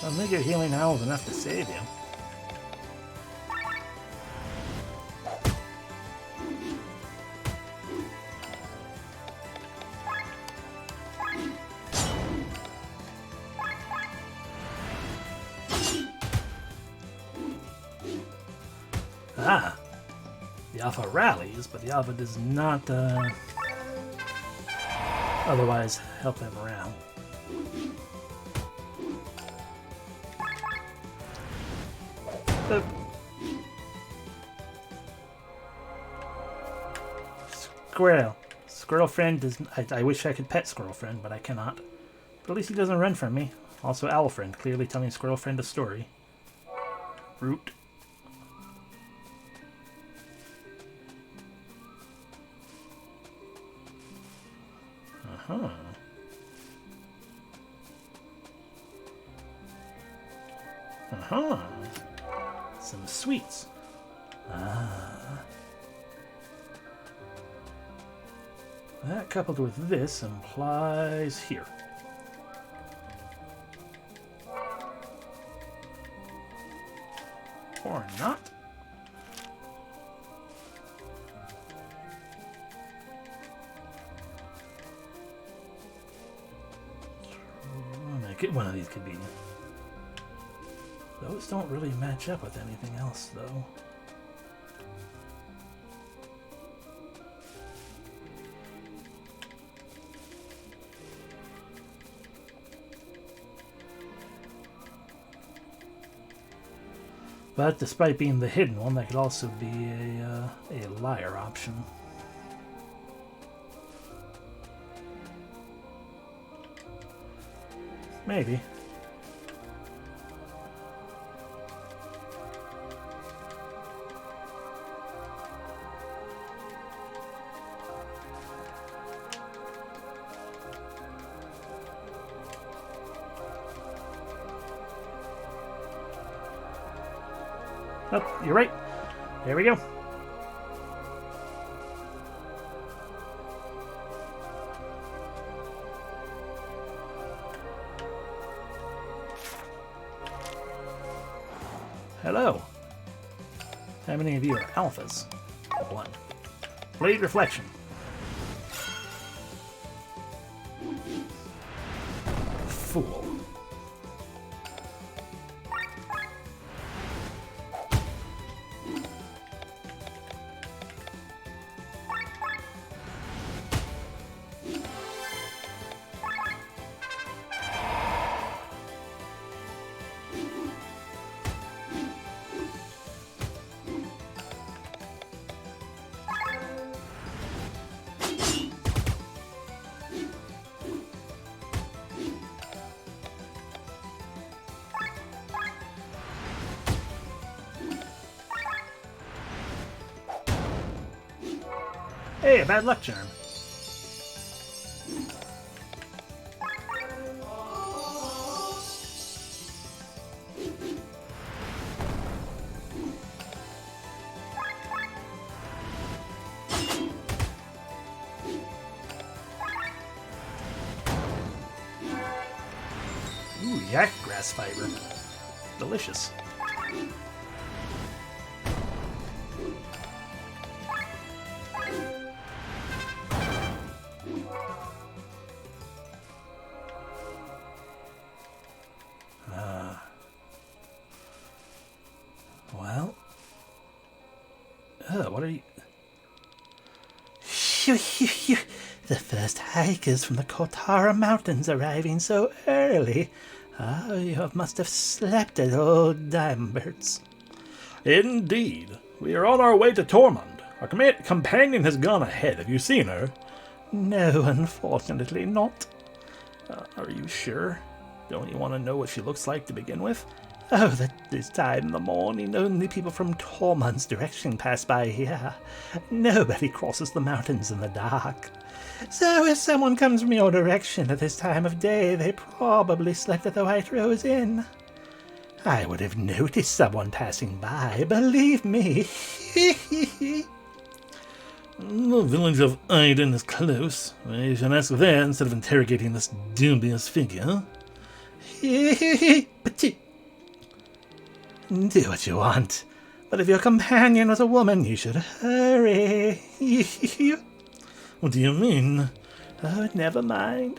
I think your healing howl is enough to save you. Ah, the Alpha rallies, but the Alpha does not otherwise help them around. Squirrel. Squirrel friend does. I wish I could pet Squirrel friend, but I cannot. But at least he doesn't run from me. Also, Owl friend, clearly telling Squirrel friend a story. Root. Uh-huh. Uh-huh. Some sweets. Ah. That coupled with this implies here. Or not. One of these could be. Those don't really match up with anything else, though. But despite being the hidden one, that could also be a liar option. Maybe. Oh, you're right. There we go. Hello. How many of you are alphas? 1. Blade reflection. Fool. Hey, a bad luck charm. Ooh, yak grass fiber. Delicious. Well. What are you... Phew, phew, phew. The first hikers from the Kotara Mountains arriving so early. Oh, you must have slept at old Dimbert's. Indeed. We are on our way to Tormund. Our companion has gone ahead. Have you seen her? No, unfortunately not. Are you sure? Don't you want to know what she looks like to begin with? Oh, at this time in the morning, only people from Tormund's direction pass by here. Nobody crosses the mountains in the dark. So if someone comes from your direction at this time of day, they probably slept at the White Rose Inn. I would have noticed someone passing by, believe me. The village of Aiden is close. We should ask there instead of interrogating this dubious figure. Do what you want, but if your companion was a woman, you should hurry. What do you mean? Oh, never mind,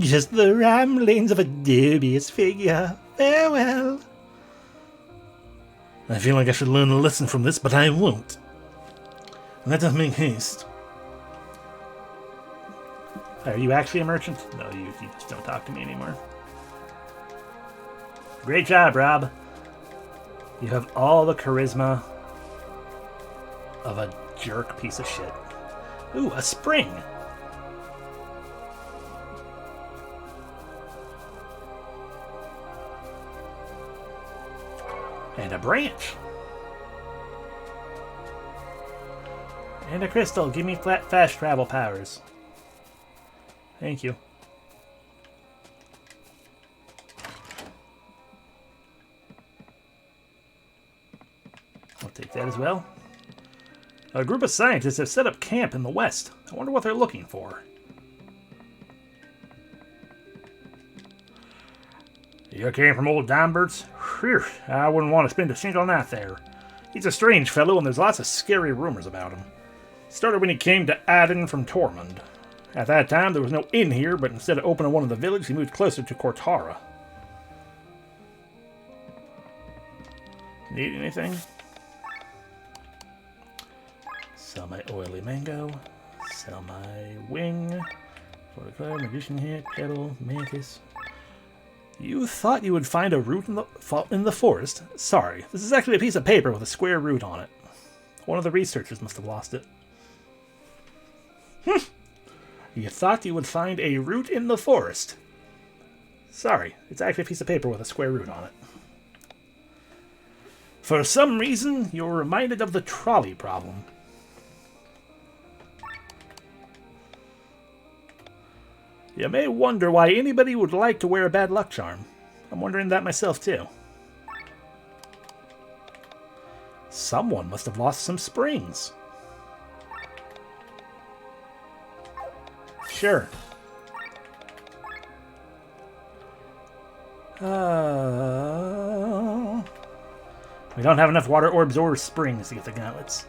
just the ramblings of a dubious figure. Farewell. I feel like I should learn a lesson from this, but I won't. Let us make haste. Are you actually a merchant? No, you just don't talk to me anymore. Great job, Rob. You have all the charisma of a jerk piece of shit. Ooh, a spring. And a branch. And a crystal. Give me fast travel powers. Thank you. I'll take that as well. A group of scientists have set up camp in the west. I wonder what they're looking for. You came from old Dombert's? Phew, I wouldn't want to spend a single night there. He's a strange fellow, and there's lots of scary rumors about him. Started when he came to Aden from Tormund. At that time, there was no inn here, but instead of opening one in the village, he moved closer to Kortara. Need anything? Sell my oily mango. Sell my wing. Fortified, magician hit, kettle, mantis. You thought you would find a root in the forest? Sorry, this is actually a piece of paper with a square root on it. One of the researchers must have lost it. You thought you would find a root in the forest? Sorry, it's actually a piece of paper with a square root on it. For some reason, you're reminded of the trolley problem. You may wonder why anybody would like to wear a bad luck charm. I'm wondering that myself, too. Someone must have lost some springs. Sure. We don't have enough water orbs or springs to get the gauntlets.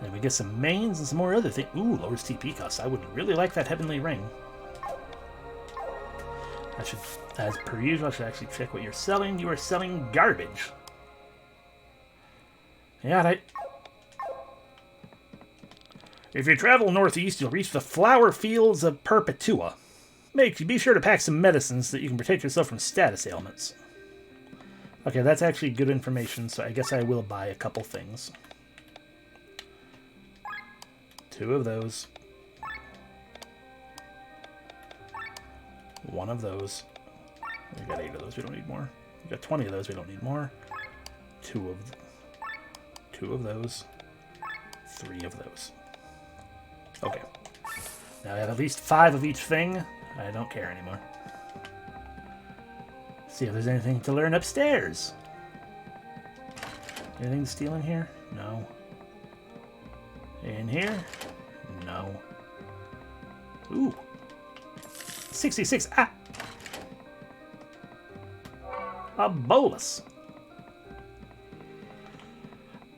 And we get some mains and some more other things. Ooh, lowers TP costs. I would really like that heavenly ring. I should, as per usual, I should actually check what you're selling. You are selling garbage. Yeah, right. If you travel northeast, you'll reach the flower fields of Perpetua. Be sure to pack some medicines so that you can protect yourself from status ailments. Okay, that's actually good information, so I guess I will buy a couple things. 2 of those. 1 of those. We got 8 of those, we don't need more. We got 20 of those, we don't need more. 2 of those. 3 of those. Okay. Now I have at least 5 of each thing. I don't care anymore. See if there's anything to learn upstairs. Anything to steal in here? No. In here? No. Ooh. 66. Ah! A bolus.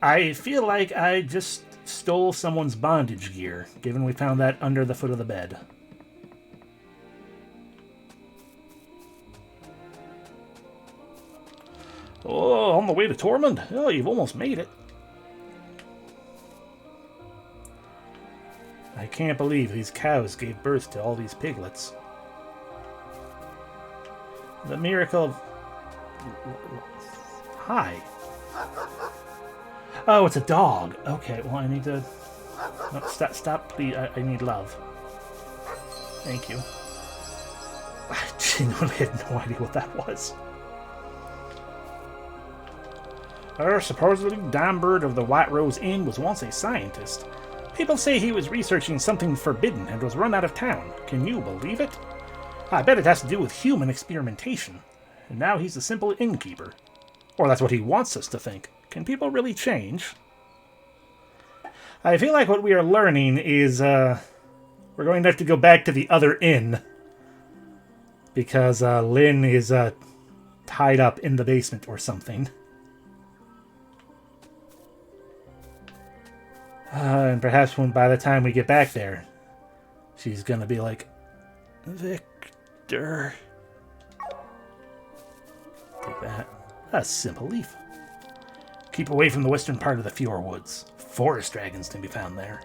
I feel like I just stole someone's bondage gear, given we found that under the foot of the bed. Oh, on the way to Tormund? Oh, you've almost made it. I can't believe these cows gave birth to all these piglets. The miracle of... Hi. Oh, it's a dog. Okay, well, I need to... No, stop, please. I need love. Thank you. I genuinely had no idea what that was. Supposedly, Dombird of the White Rose Inn was once a scientist. People say he was researching something forbidden and was run out of town. Can you believe it? I bet it has to do with human experimentation. And now he's a simple innkeeper. Or that's what he wants us to think. Can people really change? I feel like what we are learning is, we're going to have to go back to the other inn. Because, Lynn is, tied up in the basement or something. And perhaps by the time we get back there, she's gonna be like, Victor. Take that. A simple leaf. Keep away from the western part of the Fjord Woods. Forest dragons can be found there.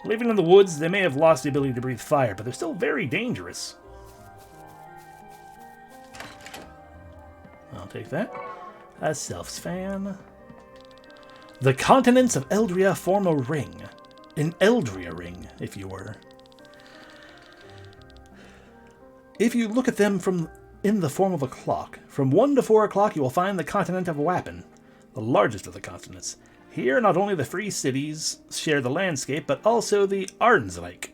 Living in the woods, they may have lost the ability to breathe fire, but they're still very dangerous. I'll take that. A Self's fan. The continents of Eldria form a ring. An Eldria ring, if you were. If you look at them in the form of a clock, from 1 to 4 o'clock you will find the continent of Wappen, the largest of the continents. Here, not only the free cities share the landscape, but also the Ardensreich,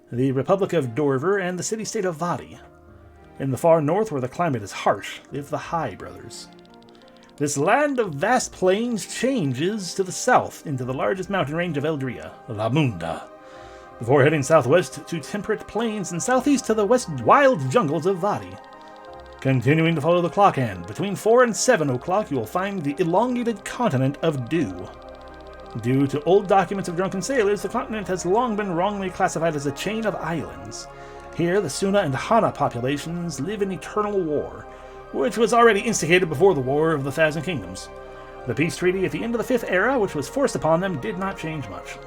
the Republic of Dorver, and the city-state of Vadi. In the far north, where the climate is harsh, live the High Brothers. This land of vast plains changes to the south into the largest mountain range of Eldria, La Munda, before heading southwest to temperate plains and southeast to the wild jungles of Vadi. Continuing to follow the clock hand, between 4 and 7 o'clock you will find the elongated continent of Dew. Due to old documents of drunken sailors, the continent has long been wrongly classified as a chain of islands. Here, the Suna and Hana populations live in eternal war, which was already instigated before the War of the Thousand Kingdoms. The peace treaty at the end of the 5th era, which was forced upon them, did not change much.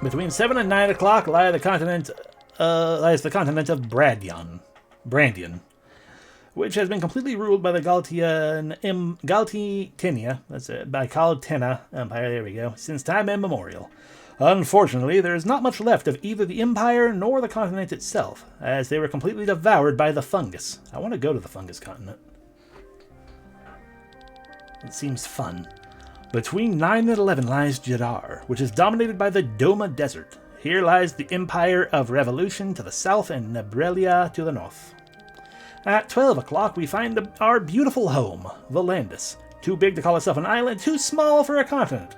Between 7 and 9 o'clock lie the continent lies the continent of Brandian, which has been completely ruled by the Galtinian, that's it, by Galtena Empire, there we go, since time immemorial. Unfortunately, there is not much left of either the empire nor the continent itself, as they were completely devoured by the fungus. I want to go to the fungus continent. It seems fun. Between 9 and 11 lies Jadar, which is dominated by the Doma Desert. Here lies the Empire of Revolution to the south and Nebrelia to the north. At 12 o'clock, we find our beautiful home, Volandis. Too big to call itself an island, too small for a continent.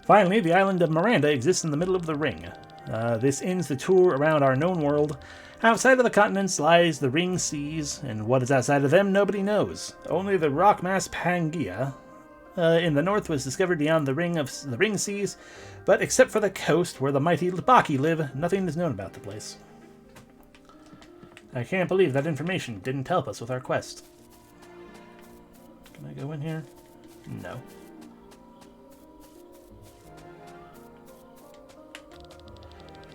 Finally, the island of Miranda exists in the middle of the ring. This ends the tour around our known world. Outside of the continents lies the ring seas, and what is outside of them nobody knows. Only the rock mass Pangaea in the north was discovered beyond the ring seas, but except for the coast where the mighty Baki live, nothing is known about the place. I can't believe that information didn't help us with our quest. Can I go in here? No.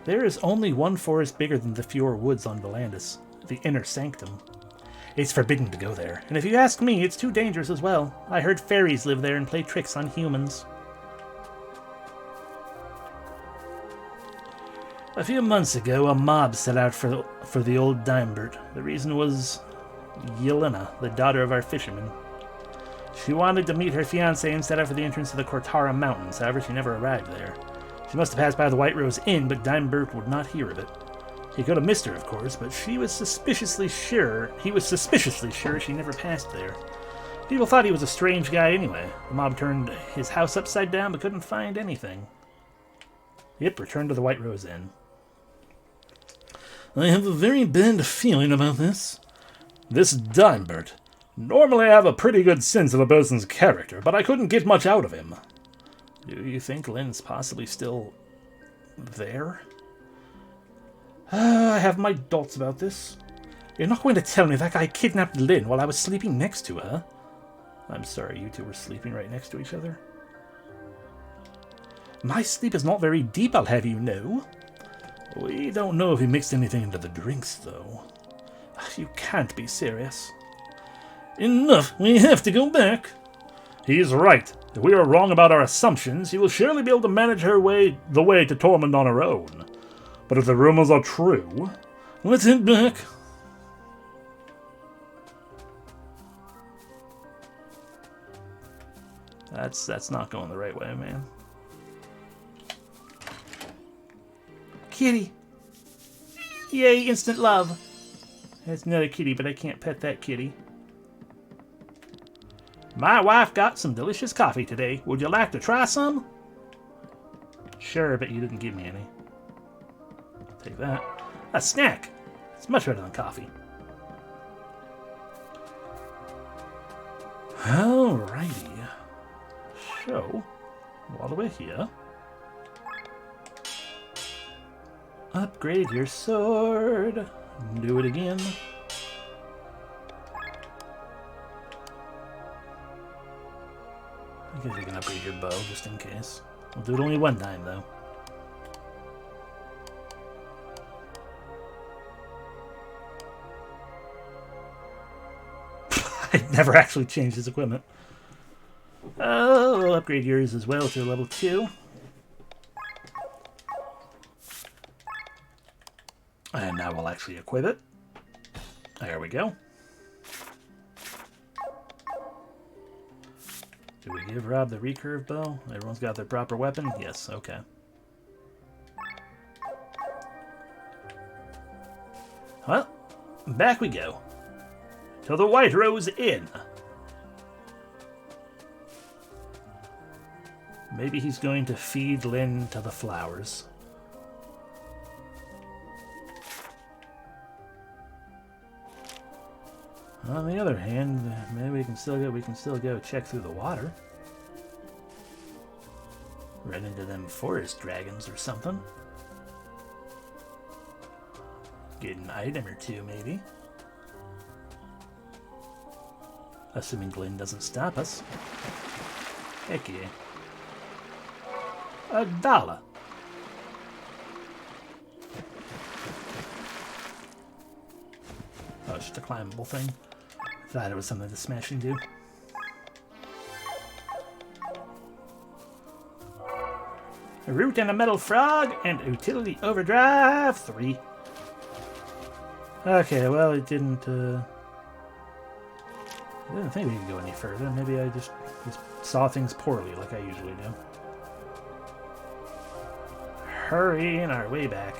There is only one forest bigger than the Fjord Woods on Volandis, the Inner Sanctum. It's forbidden to go there, and if you ask me, it's too dangerous as well. I heard fairies live there and play tricks on humans. A few months ago, a mob set out for the old Dimebert. The reason was Yelena, the daughter of our fisherman. She wanted to meet her fiancé and set out for the entrance to the Cortara Mountains, however she never arrived there. She must have passed by the White Rose Inn, but Dimebert would not hear of it. He could have missed her, of course, but he was suspiciously sure she never passed there. People thought he was a strange guy anyway. The mob turned his house upside down, but couldn't find anything. Yep, returned to the White Rose Inn. I have a very bad feeling about this. This Dimebert. Normally I have a pretty good sense of a person's character, but I couldn't get much out of him. Do you think Lynn's possibly still there? I have my doubts about this. You're not going to tell me that guy kidnapped Lynn while I was sleeping next to her? I'm sorry, you two were sleeping right next to each other. My sleep is not very deep, I'll have you know. We don't know if he mixed anything into the drinks, though. You can't be serious. Enough, we have to go back. He's right. If we are wrong about our assumptions, she will surely be able to manage the way to Tormund on her own. But if the rumors are true, let's head back. That's not going the right way, man. Kitty! Yay, instant love! That's another kitty, but I can't pet that kitty. My wife got some delicious coffee today. Would you like to try some? Sure, but you didn't give me any. Take that. A snack! It's much better than coffee. Alrighty. So, while we're here, upgrade your sword. Do it again. I guess you can upgrade your bow just in case. We'll do it only one time though. I never actually changed his equipment. Oh, we'll upgrade yours as well to level 2. And now we'll actually equip it. There we go. Do we give Rob the recurve bow? Everyone's got their proper weapon? Yes, okay. Well, back we go. To the White Rose Inn. Maybe he's going to feed Lynn to the flowers. On the other hand, maybe we can still go check through the water. Run into them forest dragons or something. Get an item or two, maybe. Assuming Glenn doesn't stop us. Heck yeah. $1. it's just a climbable thing. I thought it was something to smash and do. A root and a metal frog and utility overdrive 3. Okay, well, it didn't. I didn't think we could go any further. Maybe I just saw things poorly, like I usually do. Hurrying our way back.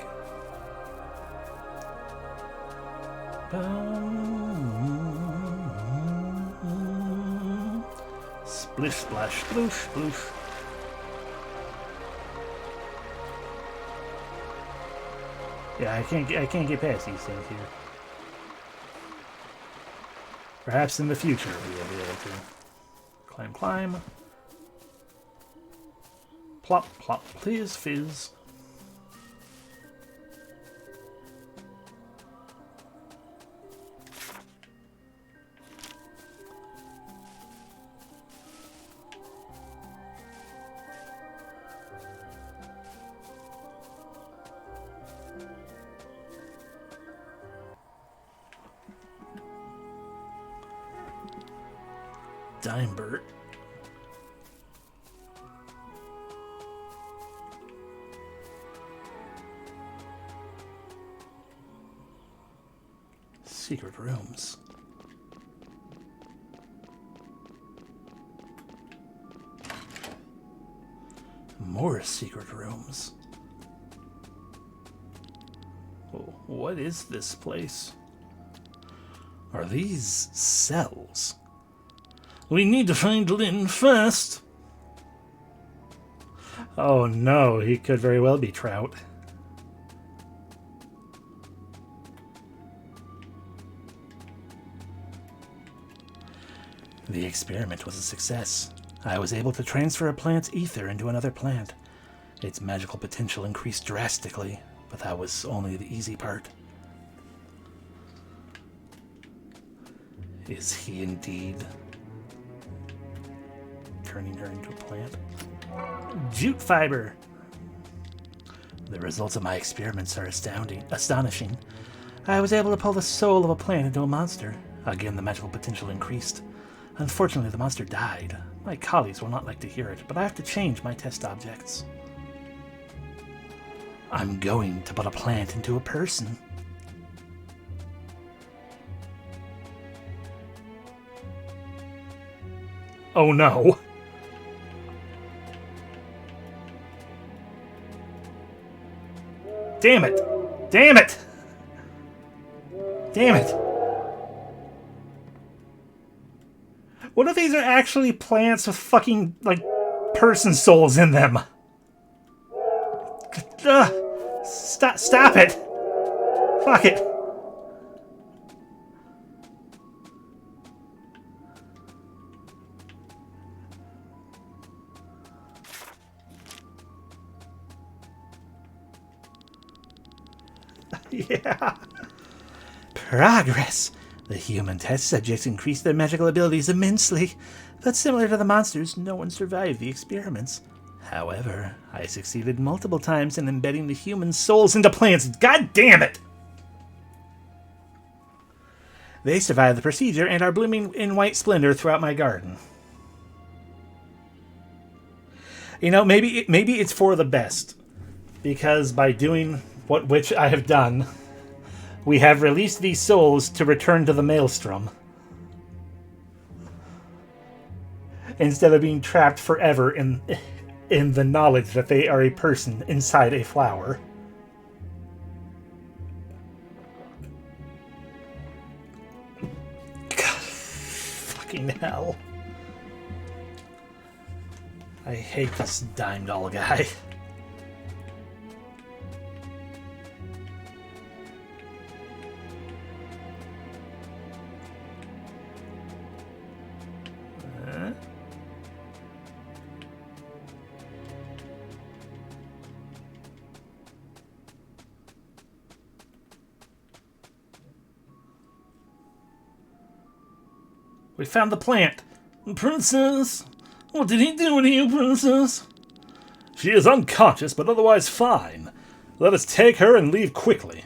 Splish, splash, sploosh, sploosh. Yeah, I can't get past these things here. Perhaps in the future we'll be able to climb, climb. Plop, plop, please, fizz. Dimebert. Secret rooms. More secret rooms. Oh, what is this place? Are these cells? We need to find Lynn first. Oh no, he could very well be Trout. The experiment was a success. I was able to transfer a plant's ether into another plant. Its magical potential increased drastically, but that was only the easy part. Is he indeed turning her into a plant? Jute fiber! The results of my experiments are astonishing. I was able to pull the soul of a plant into a monster. Again, the magical potential increased. Unfortunately, the monster died. My colleagues will not like to hear it, but I have to change my test objects. I'm going to put a plant into a person. Oh no! Damn it! Damn it! Damn it! What if these are actually plants with fucking, like, person souls in them? Stop it! Fuck it! Yeah. Progress. The human test subjects increased their magical abilities immensely, but similar to the monsters, no one survived the experiments. However, I succeeded multiple times in embedding the human souls into plants. God damn it! They survived the procedure and are blooming in white splendor throughout my garden. You know, maybe it's for the best, because by doing which I have done, we have released these souls to return to the maelstrom, instead of being trapped forever in the knowledge that they are a person inside a flower. God, fucking hell. I hate this dime doll guy. We found the plant. Princess! What did he do to you, Princess? She is unconscious, but otherwise fine. Let us take her and leave quickly.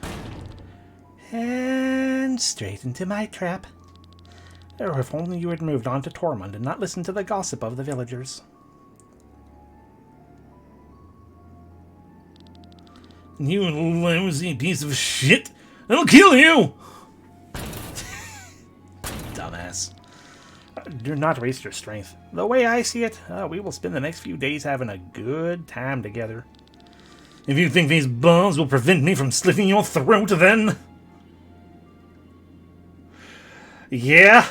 And fallen straight into my trap. Oh, if only you had moved on to Tormund and not listened to the gossip of the villagers. You lousy piece of shit! I'll kill you! Dumbass. Do not waste your strength. The way I see it, we will spend the next few days having a good time together. If you think these balls will prevent me from slitting your throat, then... Yeah.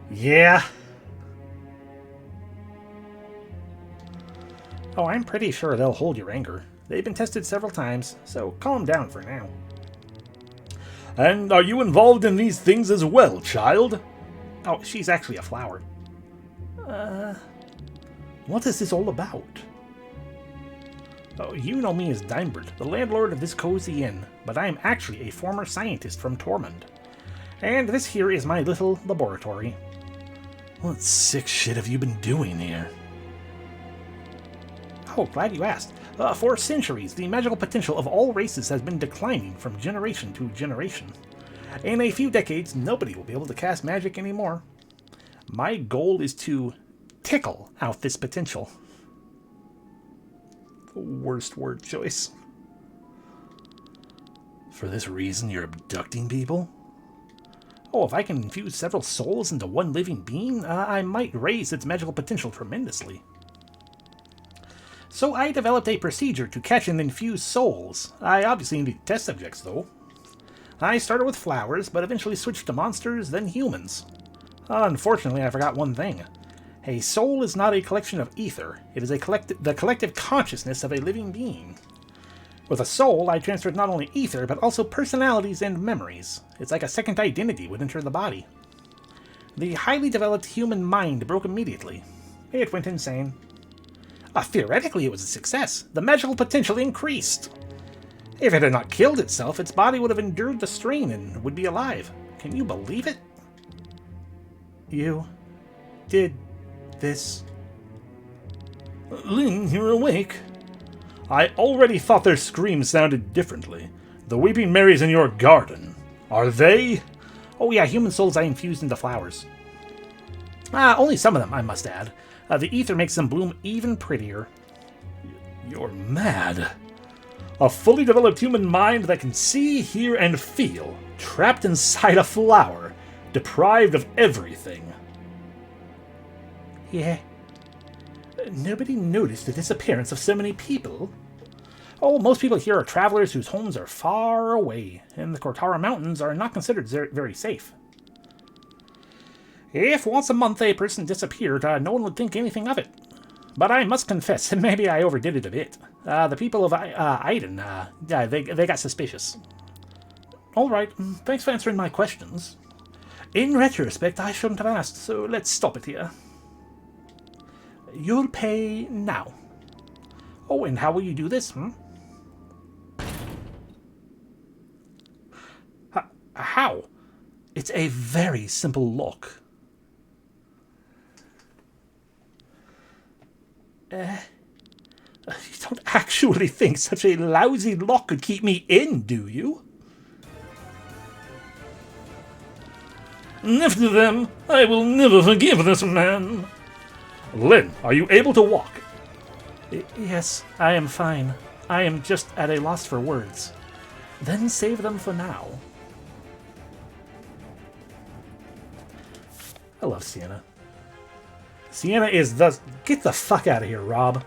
Yeah. Oh, I'm pretty sure they'll hold your anger. They've been tested several times, so calm down for now. And are you involved in these things as well, child? Oh, she's actually a flower. What is this all about? Oh, you know me as Dimebert, the landlord of this cozy inn, but I am actually a former scientist from Tormund. And this here is my little laboratory. What sick shit have you been doing here? Oh, glad you asked. For centuries, the magical potential of all races has been declining from generation to generation. In a few decades, nobody will be able to cast magic anymore. My goal is to tickle out this potential. Worst word choice. For this reason, you're abducting people? Oh, if I can infuse several souls into one living being, I might raise its magical potential tremendously. So I developed a procedure to catch and infuse souls. I obviously need test subjects, though. I started with flowers, but eventually switched to monsters, then humans. Unfortunately, I forgot one thing. A soul is not a collection of ether. It is the collective consciousness of a living being. With a soul, I transferred not only ether, but also personalities and memories. It's like a second identity would enter the body. The highly developed human mind broke immediately. It went insane. Theoretically, it was a success. The magical potential increased. If it had not killed itself, its body would have endured the strain and would be alive. Can you believe it? You did this. Lynn, you're awake. I already thought their screams sounded differently. The Weeping Marys in your garden. Are they? Oh yeah, human souls I infused into flowers. Only some of them, I must add. The ether makes them bloom even prettier. You're mad. A fully developed human mind that can see, hear, and feel, trapped inside a flower, deprived of everything. Yeah. Nobody noticed the disappearance of so many people. Oh, most people here are travelers whose homes are far away, and the Cortara Mountains are not considered very safe. If once a month a person disappeared, no one would think anything of it. But I must confess, maybe I overdid it a bit. The people of Aiden, they got suspicious. Alright, thanks for answering my questions. In retrospect, I shouldn't have asked, so let's stop it here. You'll pay now. Oh, and how will you do this, How? It's a very simple lock. You don't actually think such a lousy lock could keep me in, do you? Left to them, I will never forgive this man. Lynn, are you able to walk? Yes, I am fine. I am just at a loss for words. Then save them for now. I love Sienna. Sienna is the... Get the fuck out of here, Rob.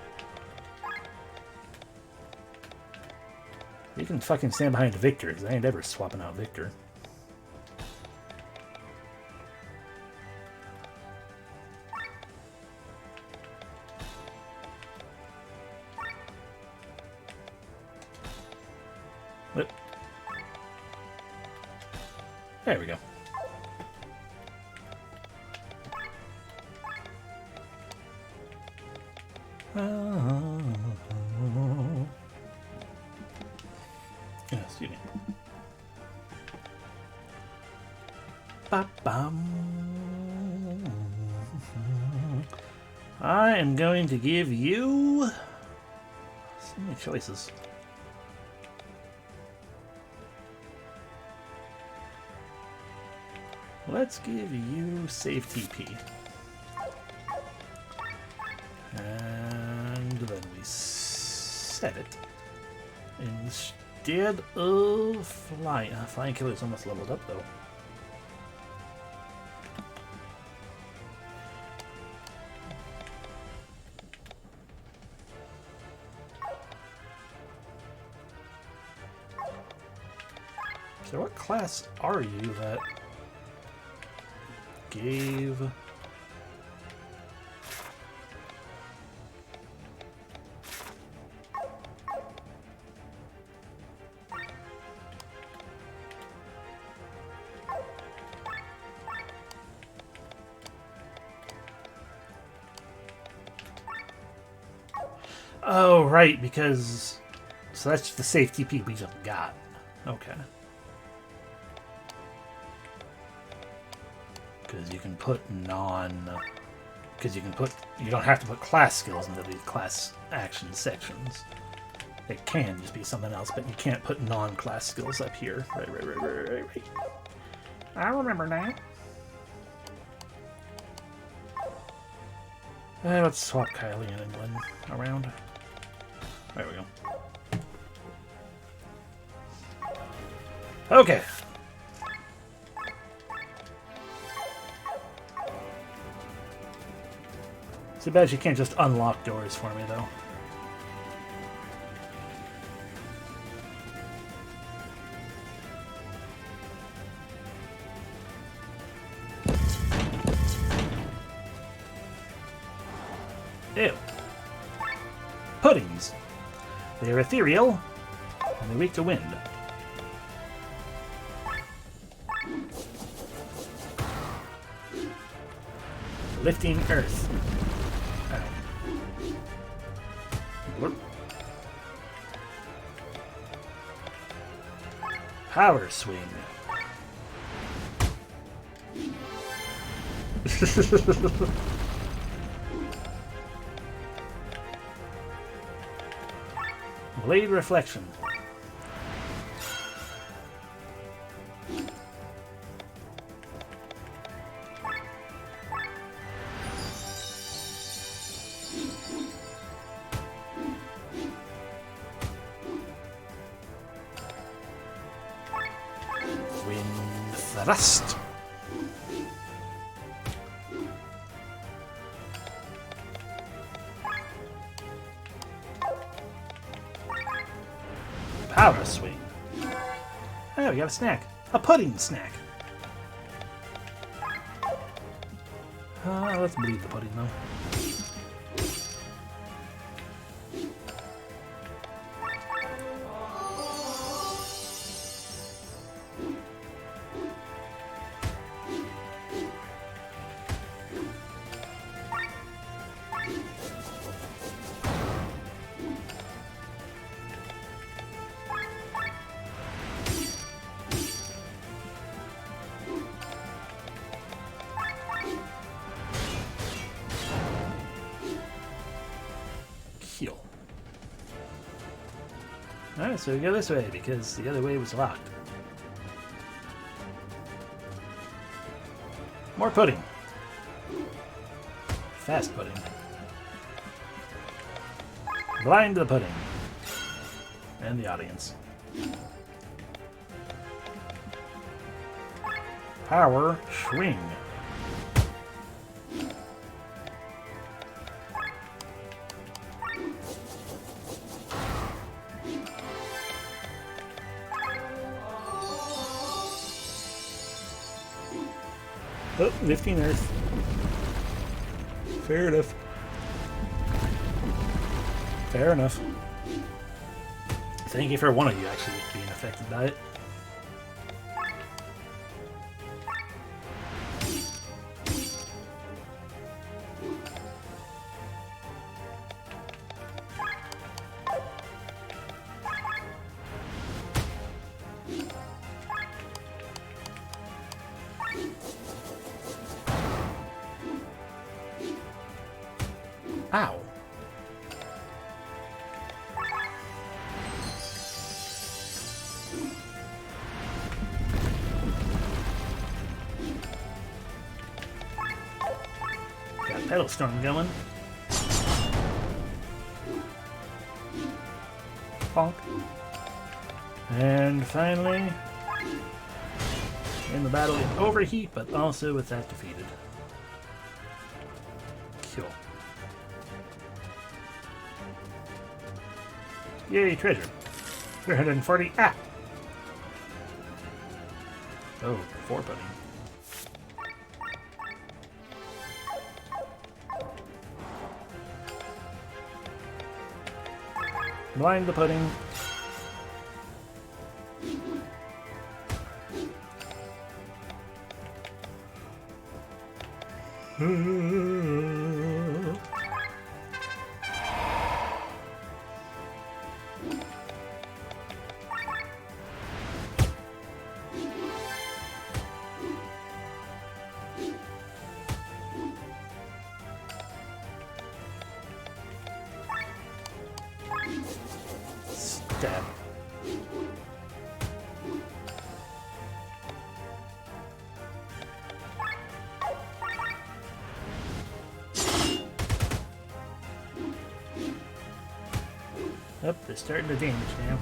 You can fucking stand behind Victor, because I ain't ever swapping out Victor. There we go. Excuse me. I am going to give you so many choices. let's give you save TP. And then we set it. Instead of flying. Flying Killer's almost leveled up though. So what class are you that gave... Oh, right, because... So that's the safe TP we just got. Okay. Because you can put Because you can put... You don't have to put class skills into these class action sections. It can just be something else, but you can't put non-class skills up here. Right. I remember now. Let's swap Kylie and England around. There we go. Okay. Too bad you can't just unlock doors for me, though. Ew. Puddings. They are ethereal, and they're weak to wind. Lifting earth. Power swing. Blade reflection. Wind thrust. Power swing. Oh, we got a snack. A pudding snack. Let's bleed the pudding, though. Heal. Alright, so we go this way because the other way was locked. More pudding. Fast pudding. Blind the pudding. And the audience. Power swing. Oh, lifting earth. Fair enough. Fair enough. Thank you for one of you actually being affected by it. Ow. Got Pedal Storm going. Bonk. And finally, in the battle in Overheat, but also with that defeated. Cool. Yay, treasure. 340. Ah! Oh, 4 pudding. Blind the pudding. Stab. Oh, they're starting to damage now.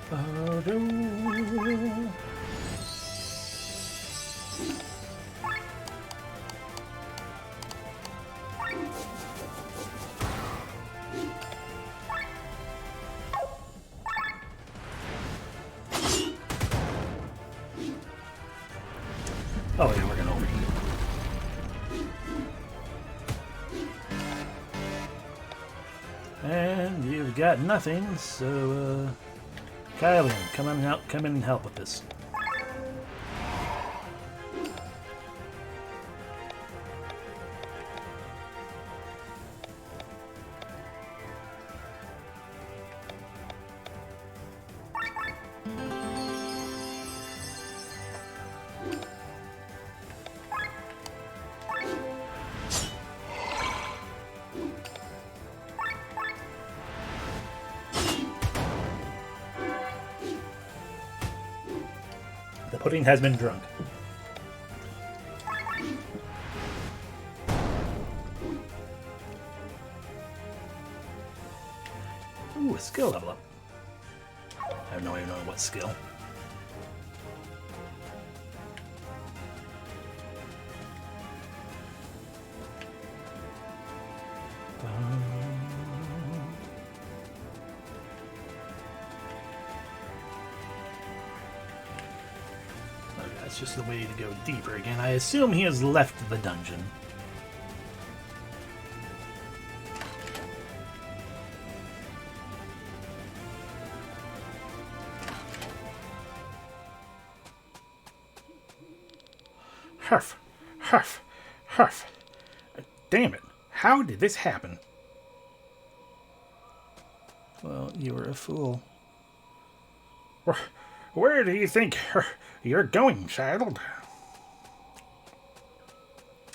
Oh no! Oh yeah, we're gonna overheat. And you've got nothing, so Kylian, come in and help with this. The pudding has been drunk. Ooh, a skill level up. I have no idea what skill. That's just the way to go deeper again. I assume he has left the dungeon. Huff, huff, huff. Damn it. How did this happen? Well, you were a fool. Where do you think you're going, child?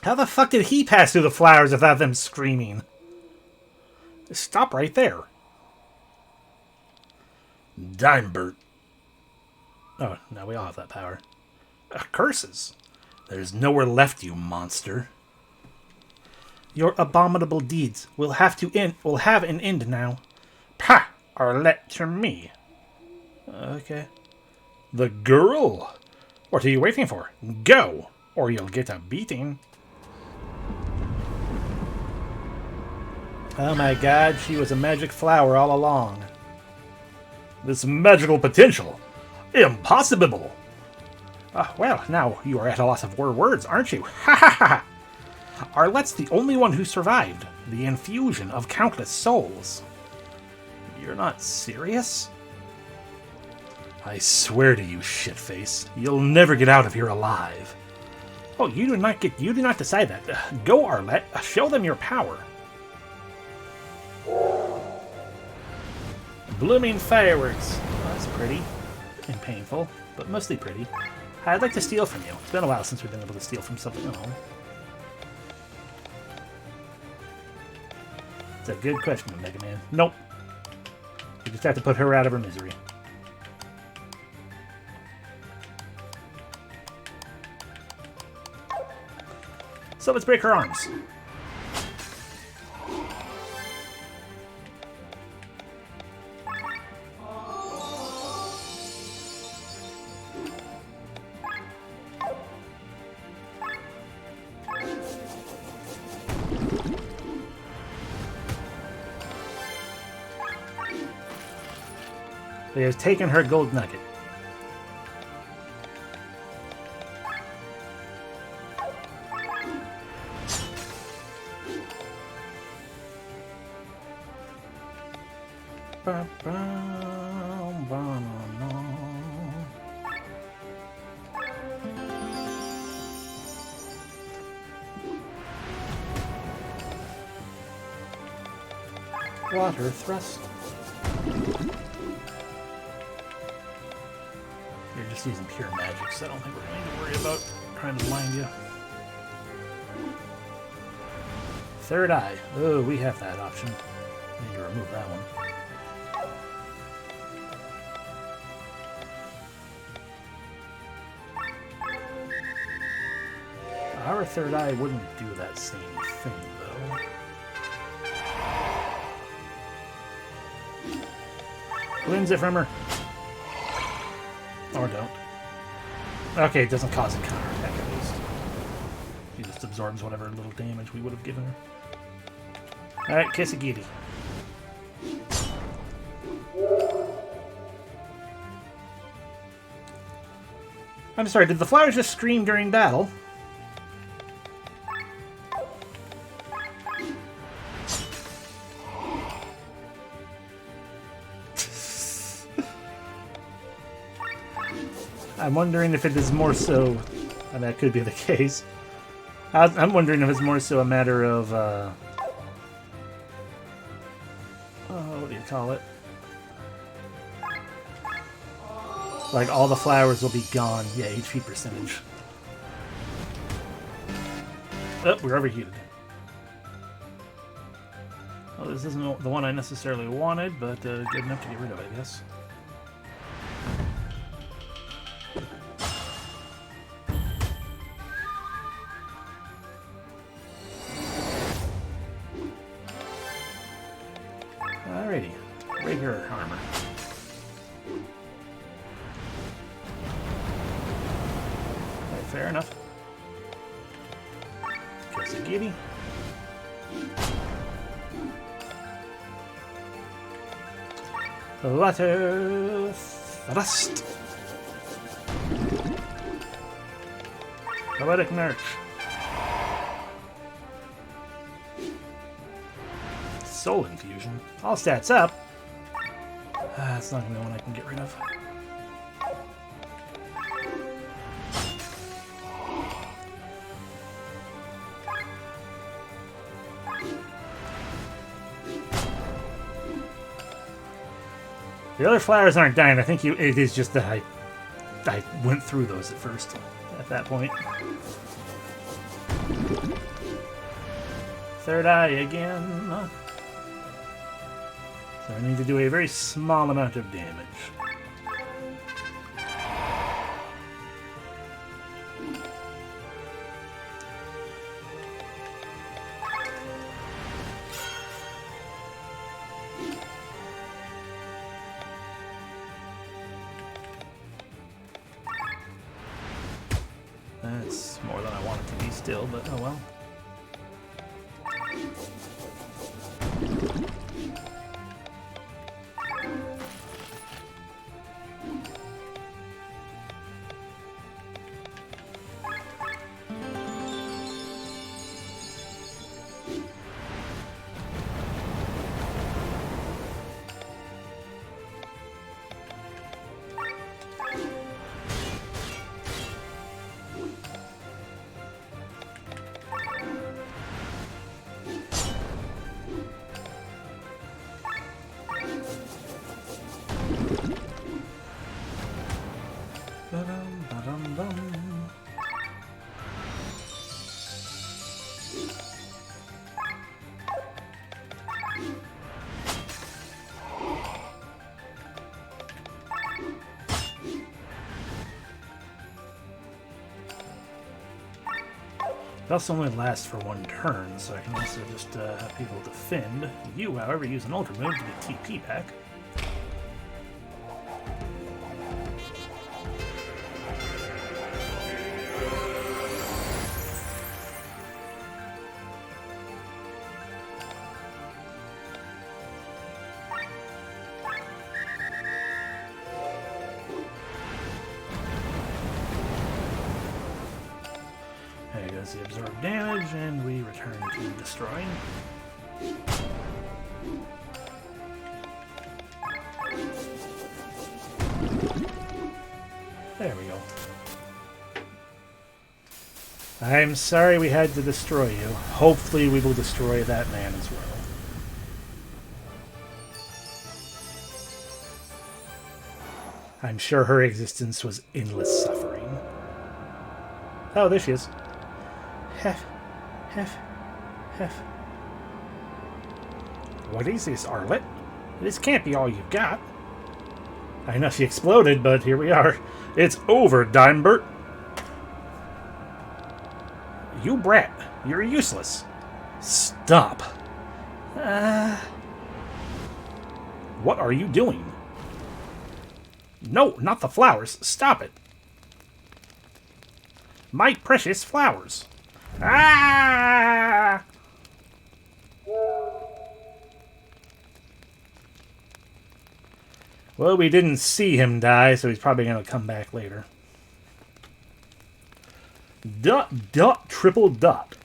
How the fuck did he pass through the flowers without them screaming? Stop right there. Dimebert. Oh, now we all have that power. Curses. There's nowhere left, you monster. Your abominable deeds will have an end now. Pah! Arlette to me. Okay. The girl? What are you waiting for? Go! Or you'll get a beating. Oh my god, she was a magic flower all along. This magical potential. Impossible! Well, now you are at a loss of words, aren't you? Ha ha ha! Arlette's the only one who survived the infusion of countless souls. You're not serious? I swear to you, shitface, you'll never get out of here alive. Oh, you do not decide that. Go, Arlette. Show them your power. Blooming fireworks. Oh, that's pretty and painful, but mostly pretty. I'd like to steal from you. It's been a while since we've been able to steal from something. Oh. It's a good question, Mega Man. Nope. You just have to put her out of her misery. So let's break her arms. They have taken her gold nugget. Water thrust. You're just using pure magic, so I don't think we're going to worry about trying to blind you. Third eye. Oh, we have that option. Need to remove that one. Our third eye wouldn't do that same thing, though. Cleanse it from her. Or don't. Okay, it doesn't cause a counterattack at least. He just absorbs whatever little damage we would have given her. Alright, Kisagiri. I'm sorry, did the flowers just scream during battle? I'm wondering if it is more so, and that could be the case. I'm wondering if it's more so a matter of, what do you call it? Like all the flowers will be gone. Yeah, HP percentage. Oh, we're overheated. Well, this isn't the one I necessarily wanted, but good enough to get rid of, I guess. Alrighty, regular armor. Right, fair enough. Kisagiri. Water thrust. Poetic March. Soul Infusion. All stats up. That's not going to be one I can get rid of. The other flowers aren't dying. I think it is just that I went through those at first. At that point. Third eye again. So I need to do a very small amount of damage. That's more than I want it to be still, but oh well. also only lasts for one turn, so I can also just have people defend. You, however, use an ultra move to get TP back. There goes the absorbed damage, and we return to destroying. There we go. I'm sorry we had to destroy you. Hopefully we will destroy that man as well. I'm sure her existence was endless suffering. Oh, there she is. Hef. Hef. Hef. What is this, Arlet? This can't be all you've got. I know she exploded, but here we are. It's over, Dimebert. You brat. You're useless. Stop. What are you doing? No, not the flowers. Stop it. My precious flowers. Ah! Well, we didn't see him die, so he's probably going to come back later. Dot, dot, triple dot.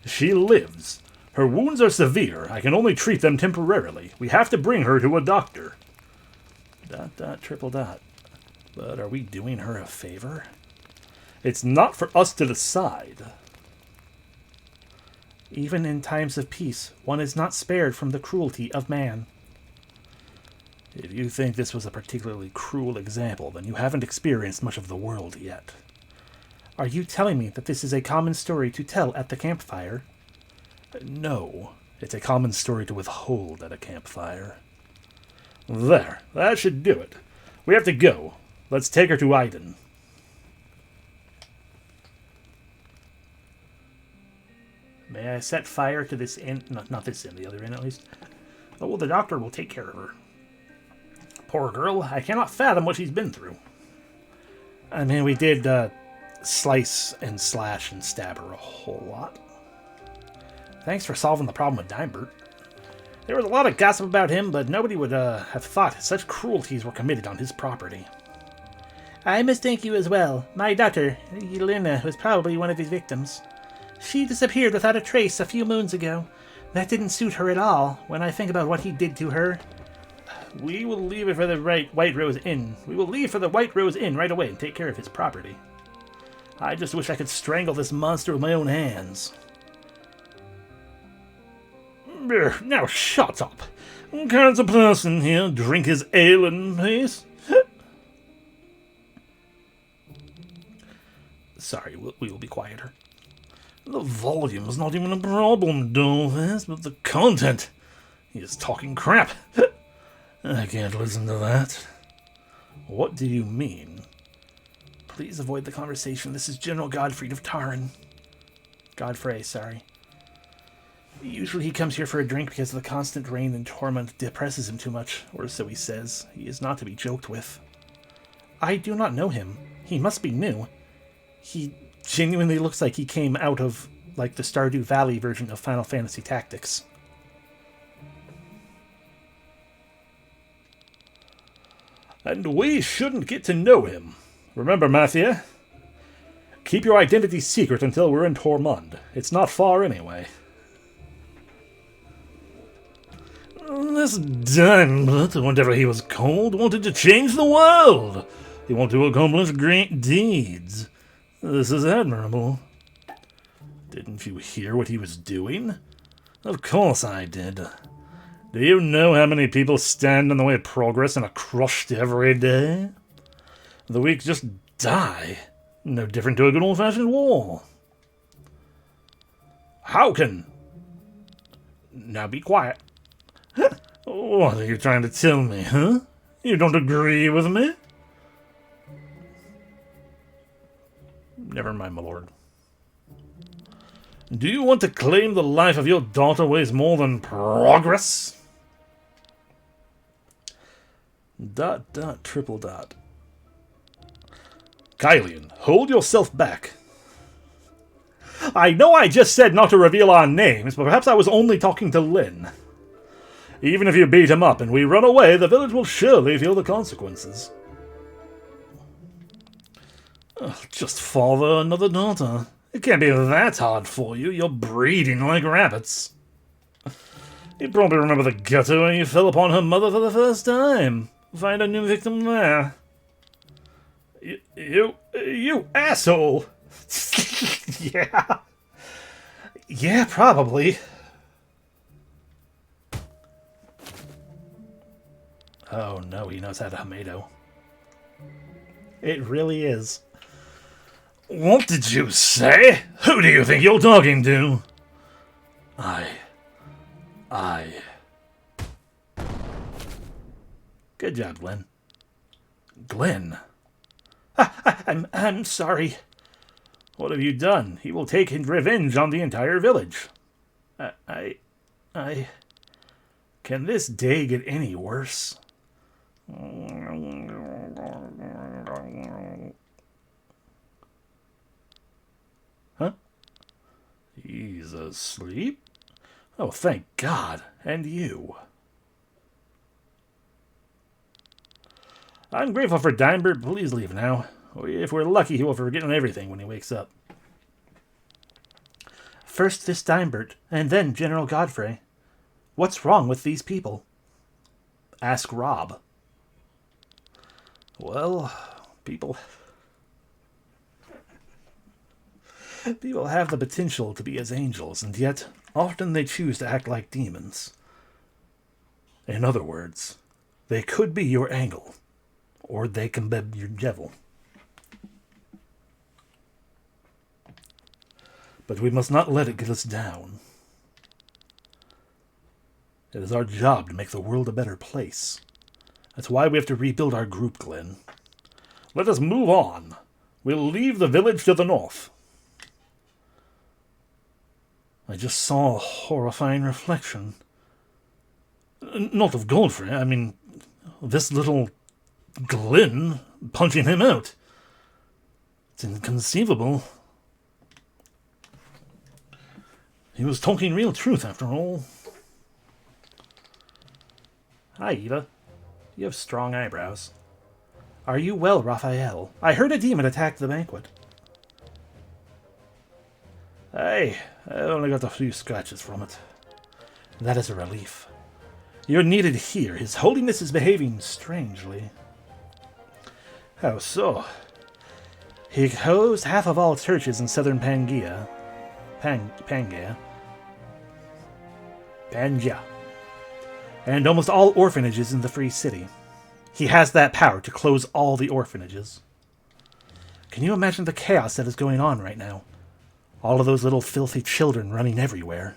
She lives. Her wounds are severe. I can only treat them temporarily. We have to bring her to a doctor. Dot, dot, triple dot. But are we doing her a favor? It's not for us to decide. Even in times of peace, one is not spared from the cruelty of man. If you think this was a particularly cruel example, then you haven't experienced much of the world yet. Are you telling me that this is a common story to tell at the campfire? No, it's a common story to withhold at a campfire. There, that should do it. We have to go. Let's take her to Iden. May I set fire to this inn? No, not this inn, the other inn at least. Oh, well, the doctor will take care of her. Poor girl, I cannot fathom what she's been through. I mean, we did slice and slash and stab her a whole lot. Thanks for solving the problem with Dimebert. There was a lot of gossip about him, but nobody would have thought such cruelties were committed on his property. I must thank you as well. My daughter, Yelena, was probably one of his victims. She disappeared without a trace a few moons ago. That didn't suit her at all, when I think about what he did to her. We will leave it for the White Rose Inn. We will leave for the White Rose Inn right away and take care of his property. I just wish I could strangle this monster with my own hands. Now shut up. Can't a person here drink his ale in peace? Sorry, we will be quieter. The volume's not even a problem, Dolphus, but the content. He is talking crap. I can't listen to that. What do you mean? Please avoid the conversation. This is General Godfrey of Taran. Godfrey, sorry. Usually he comes here for a drink because the constant rain and torment depresses him too much, or so he says. He is not to be joked with. I do not know him. He must be new. He genuinely looks like he came out of, like, the Stardew Valley version of Final Fantasy Tactics. And we shouldn't get to know him. Remember, Matthew, keep your identity secret until we're in Tormund. It's not far anyway. This Dimebert, whatever he was called, wanted to change the world. He wanted to accomplish great deeds. This is admirable. Didn't you hear what he was doing? Of course I did. Do you know how many people stand in the way of progress and are crushed every day? The weak just die. No different to a good old-fashioned war. How can... Now be quiet. What are you trying to tell me, huh? You don't agree with me? Never mind, my lord. Do you want to claim the life of your daughter weighs more than progress? Dot, dot, triple dot. Kylian, hold yourself back. I know I just said not to reveal our names, but perhaps I was only talking to Lynn. Even if you beat him up and we run away, the village will surely feel the consequences. Just father another daughter. It can't be that hard for you. You're breeding like rabbits. You probably remember the gutter when you fell upon her mother for the first time. Find a new victim there. You asshole! Yeah. Yeah, probably. Oh no, he knows how to tomato. It really is. What did you say? Who do you think you're talking to? I. Good job, Glenn. Glenn? I'm sorry. What have you done? He will take revenge on the entire village. I... Can this day get any worse? Huh? He's asleep? Oh, thank God. And you? I'm grateful for Dimebird. Please leave now. If we're lucky, he will forget everything when he wakes up. First this Dimebird, and then General Godfrey. What's wrong with these people? Ask Rob. Well, people have the potential to be as angels, and yet often they choose to act like demons. In other words, they could be your angel, or they can be your devil. But we must not let it get us down. It is our job to make the world a better place. That's why we have to rebuild our group, Glenn. Let us move on. We'll leave the village to the north. I just saw a horrifying reflection. Not of Godfrey, I mean, this little Glenn punching him out. It's inconceivable. He was talking real truth, after all. Hi, Eva. You have strong eyebrows. Are you well, Raphael? I heard a demon attacked the banquet. Hey, I only got a few scratches from it. That is a relief. You're needed here. His Holiness is behaving strangely. How so? He closed half of all churches in southern Pangaea. Pangaea. And almost all orphanages in the Free City. He has that power to close all the orphanages. Can you imagine the chaos that is going on right now? All of those little filthy children running everywhere.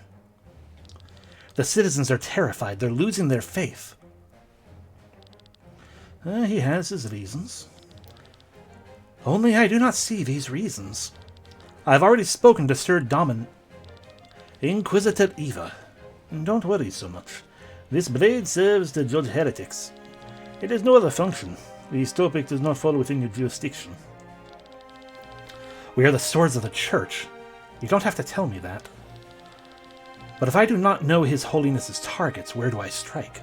The citizens are terrified. They're losing their faith. He has his reasons. Only I do not see these reasons. I've already spoken to Sir Inquisitor Eva. Don't worry so much. This blade serves to judge heretics. It has no other function. This topic does not fall within your jurisdiction. We are the swords of the church. You don't have to tell me that. But if I do not know His Holiness's targets, where do I strike?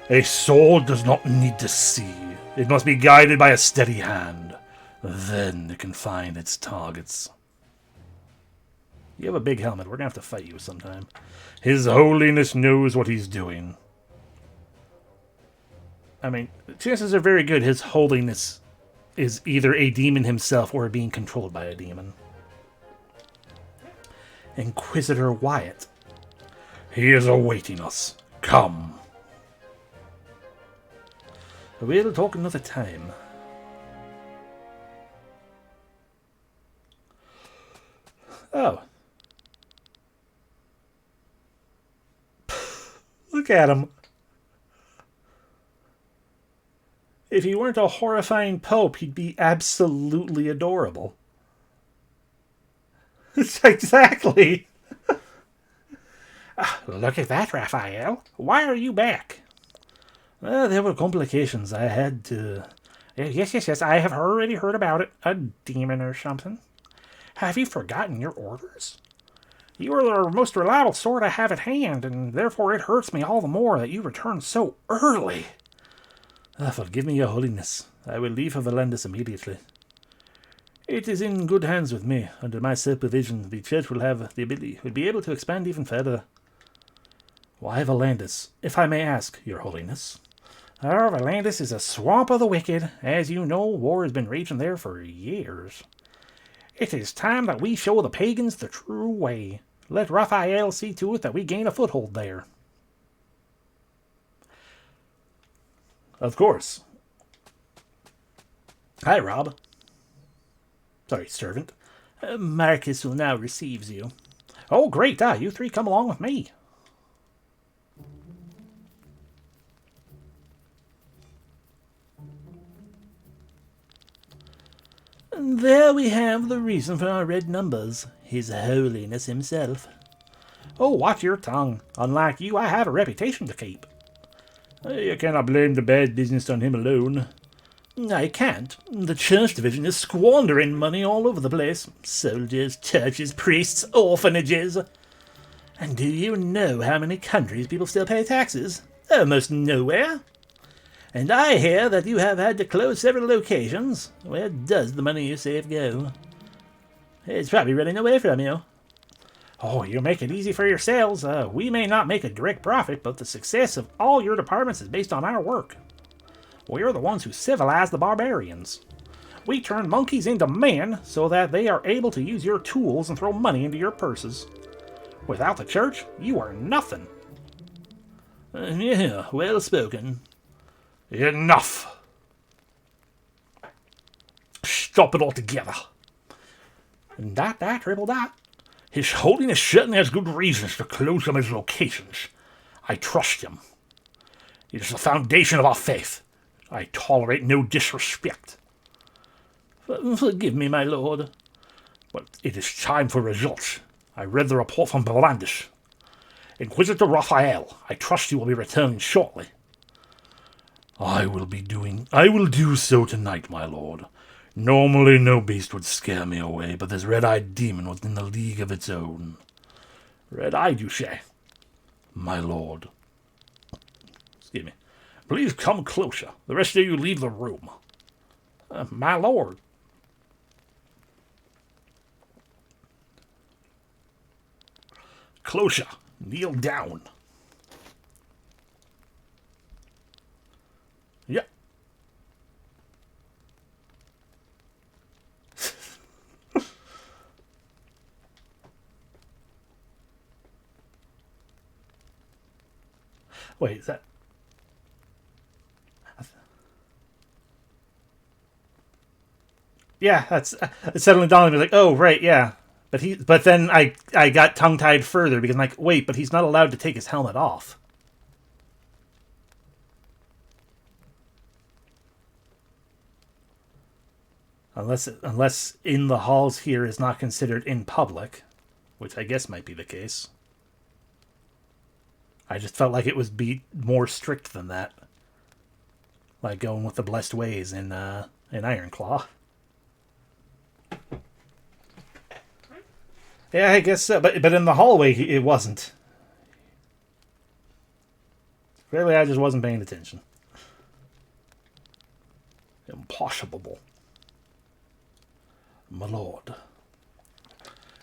A sword does not need to see. It must be guided by a steady hand. Then it can find its targets. You have a big helmet. We're going to have to fight you sometime. His Holiness knows what he's doing. I mean, chances are very good His Holiness is either a demon himself or being controlled by a demon. Inquisitor Wyatt. He is awaiting us. Come. We'll talk another time. Oh. Look at him. If he weren't a horrifying pope, he'd be absolutely adorable. Exactly. Look at that, Raphael. Why are you back? There were complications. I had to... Yes. I have already heard about it. A demon or something. Have you forgotten your orders? You are the most reliable sword I have at hand, and therefore it hurts me all the more that you returned so early. Forgive me, Your Holiness. I will leave for Valandis immediately. It is in good hands with me. Under my supervision, the church will be able to expand even further. Why Valandis, if I may ask, Your Holiness? Valandis is a swamp of the wicked. As you know, war has been raging there for years. It is time that we show the pagans the true way. Let Raphael see to it that we gain a foothold there. Of course. Hi, Rob. Sorry, servant. Marcus will now receives you. Oh, great. You three come along with me. And there we have the reason for our red numbers. His Holiness himself. Oh, watch your tongue. Unlike you, I have a reputation to keep. You cannot blame the bad business on him alone. I can't. The church division is squandering money all over the place. Soldiers, churches, priests, orphanages. And do you know how many countries people still pay taxes? Almost nowhere. And I hear that you have had to close several locations. Where does the money you save go? It's probably running away from you. Oh, you make it easy for yourselves. We may not make a direct profit, but the success of all your departments is based on our work. We're the ones who civilize the barbarians. We turn monkeys into men so that they are able to use your tools and throw money into your purses. Without the church, you are nothing. Yeah, well spoken. Enough! Stop it altogether. Dot, triple dot. His Holiness certainly has good reasons to close some of his locations. I trust him. It is the foundation of our faith. I tolerate no disrespect. Forgive me, my lord. But it is time for results. I read the report from Belandis. Inquisitor Raphael, I trust you will be returning shortly. I will do so tonight, my lord. Normally no beast would scare me away, but this red-eyed demon was in a league of its own. Red-eyed, you say? My lord. Excuse me. Please come closer. The rest of you leave the room. My lord. Closer. Kneel down. Yeah. Wait, is that... Yeah, that's... It suddenly dawned on me, like, oh, right, yeah. But then I got tongue-tied further, because I'm like, wait, but he's not allowed to take his helmet off. Unless in the halls here is not considered in public, which I guess might be the case. I just felt like it was be more strict than that. Like going with the blessed ways in Ironclaw. Yeah, I guess so. But in the hallway, it wasn't. Clearly, I just wasn't paying attention. Impossible. My lord.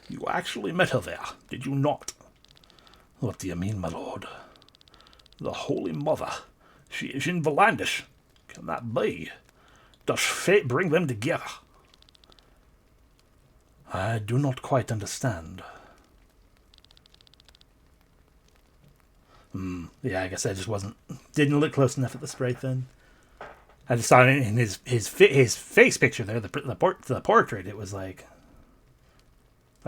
You actually met her there, did you not? What do you mean, my lord? The Holy Mother. She is in Valandis. Can that be? Does fate bring them together? I do not quite understand. Yeah, I guess I just didn't look close enough at the sprite then. I just saw it in his face picture there, the portrait. It was like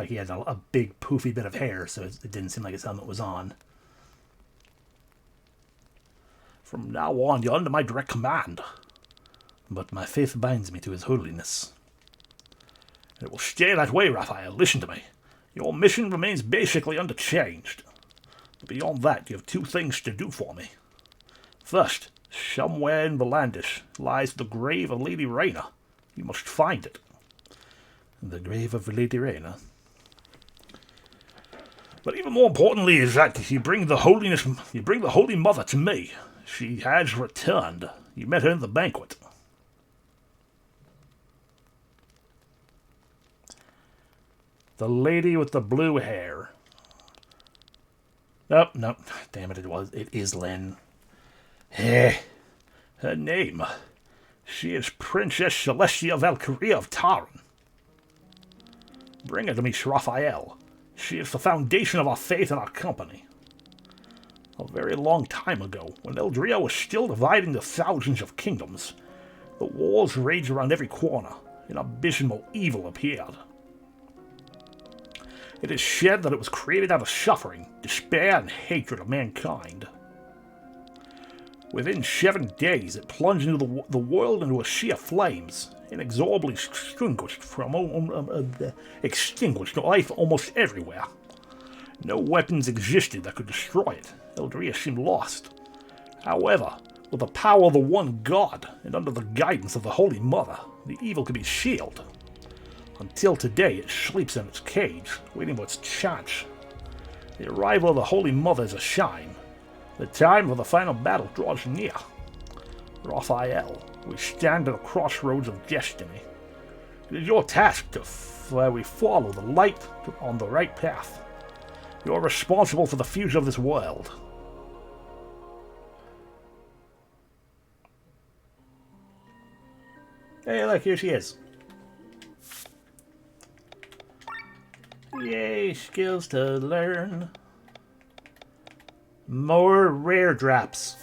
he had a big poofy bit of hair, so it didn't seem like his helmet was on. From now on, you're under my direct command. But my faith binds me to His Holiness. It will stay that way, Raphael. Listen to me. Your mission remains basically unchanged. But beyond that, you have two things to do for me. First, somewhere in Volandish lies the grave of Lady Rayna. You must find it. The grave of Lady Rayna. But even more importantly is that you bring the Holy Mother to me. She has returned. You met her in the banquet. The lady with the blue hair. Oh, no. Damn it, it is Lynn. Her name. She is Princess Celestia Valkyria of Taran. Bring her to me, Raphael. She is the foundation of our faith and our company. A very long time ago, when Eldria was still dividing the thousands of kingdoms, the wars raged around every corner, and abysmal evil appeared. It is said that it was created out of suffering, despair, and hatred of mankind. Within 7 days, it plunged into the world into a sea of flames, inexorably extinguished life almost everywhere. No weapons existed that could destroy it. Eldria seemed lost. However, with the power of the one God, and under the guidance of the Holy Mother, the evil could be sealed. Until today, it sleeps in its cage, waiting for its chance. The arrival of the Holy Mother is a sign. The time of the final battle draws near. Raphael, we stand at a crossroads of destiny. It is your task to we follow the light on the right path. You are responsible for the future of this world. Hey, look, here she is. Yay, skills to learn. More rare drops.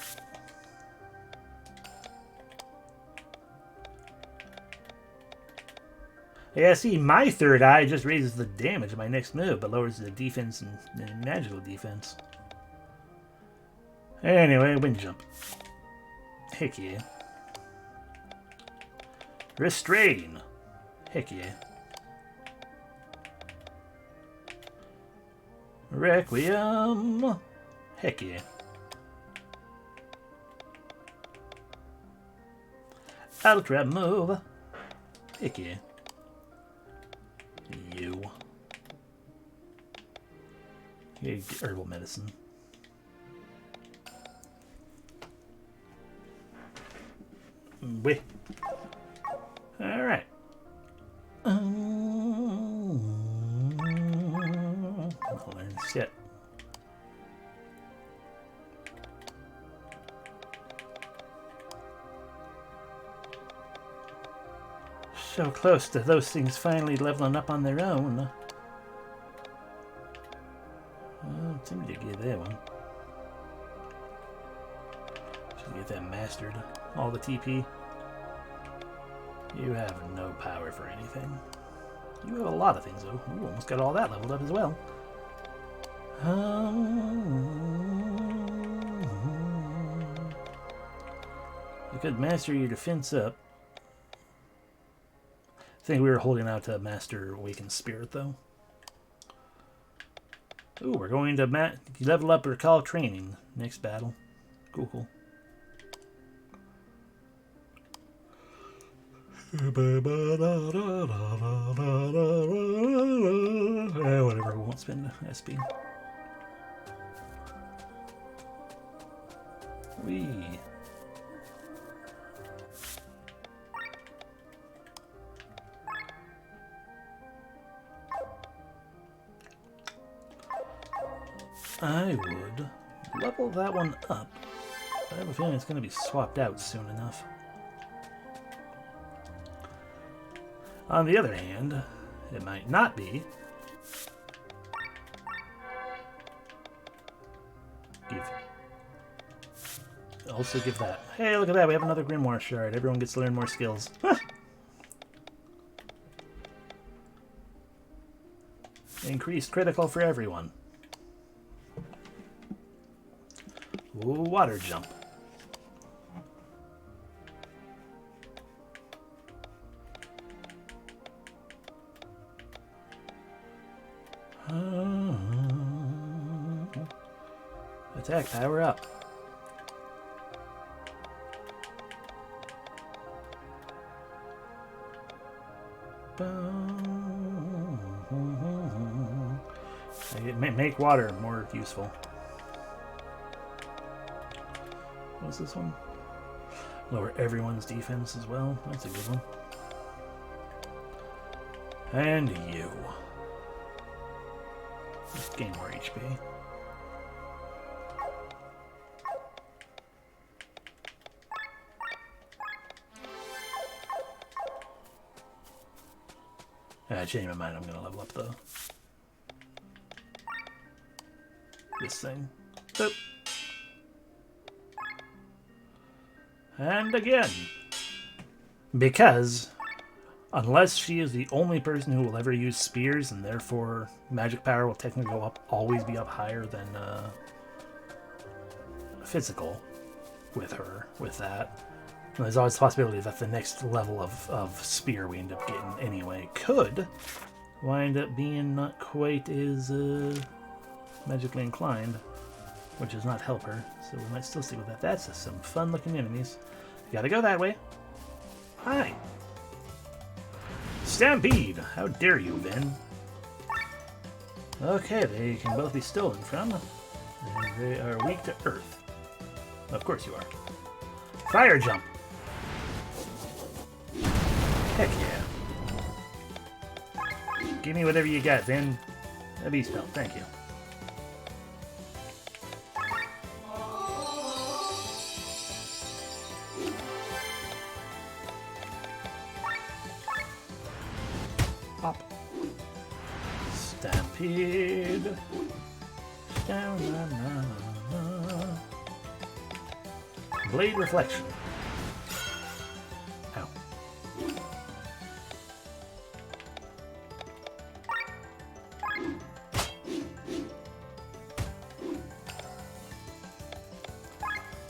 Yeah, see, my third eye just raises the damage of my next move, but lowers the defense and magical defense. Anyway, wind jump. Heck yeah. Restrain. Heck yeah. Requiem. Heck yeah. Ultra move. Heck yeah. You. Okay, herbal medicine. Wait. Alright. I'll learn shit. So close to those things finally leveling up on their own. I'm tempted to get that one. Just get that mastered. All the TP. You have no power for anything. You have a lot of things, though. You almost got all that leveled up as well. You could master your defense up. I think we were holding out to master Awakened Spirit, though. Ooh, we're going to level up Recall Training next battle. Cool, cool. Whatever, we won't spend SP. Wee. I would level that one up. I have a feeling it's going to be swapped out soon enough. On the other hand, it might not be. Also give that. Hey, look at that. We have another Grimoire Shard. Everyone gets to learn more skills. Increased critical for everyone. Ooh, water jump. Attack power up. Make water more useful. What's this one? Lower everyone's defense as well. That's a good one. And you. Just gain more HP. Change my mind. I'm going to level up this thing. Boop. And again. Because unless she is the only person who will ever use spears, and therefore magic power will technically go up, always be up higher than physical with her, with that. There's always the possibility that the next level of spear we end up getting anyway could wind up being not quite as magically inclined, which does not help her. So we might still see with that. That's just some fun looking enemies. Gotta go that way. Hi. Stampede! How dare you, Ben? Okay, they can both be stolen from, and they are weak to earth. Of course you are. Fire jump! Heck yeah. Give me whatever you got, Ben. A beast belt, thank you. Pop. Stampede. Blade reflection. Ow.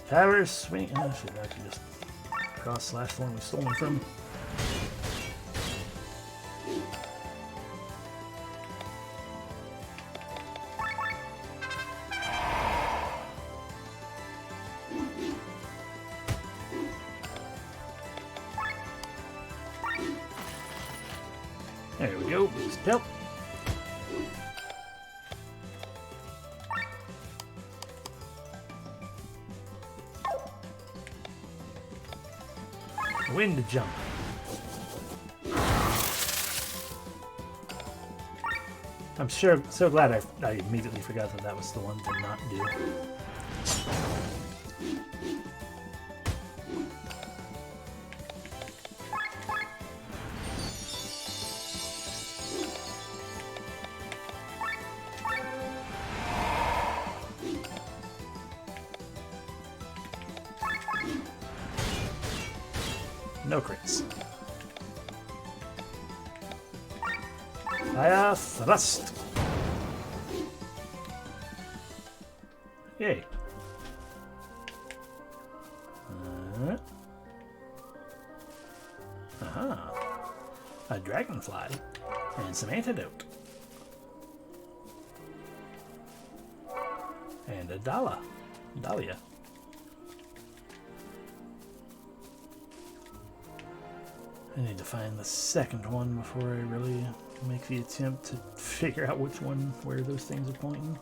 Power swing. I should actually just cross slash the one we stole from. There we go. Help. Wind jump. I'm sure. So glad I immediately forgot that that was the one to not do. No crits. Fire thrust. Yay. Aha. A dragonfly and some antidote. And a Dahlia. I need to find the second one before I really make the attempt to figure out which one, where those things are pointing.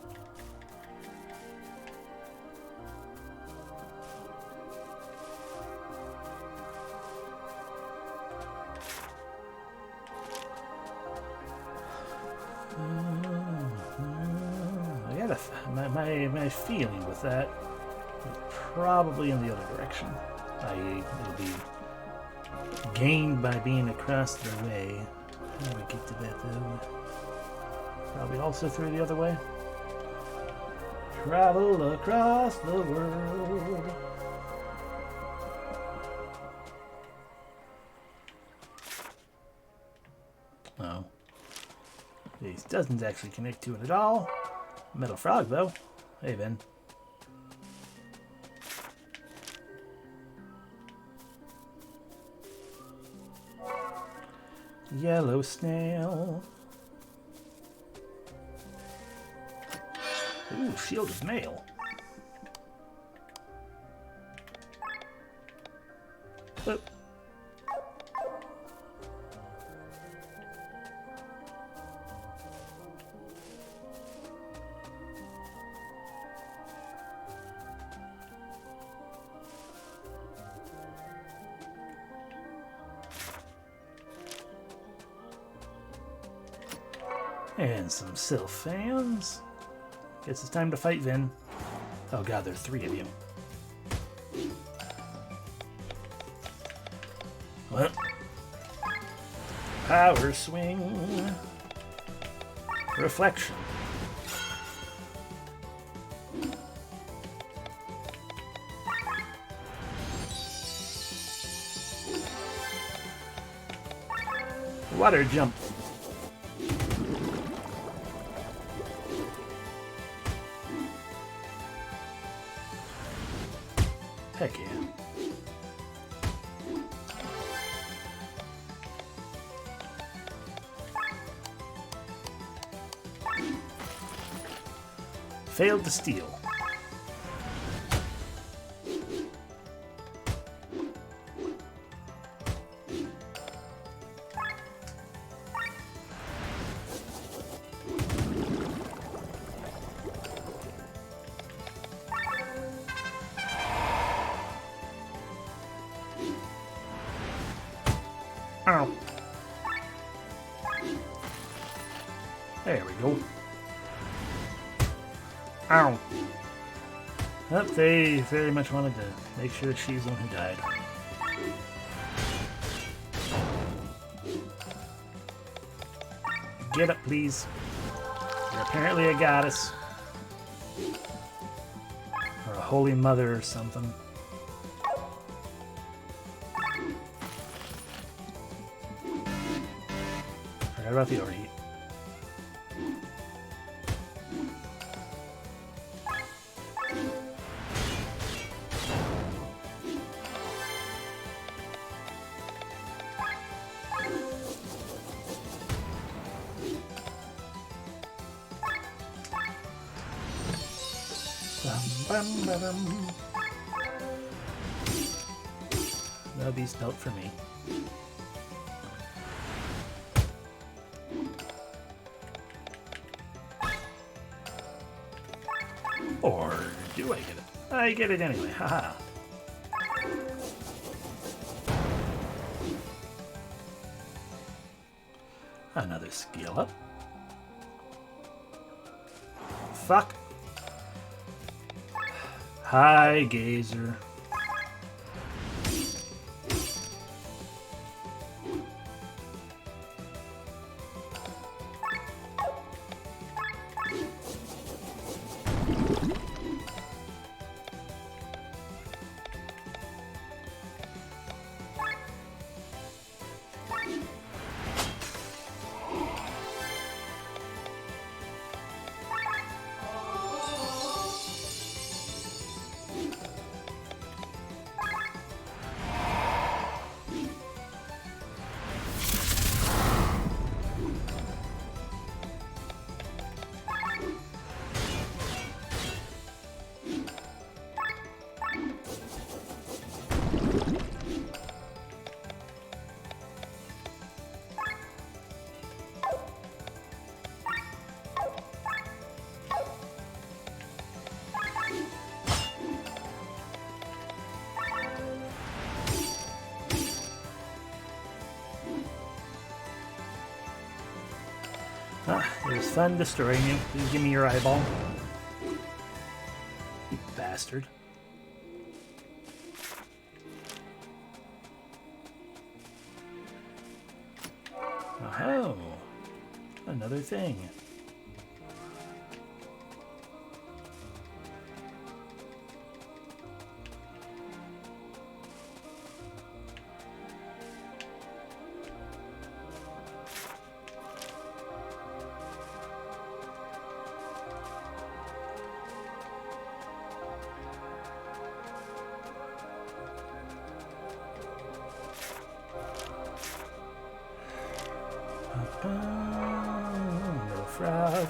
I gotta. My feeling with that is probably in the other direction. It'll be gained by being across their way. How do we get to that though? Probably also through the other way. Travel across the world. Oh. This doesn't actually connect to it at all. Metal frog though. Hey Ben. Yellow snail. Ooh, shield of mail. Oh. And some Sylph fans. Guess it's time to fight, Vin. Oh god, there's 3 of you. Well, power swing. Reflection. Water jump. Heck yeah. Failed to steal. Ow. There we go. Ow. Well, they very much wanted to make sure she's the one who died. Get up, please. You're apparently a goddess. Or a holy mother or something. Forgot about the overheat. Bum, bum, bum. That'll be spelt for me. Or do I get it? I get it anyway, haha. Another skill up. Fuck. Hi, Gazer. It was fun destroying you. Please give me your eyeball. You bastard. Oh, another thing. Little frog.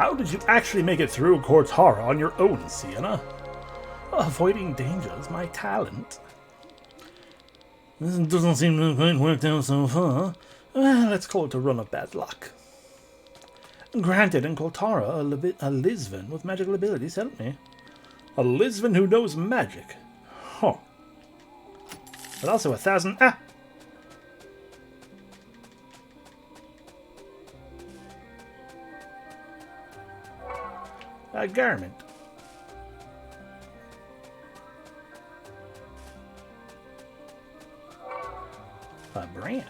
How did you actually make it through Cortara on your own, Sienna? Avoiding danger is my talent. This doesn't seem to have quite worked out so far. Well, let's call it a run of bad luck. Granted, in Cortara, a Lisvan with magical abilities helped me. A Lisvan who knows magic. Huh. But also 1,000... A garment. A branch.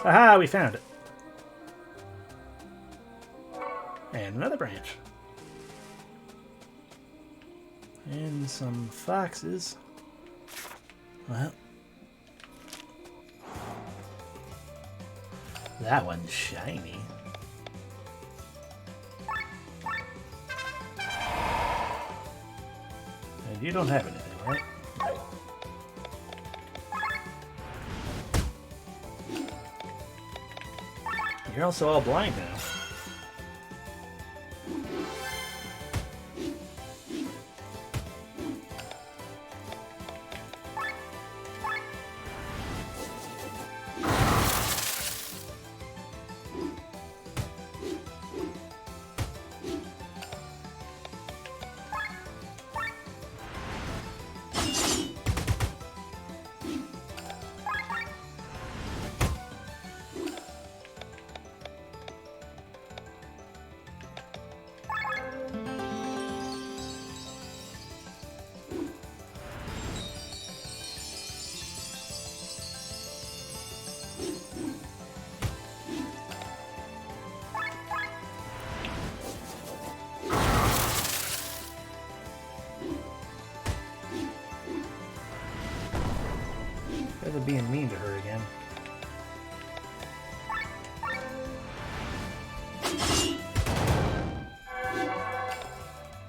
Aha, we found it. And another branch. And some foxes. Well. That one's shiny. And you don't have anything, right? You're also all blind now. They're being mean to her again.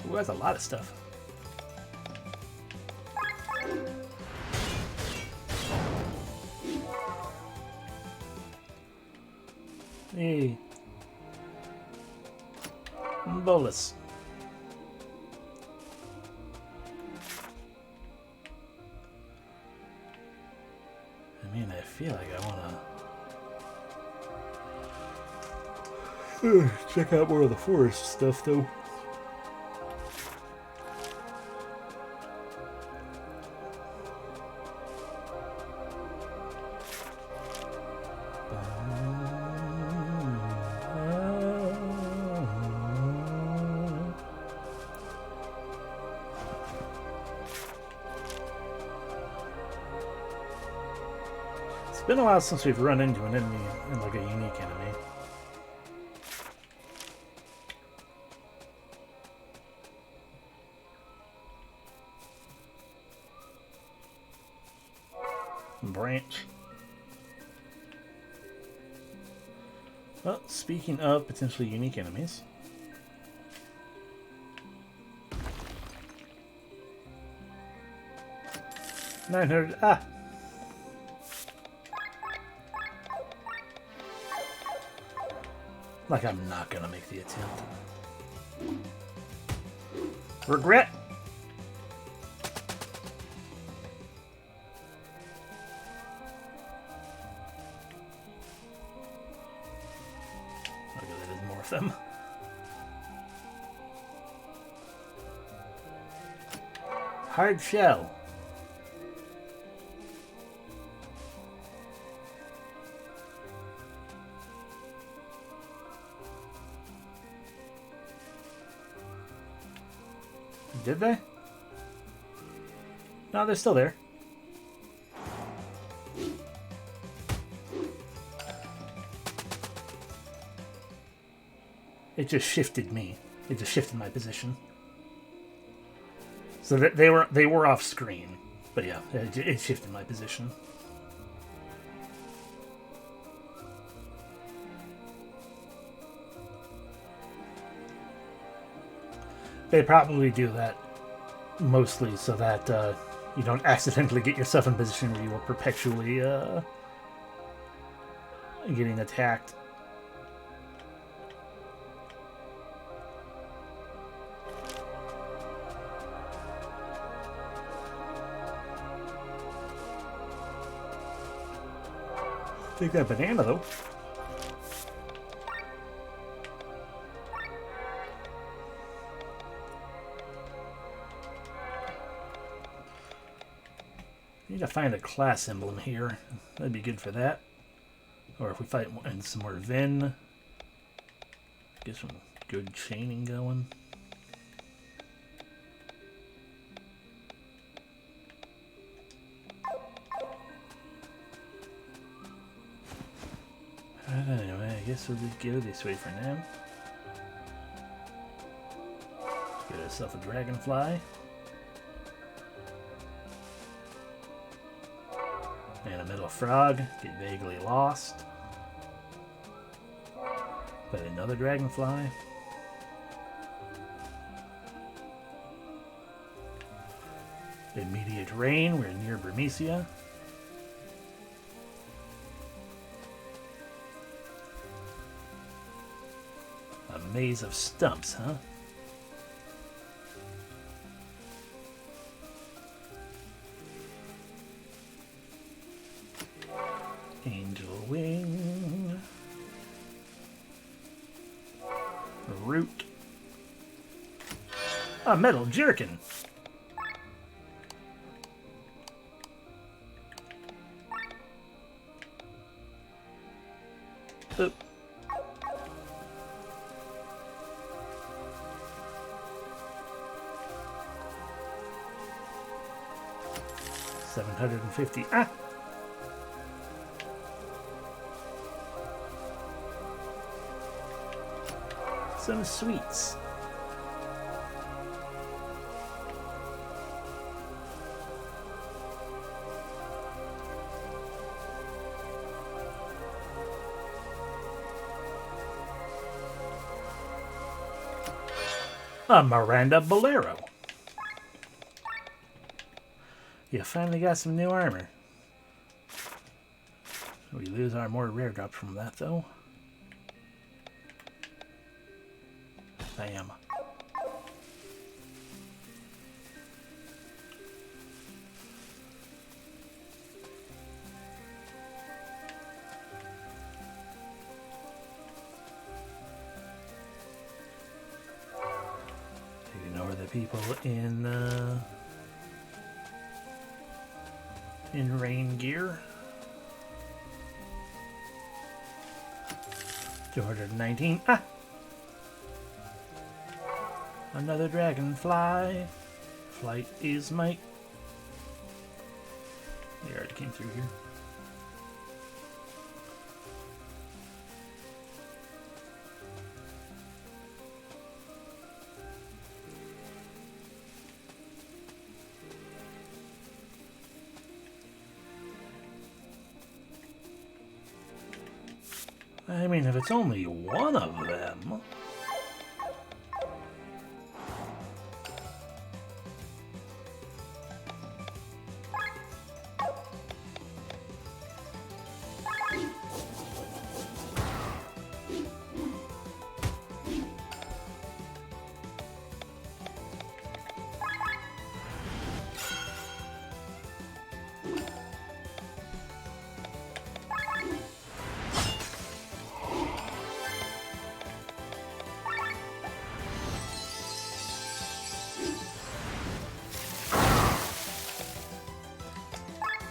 Ooh, that's a lot of stuff. Hey. Bolus. I mean, I feel like I want to check out more of the forest stuff, though. It's been a while since we've run into an enemy, like a unique enemy. Branch. Well, speaking of potentially unique enemies. $900. Ah! Like I'm not gonna make the attempt. Regret? Okay, that is more of them. Hard shell. Did they? No, they're still there. It just shifted me. It just shifted my position. So that they were off screen, but yeah, it shifted my position. They probably do that mostly so that you don't accidentally get yourself in a position where you are perpetually getting attacked. Take that banana though. Need to find a class emblem here. That'd be good for that. Or if we fight in some more Ven, get some good chaining going. Anyway, I guess we'll just go this way for now. Get ourselves a dragonfly. And a middle frog. Get vaguely lost. But another dragonfly. Immediate rain. We're near Bermesia. A maze of stumps, huh? Angel wing. Root. A metal jerkin. Oop. $750. Ah! Some sweets. A Miranda Bolero. You finally got some new armor. We lose our more rare drops from that though. Bam. Taking over the people in rain gear. 219. Ah! Another dragonfly. Flight is might. They already came through here. I mean, if it's only one of them...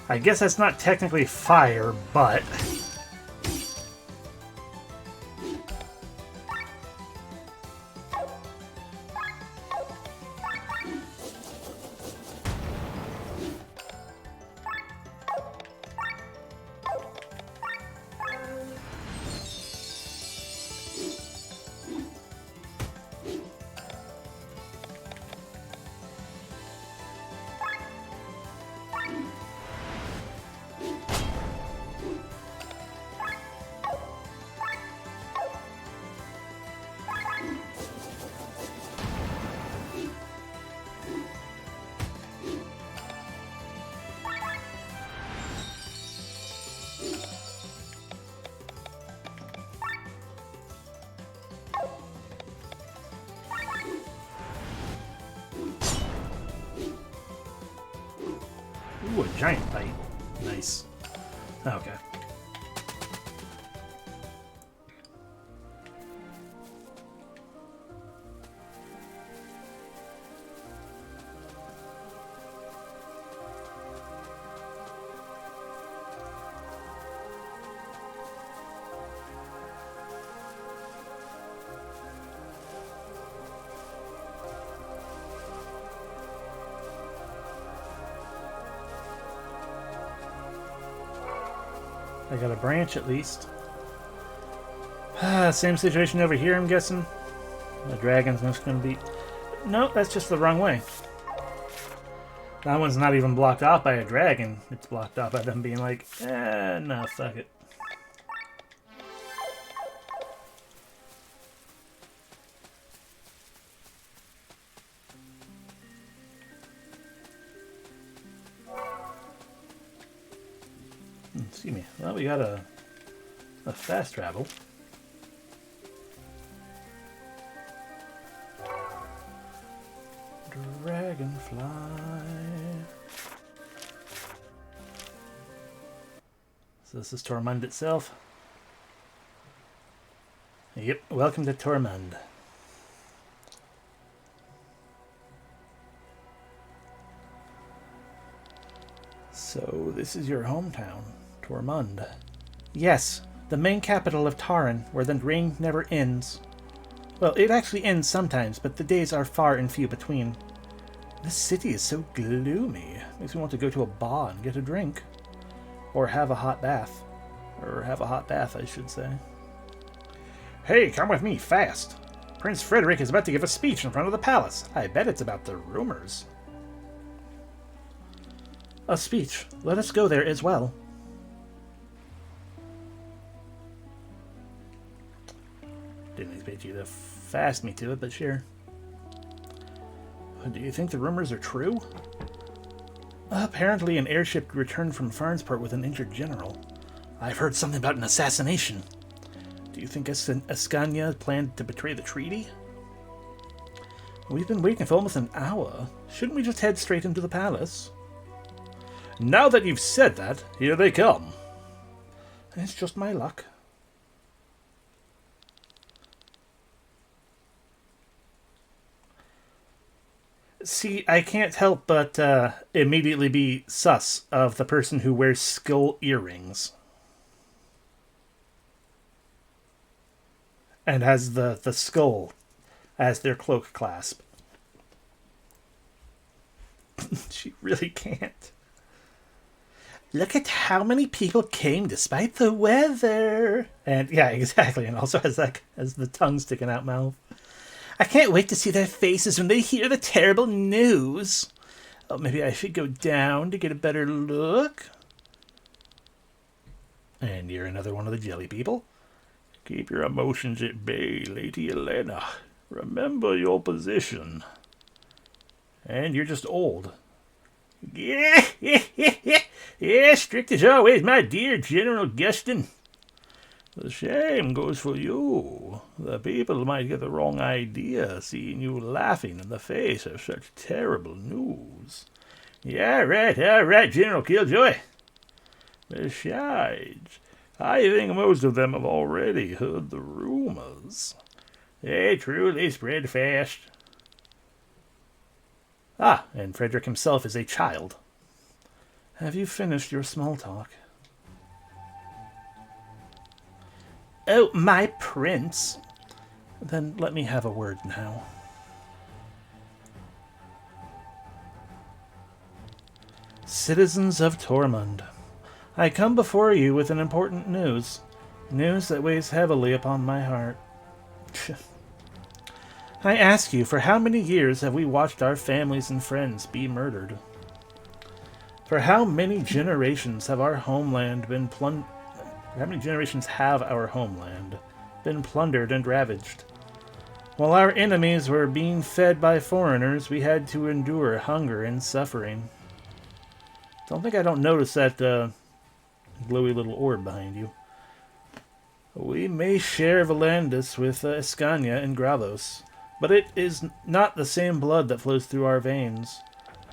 I guess that's not technically fire, but... Ooh, a giant bite. Nice. Okay. I got a branch at least. Same situation over here, I'm guessing. The dragon's just gonna be... No, that's just the wrong way. That one's not even blocked off by a dragon. It's blocked off by them being like, no, fuck it. Excuse me. Well, we got a fast travel. Dragonfly. So this is Tormund itself. Yep, welcome to Tormund. So this is your hometown, Tormund. Yes, the main capital of Taran, where the rain never ends. Well, it actually ends sometimes, but the days are far and few between. This city is so gloomy. Makes me want to go to a bar and get a drink. Or have a hot bath. Or have a hot bath, I should say. Hey, come with me, fast. Prince Frederick is about to give a speech in front of the palace. I bet it's about the rumors. A speech. Let us go there as well. Didn't expect you to fast me to it, but sure. Do you think the rumors are true? Apparently an airship returned from Farnsport with an injured general. I've heard something about an assassination. Do you think Ascania planned to betray the treaty? We've been waiting for almost an hour. Shouldn't we just head straight into the palace? Now that you've said that, here they come. It's just my luck. See, I can't help but immediately be sus of the person who wears skull earrings. And has the skull as their cloak clasp. She really can't. Look at how many people came despite the weather. And yeah, exactly. And also has the tongue sticking out mouth. I can't wait to see their faces when they hear the terrible news. Oh, maybe I should go down to get a better look. And you're another one of the jelly people. Keep your emotions at bay, Lady Elena. Remember your position. And you're just old. Yeah, strict as always, my dear General Guston. The shame goes for you. The people might get the wrong idea seeing you laughing in the face of such terrible news. Yeah, all right, General Killjoy. Besides, I think most of them have already heard the rumors. They truly spread fast. Ah, and Frederick himself is a child. Have you finished your small talk? Oh, my prince. Then let me have a word now. Citizens of Tormund, I come before you with an important news. News that weighs heavily upon my heart. I ask you, for how many years have we watched our families and friends be murdered? For how many generations have our homeland been plundered? How many generations have our homeland been plundered and ravaged? While our enemies were being fed by foreigners, we had to endure hunger and suffering. Don't think I don't notice that glowy little orb behind you. We may share Valandis with Ascania and Gravos, but it is not the same blood that flows through our veins.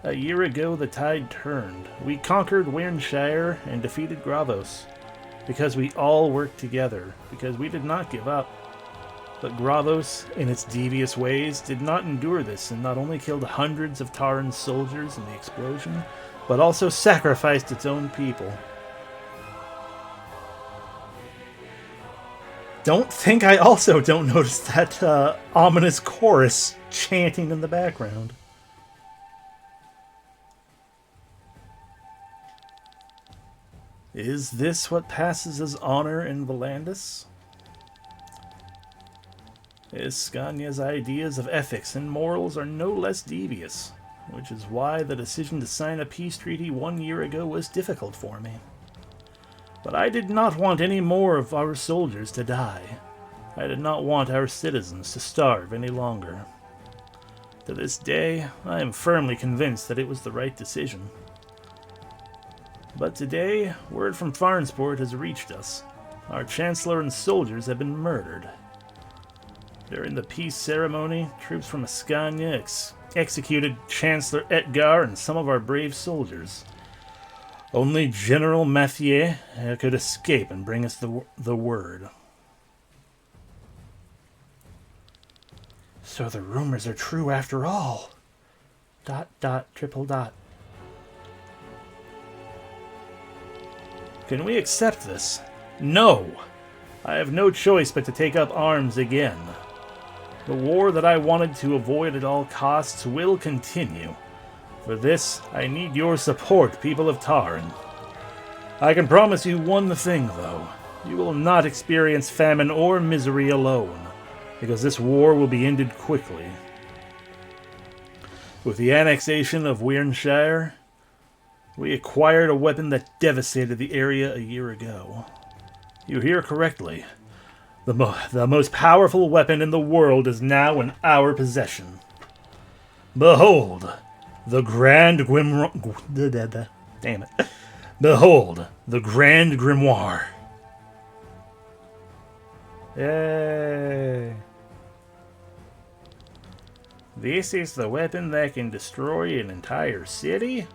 A year ago, the tide turned. We conquered Wernshire and defeated Gravos. Because we all worked together. Because we did not give up. But Gravos, in its devious ways, did not endure this and not only killed hundreds of Taran soldiers in the explosion, but also sacrificed its own people. Don't think I also don't notice that ominous chorus chanting in the background. Is this what passes as honor in Volandis? Iskania's ideas of ethics and morals are no less devious, which is why the decision to sign a peace treaty 1 year ago was difficult for me. But I did not want any more of our soldiers to die. I did not want our citizens to starve any longer. To this day, I am firmly convinced that it was the right decision. But today, word from Farnsport has reached us. Our Chancellor and soldiers have been murdered. During the peace ceremony, troops from Ascania executed Chancellor Etgar and some of our brave soldiers. Only General Mathieu could escape and bring us the word. So the rumors are true after all. ... Can we accept this? No! I have no choice but to take up arms again. The war that I wanted to avoid at all costs will continue. For this, I need your support, people of Taran. I can promise you one thing, though. You will not experience famine or misery alone, because this war will be ended quickly. With the annexation of Wernshire, we acquired a weapon that devastated the area a year ago. You hear correctly. The most powerful weapon in the world is now in our possession. Behold, the Grand Grimoire. Damn it. Behold, the Grand Grimoire. Yay. This is the weapon that can destroy an entire city?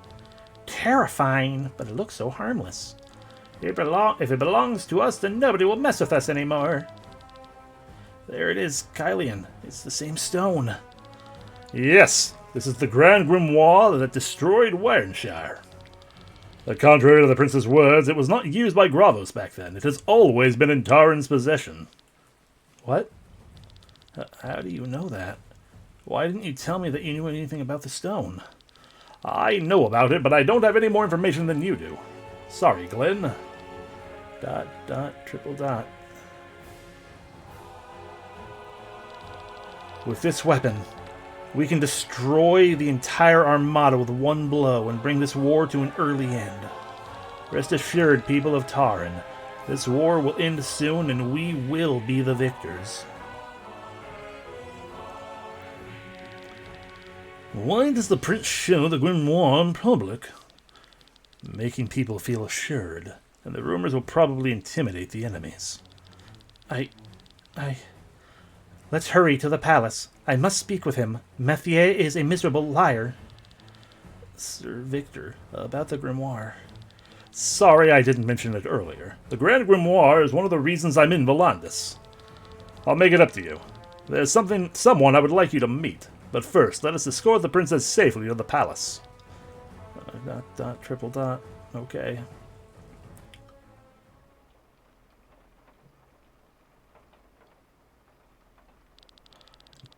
Terrifying, but it looks so harmless. If it belongs to us, then nobody will mess with us anymore. There it is, Kylian. It's the same stone. Yes, this is the Grand Grimoire that destroyed Wernshire. Contrary to the prince's words, it was not used by Gravos back then. It has always been in Taran's possession. What? How do you know that? Why didn't you tell me that you knew anything about the stone? I know about it, but I don't have any more information than you do. Sorry, Glenn. ... With this weapon, we can destroy the entire Armada with one blow and bring this war to an early end. Rest assured, people of Taran, this war will end soon and we will be the victors. Why does the prince show the grimoire in public? Making people feel assured, and the rumors will probably intimidate the enemies. Let's hurry to the palace. I must speak with him. Mathieu is a miserable liar. Sir Victor, about the grimoire. Sorry I didn't mention it earlier. The Grand Grimoire is one of the reasons I'm in Volandis. I'll make it up to you. There's someone I would like you to meet. But first, let us escort the princess safely to the palace. ... Okay.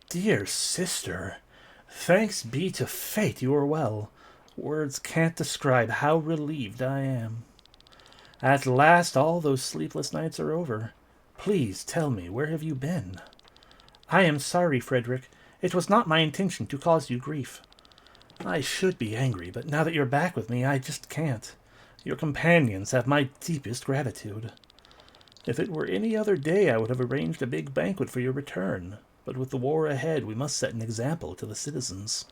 Dear sister, thanks be to fate you are well. Words can't describe how relieved I am. At last all those sleepless nights are over. Please tell me, where have you been? I am sorry, Frederick. It was not my intention to cause you grief. I should be angry, but now that you're back with me, I just can't. Your companions have my deepest gratitude. If it were any other day, I would have arranged a big banquet for your return. But with the war ahead, we must set an example to the citizens.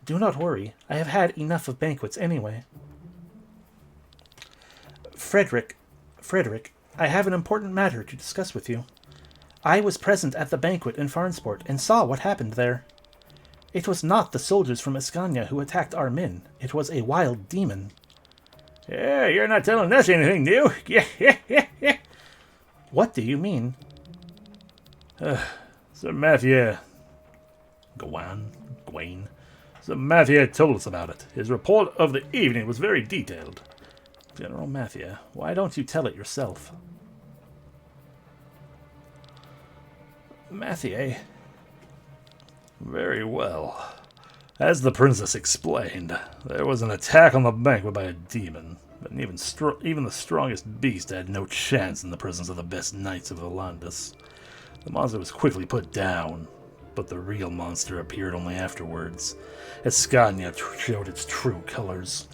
Do not worry. I have had enough of banquets anyway. Frederick, I have an important matter to discuss with you. I was present at the banquet in Farnsport and saw what happened there. It was not the soldiers from Escania who attacked our men. It was a wild demon. Yeah, you're not telling us anything new. Yeah. What do you mean? Sir Mathieu. Gawain. Sir Mathieu told us about it. His report of the evening was very detailed. General Mathieu, why don't you tell it yourself? Mathieu. Very well. As the princess explained, there was an attack on the banquet by a demon, but even the strongest beast had no chance in the presence of the best knights of Volandis. The monster was quickly put down, but the real monster appeared only afterwards. Escania showed its true colors.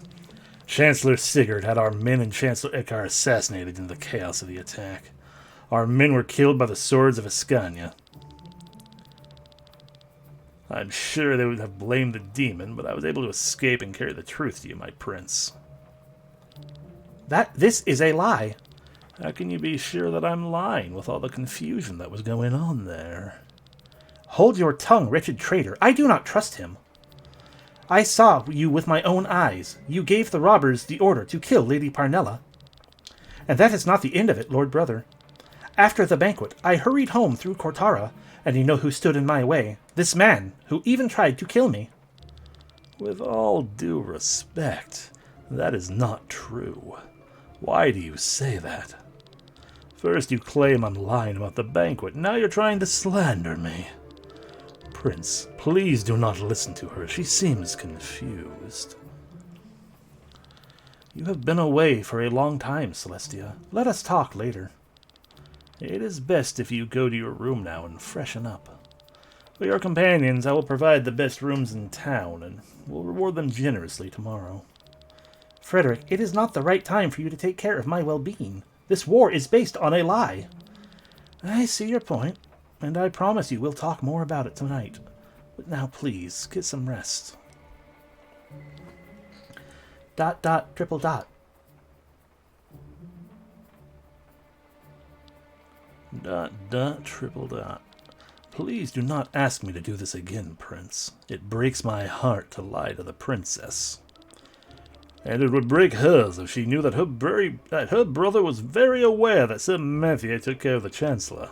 Chancellor Sigurd had our men and Chancellor Ekkar assassinated in the chaos of the attack. Our men were killed by the swords of Escania. I'm sure they would have blamed the demon, but I was able to escape and carry the truth to you, my prince. This is a lie. How can you be sure that I'm lying with all the confusion that was going on there? Hold your tongue, wretched traitor. I do not trust him. I saw you with my own eyes. You gave the robbers the order to kill Lady Parnella. And that is not the end of it, Lord Brother. After the banquet, I hurried home through Cortara, and you know who stood in my way. This man, who even tried to kill me. With all due respect, that is not true. Why do you say that? First you claim I'm lying about the banquet, now you're trying to slander me. Prince, please do not listen to her. She seems confused. You have been away for a long time, Celestia. Let us talk later. It is best if you go to your room now and freshen up. For your companions, I will provide the best rooms in town, and will reward them generously tomorrow. Frederick, it is not the right time for you to take care of my well-being. This war is based on a lie. I see your point, and I promise you we'll talk more about it tonight. But now please, get some rest. ... Triple dot. ... Triple dot. Please do not ask me to do this again, Prince. It breaks my heart to lie to the princess. And it would break hers if she knew that her brother was very aware that Sir Mathieu took care of the Chancellor.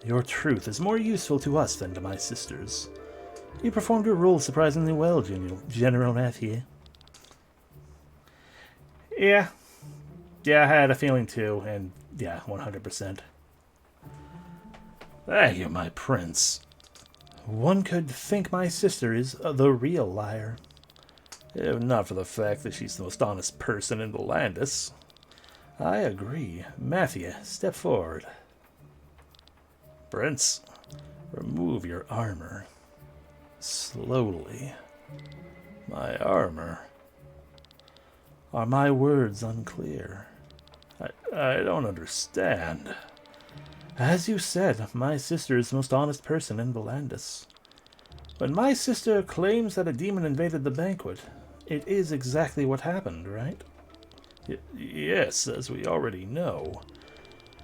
Your truth is more useful to us than to my sisters. You performed your role surprisingly well, General Mathieu. Yeah, I had a feeling too, and yeah, 100%. Thank you, my prince. One could think my sister is the real liar. If not for the fact that she's the most honest person in Volandis. I agree. Mathieu, step forward. Prince, remove your armor. Slowly. My armor. Are my words unclear? I don't understand. As you said, my sister is the most honest person in Volandis. When my sister claims that a demon invaded the banquet, it is exactly what happened, right? Yes, as we already know.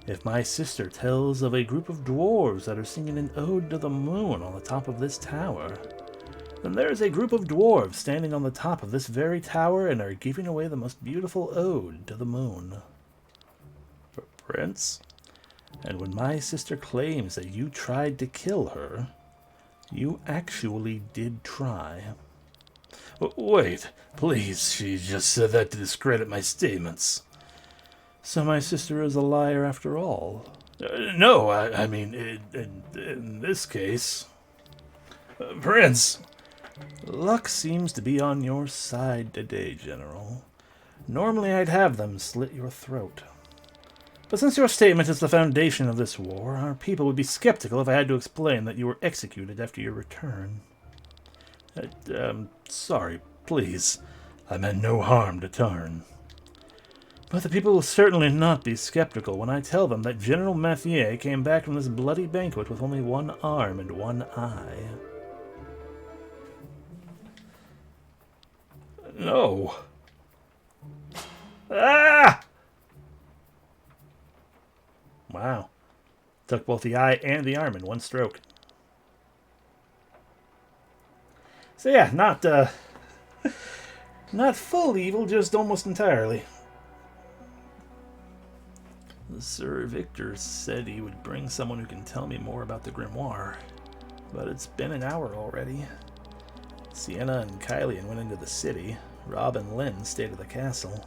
If my sister tells of a group of dwarves that are singing an ode to the moon on the top of this tower, then there is a group of dwarves standing on the top of this very tower and are giving away the most beautiful ode to the moon. Prince? And when my sister claims that you tried to kill her, you actually did try. Wait, please, she just said that to discredit my statements. So my sister is a liar after all? No, I mean, in this case... Prince! Luck seems to be on your side today, General. Normally I'd have them slit your throat. But since your statement is the foundation of this war, our people would be skeptical if I had to explain that you were executed after your return. Sorry, please. I meant no harm to Tarn. But the people will certainly not be skeptical when I tell them that General Mathieu came back from this bloody banquet with only one arm and one eye. No. Ah! Wow. Took both the eye and the arm in one stroke. So yeah, not full evil, just almost entirely. Sir Victor said he would bring someone who can tell me more about the grimoire, but it's been an hour already. Sienna and Kylian went into the city. Rob and Lynn stayed at the castle.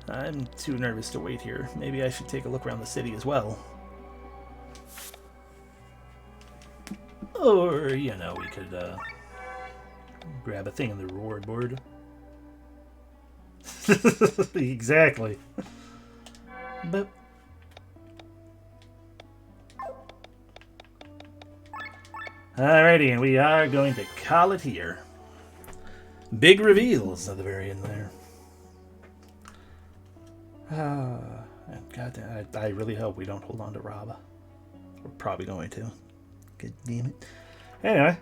I'm too nervous to wait here. Maybe I should take a look around the city as well. Or, you know, we could grab a thing in the reward board. Exactly. But alrighty, and we are going to call it here. Big reveals at the very end there. God damn, I really hope we don't hold on to Rob. We're probably going to. God damn it. Anyway,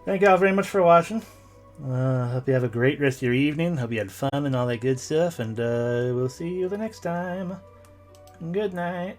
thank you all very much for watching. Hope you have a great rest of your evening. Hope you had fun and all that good stuff. And we'll see you the next time. Good night.